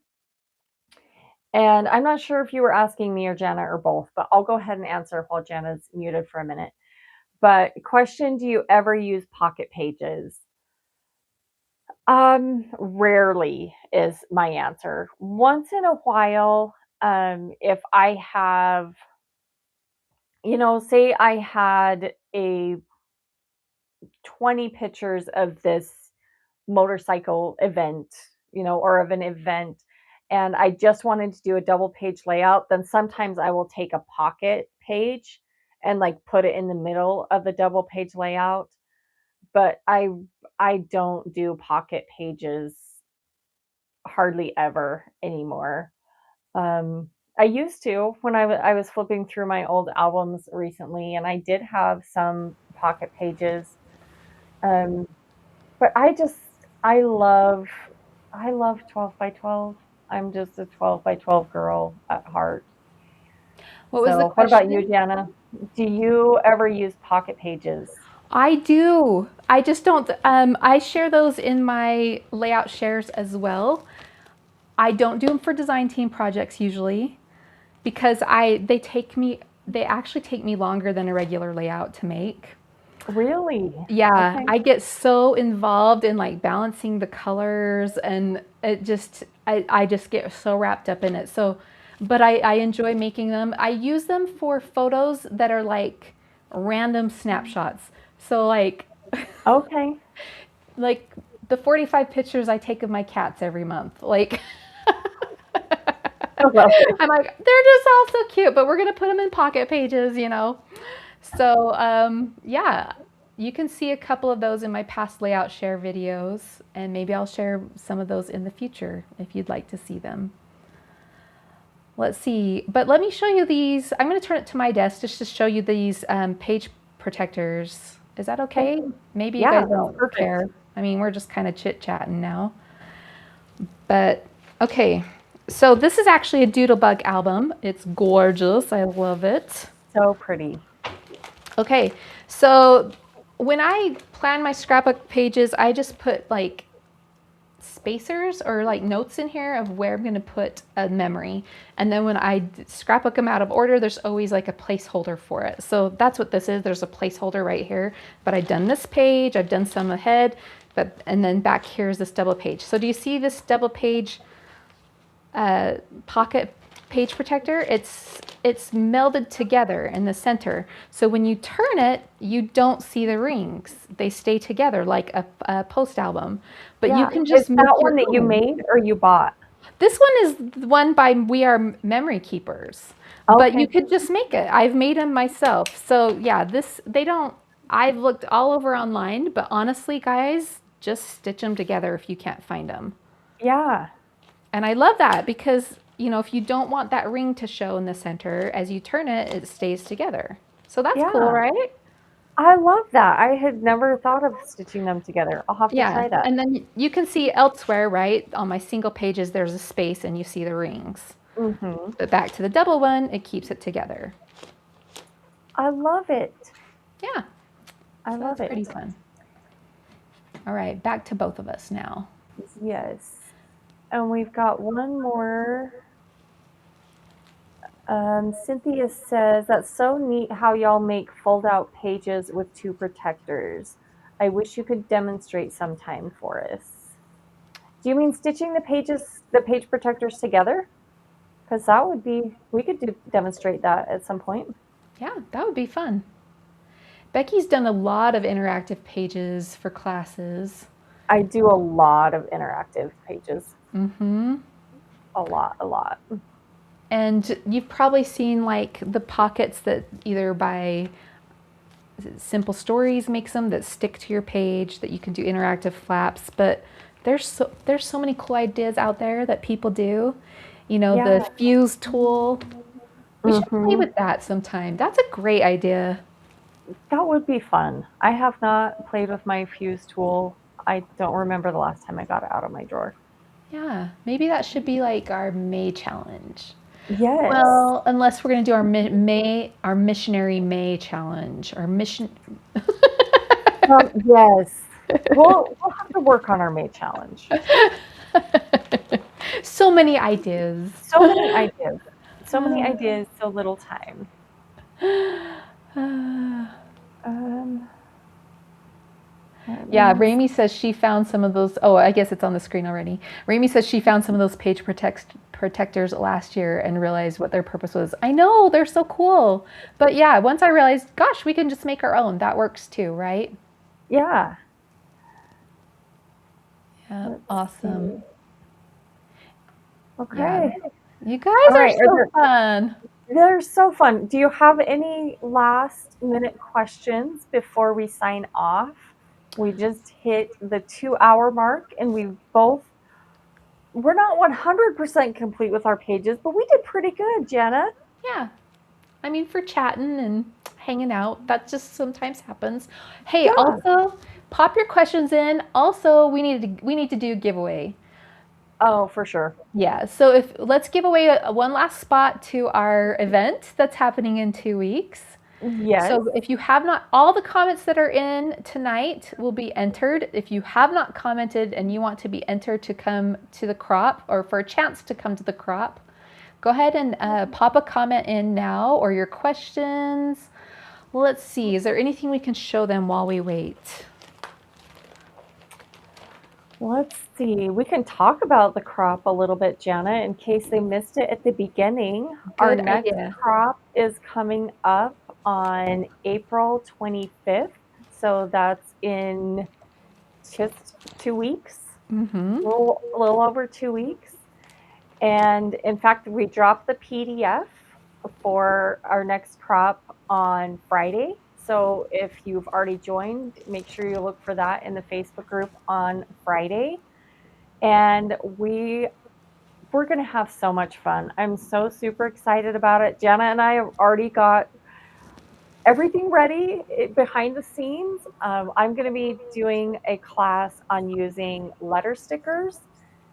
B: And I'm not sure if you were asking me or Jana or both, but I'll go ahead and answer while Jana's muted for a minute. But question, do you ever use pocket pages? Rarely is my answer. Once in a while, if I have, say I had a 20 pictures of this motorcycle event, or of an event, and I just wanted to do a double page layout, then sometimes I will take a pocket page and like put it in the middle of the double page layout. But I don't do pocket pages hardly ever anymore. Um, I used to when I was flipping through my old albums recently, and I did have some pocket pages. Um, but I love I love 12 by 12. I'm just a 12 by 12 girl at heart.
A: What was the
B: So, what about you,
A: question?
B: Jana? Do you ever use pocket pages?
A: I do. I just don't. I share those in my layout shares as well. I don't do them for design team projects usually because they actually take me longer than a regular layout to make.
B: Really?
A: Yeah,
B: Okay.
A: I get so involved in like balancing the colors and I just get so wrapped up in it. So, but I enjoy making them. I use them for photos that are like random snapshots. So
B: Okay.
A: like the 45 pictures I take of my cats every month. Like
B: I love it.
A: I'm like, they're just all so cute, but we're gonna put them in pocket pages. So yeah, you can see a couple of those in my past layout share videos, and maybe I'll share some of those in the future if you'd like to see them. Let's see, but let me show you these. I'm going to turn it to my desk just to show you these page protectors. Is that okay? Maybe you
B: Yeah,
A: guys
B: that's
A: don't
B: perfect.
A: care. I mean, we're just kind of chit-chatting now. But okay, so this is actually a Doodlebug album. It's gorgeous. I love it.
B: So pretty.
A: Okay, so when I plan my scrapbook pages, I just put like spacers or like notes in here of where I'm going to put a memory. And then when I scrapbook them out of order, there's always like a placeholder for it. So that's what this is. There's a placeholder right here. But I've done this page, I've done some ahead, and then back here is this double page. So do you see this double page pocket page protector? It's melded together in the center. So when you turn it, you don't see the rings. They stay together like a post album. But you
B: Yeah.
A: can
B: Is
A: just make
B: that
A: your
B: one that you
A: own.
B: made or you bought?
A: This one is one by We Are Memory Keepers. But you
B: Okay.
A: could just make it. I've made them myself. So yeah, they don't, I've looked all over online, but honestly, guys, just stitch them together if you can't find them.
B: Yeah.
A: And I love that because, if you don't want that ring to show in the center, as you turn it, it stays together. So that's cool,
B: Yeah.
A: right?
B: I love that. I had never thought of stitching them together. I'll have to
A: Yeah.
B: try that.
A: And then you can see elsewhere, right? On my single pages, there's a space and you see the rings.
B: Hmm.
A: But back to the double one, it keeps it together.
B: I love it.
A: Yeah.
B: I
A: So
B: love
A: that's
B: it.
A: pretty fun. All right. Back to both of us now.
B: Yes. And we've got one more. Cynthia says, that's so neat how y'all make fold out pages with two protectors. I wish you could demonstrate sometime for us. Do you mean stitching the page protectors together? Because we could demonstrate that at some point.
A: Yeah, that would be fun. Becky's done a lot of interactive pages for classes.
B: I do a lot of interactive pages.
A: Mm-hmm.
B: A lot, a lot.
A: And you've probably seen like the pockets that either by Simple Stories makes them that stick to your page that you can do interactive flaps. But there's so many cool ideas out there that people do.
B: Yeah.
A: The fuse tool. We should play
B: Hmm.
A: with that sometime. That's a great idea.
B: That would be fun. I have not played with my fuse tool I don't remember the last time I got it out of my drawer.
A: Yeah, maybe that should be like our May challenge.
B: Yes.
A: Well, unless we're gonna do our our missionary May challenge, our mission.
B: Yes. We'll have to work on our May challenge.
A: So many ideas.
B: So many ideas. So many ideas, so little time. Um,
A: Yeah, Rami says she found some of those. Oh, I guess it's on the screen already. Rami says she found some of those page protectors last year and realized what their purpose was. I know, they're so cool. But yeah, once I realized, gosh, we can just make our own. That works too, right?
B: Yeah.
A: Yeah,
B: Let's
A: awesome.
B: see. Okay.
A: Yeah. You guys
B: All
A: are
B: right.
A: so fun.
B: They're so fun. Do you have any last minute questions before we sign off? We just hit the 2 hour mark and we're not 100% complete with our pages, but we did pretty good, Jana.
A: Yeah. I mean, for chatting and hanging out, that just sometimes happens. Hey,
B: Yeah.
A: also pop your questions in. Also, we need to do a giveaway.
B: Oh, for sure.
A: Yeah. So let's give away one last spot to our event that's happening in 2 weeks.
B: Yes.
A: So if you have not, all the comments that are in tonight will be entered. If you have not commented and you want to be entered to come to the crop or for a chance to come to the crop, go ahead and pop a comment in now or your questions. Well, let's see. Is there anything we can show them while we wait?
B: Let's see. We can talk about the crop a little bit, Jana, in case they missed it at the beginning. Our
A: Good
B: next
A: idea.
B: crop is coming up on April 25th. So that's in just 2 weeks,
A: Mm-hmm.
B: a little over 2 weeks. And in fact, we dropped the PDF for our next crop on Friday. So if you've already joined, make sure you look for that in the Facebook group on Friday. And we're going to have so much fun. I'm so super excited about it. Jana and I have already got everything ready behind the scenes. I'm going to be doing a class on using letter stickers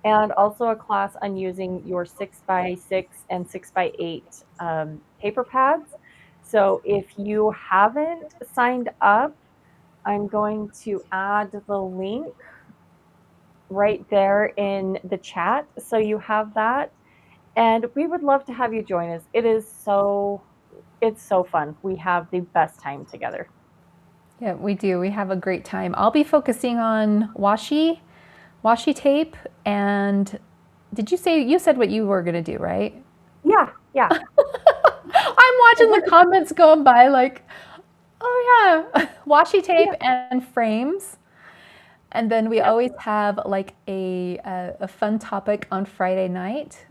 B: and also a class on using your 6x6 and 6x8 paper pads. So if you haven't signed up, I'm going to add the link right there in the chat. So you have that. And we would love to have you join us. It's so fun. We have the best time together.
A: Yeah, we do. We have a great time. I'll be focusing on washi tape, and you said what you were going to do, right?
B: Yeah.
A: I'm watching the comments going by like, oh yeah, washi tape and frames. And then we always have like a fun topic on Friday night.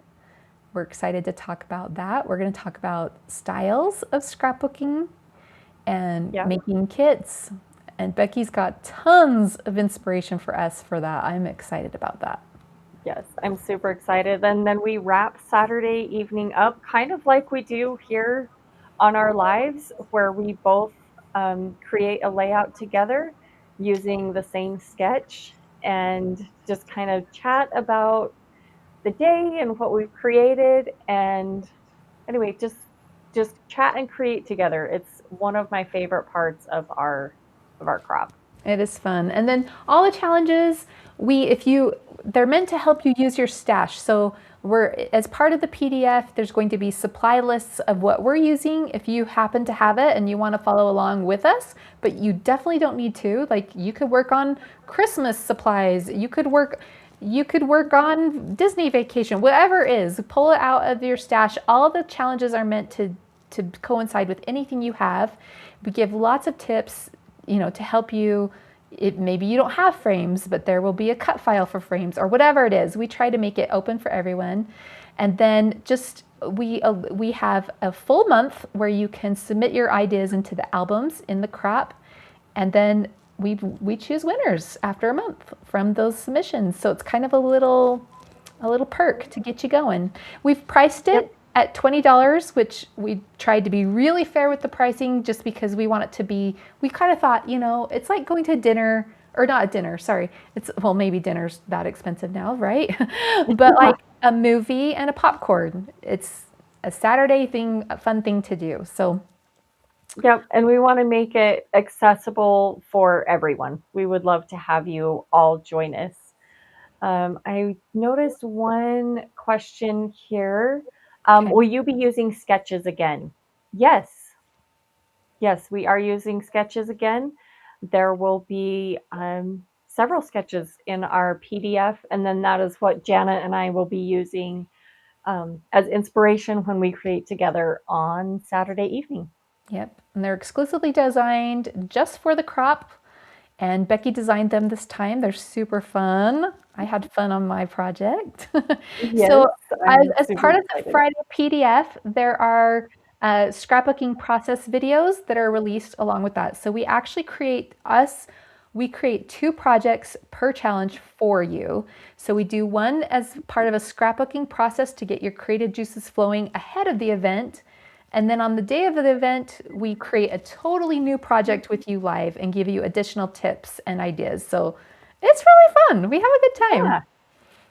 A: We're excited to talk about that. We're going to talk about styles of scrapbooking and making kits. And Becky's got tons of inspiration for us for that. I'm excited about that.
B: Yes, I'm super excited. And then we wrap Saturday evening up kind of like we do here on our lives, where we both create a layout together using the same sketch and just kind of chat about the day and what we've created. And anyway, just chat and create together. It's one of my favorite parts of our crop.
A: It is fun. And then all the challenges, they're meant to help you use your stash. So as part of the PDF, there's going to be supply lists of what we're using if you happen to have it and you want to follow along with us, but you definitely don't need to. Like you could work on Christmas supplies. You could work on Disney vacation, whatever it is, pull it out of your stash. All the challenges are meant to coincide with anything you have. We give lots of tips, to help you. Maybe you don't have frames, but there will be a cut file for frames or whatever it is. We try to make it open for everyone. And then we have a full month where you can submit your ideas into the albums in the crop. And then we choose winners after a month from those submissions. So it's kind of a little perk to get you going. We've priced it at $20, which we tried to be really fair with the pricing just because we want it to be, we kind of thought, it's like going to dinner or not a dinner, sorry. It's, well, maybe dinner's that expensive now, right? But like a movie and a popcorn. It's a Saturday thing, a fun thing to do. So,
B: Yep, and we want to make it accessible for everyone. We would love to have you all join us. I noticed one question here.
A: okay.
B: Will you be using sketches again? Yes. Yes, we are using sketches again. There will be several sketches in our PDF, and then that is what Jana and I will be using as inspiration when we create together on Saturday evening.
A: Yep. And they're exclusively designed just for the crop. And Becki designed them this time. They're super fun. I had fun on my project.
B: Yes,
A: So,
B: I'm
A: as
B: super
A: part of the
B: excited.
A: Friday PDF, there are scrapbooking process videos that are released along with that. So, we create 2 projects per challenge for you. So, we do one as part of a scrapbooking process to get your creative juices flowing ahead of the event. And then on the day of the event, we create a totally new project with you live and give you additional tips and ideas. So it's really fun. We have a good time.
B: Yeah.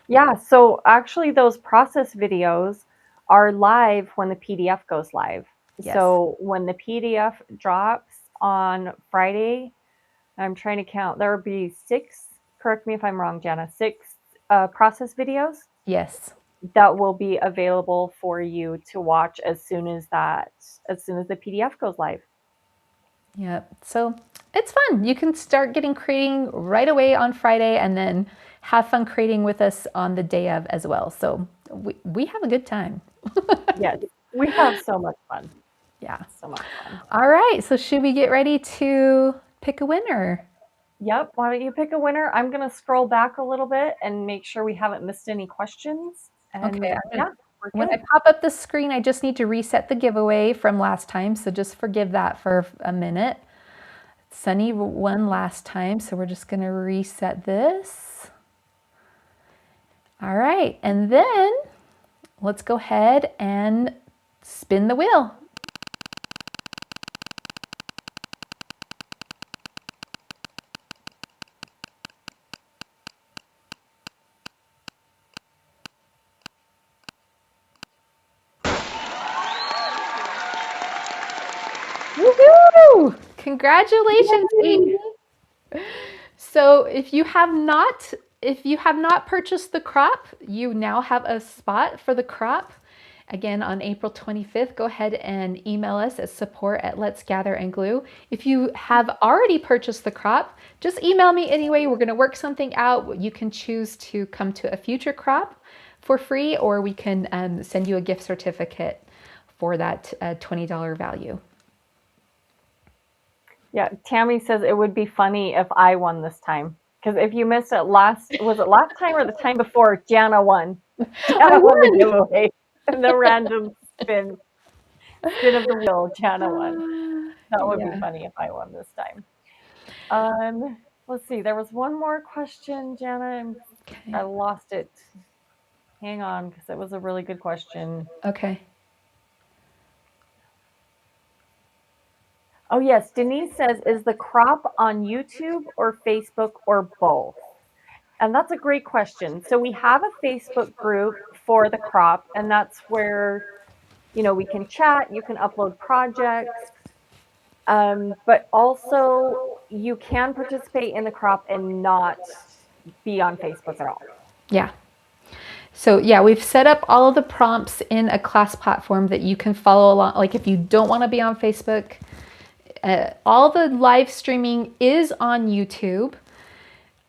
B: Yeah, so actually those process videos are live when the PDF goes live.
A: Yes.
B: So when the PDF drops on Friday, I'm trying to count, there will be 6, correct me if I'm wrong, Jana, 6 process videos
A: Yes.
B: that will be available for you to watch as soon as the PDF goes live.
A: Yep. So it's fun. You can start getting creating right away on Friday and then have fun creating with us on the day of as well. So we have a good time.
B: Yes, we have so much fun.
A: Yeah.
B: So much fun.
A: All right. So should we get ready to pick a winner?
B: Yep. Why don't you pick a winner? I'm going to scroll back a little bit and make sure we haven't missed any questions.
A: Okay.
B: And yeah, we're
A: When I
B: good.
A: pop up the screen, I just need to reset the giveaway from last time. So just forgive that for a minute. Sunny won last time, so we're just going to reset this. All right, and then let's go ahead and spin the wheel. Woohoo! Congratulations, Amy.
B: Yay!
A: So if you have not purchased the crop, you now have a spot for the crop. Again, on April 25th, go ahead and email us at support@letsgatherandglue. If you have already purchased the crop, just email me anyway. We're going to work something out. You can choose to come to a future crop for free, or we can send you a gift certificate for that $20 value.
B: Yeah, Tammy says it would be funny if I won this time. Because if you missed it was it last time or the time before? Jana won.
A: I
B: Jana won the
A: won!
B: giveaway. And the random spin of the wheel, Jana won. That would be
A: Yeah.
B: funny if I won this time. Let's see. There was one more question, Jana, and
A: Okay.
B: I lost it. Hang on, because it was a really good question.
A: Okay.
B: Oh, yes. Denise says, is the crop on YouTube or Facebook or both? And that's a great question. So we have a Facebook group for the crop, and that's where, we can chat, you can upload projects, but also you can participate in the crop and not be on Facebook at all.
A: Yeah. So yeah, we've set up all of the prompts in a class platform that you can follow along. Like if you don't want to be on Facebook, all the live streaming is on YouTube.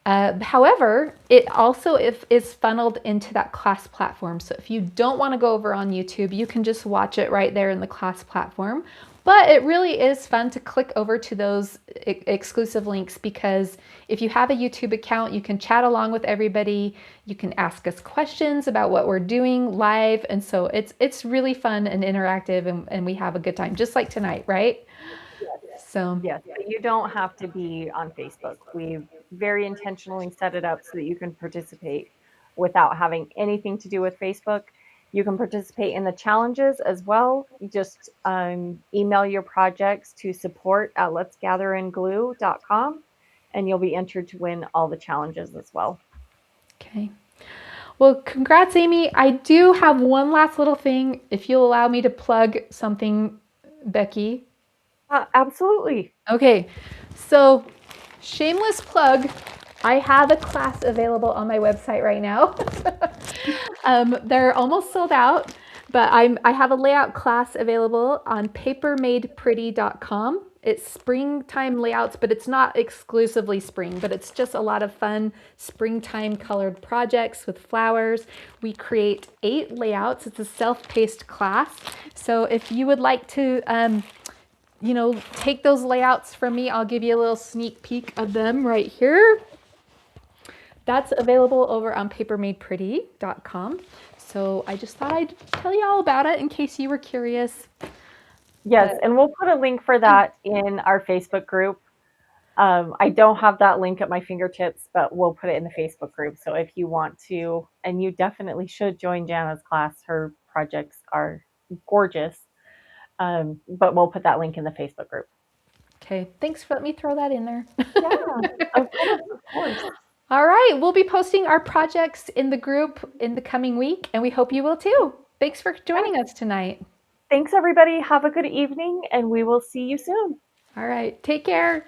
A: However, it also is funneled into that class platform. So if you don't want to go over on YouTube, you can just watch it right there in the class platform. But it really is fun to click over to those exclusive links, because if you have a YouTube account, you can chat along with everybody. You can ask us questions about what we're doing live. And so it's really fun and interactive, and we have a good time, just like tonight, right? So
B: Yes, but you don't have to be on Facebook. We've very intentionally set it up so that you can participate without having anything to do with Facebook. You can participate in the challenges as well. You just email your projects to support@letsgatherandglue.com, and you'll be entered to win all the challenges as well.
A: Okay. Well, congrats, Amy. I do have one last little thing, if you'll allow me to plug something, Becki.
B: Absolutely.
A: Okay, so shameless plug. I have a class available on my website right now. They're almost sold out, but I have a layout class available on papermadepretty.com. It's springtime layouts, but it's not exclusively spring, but it's just a lot of fun springtime colored projects with flowers. We create 8 layouts. It's a self-paced class. So if you would like to take those layouts from me, I'll give you a little sneak peek of them right here. That's available over on papermadepretty.com. So I just thought I'd tell you all about it in case you were curious.
B: Yes, and we'll put a link for that in our Facebook group. I don't have that link at my fingertips, but we'll put it in the Facebook group. So if you want to, and you definitely should join Jana's class, her projects are gorgeous. But we'll put that link in the Facebook group.
A: Okay, thanks for letting me throw that in there.
B: Yeah, of course.
A: All right, we'll be posting our projects in the group in the coming week, and we hope you will too. Thanks for joining us tonight.
B: Thanks, everybody. Have a good evening, and we will see you soon.
A: All right, take care.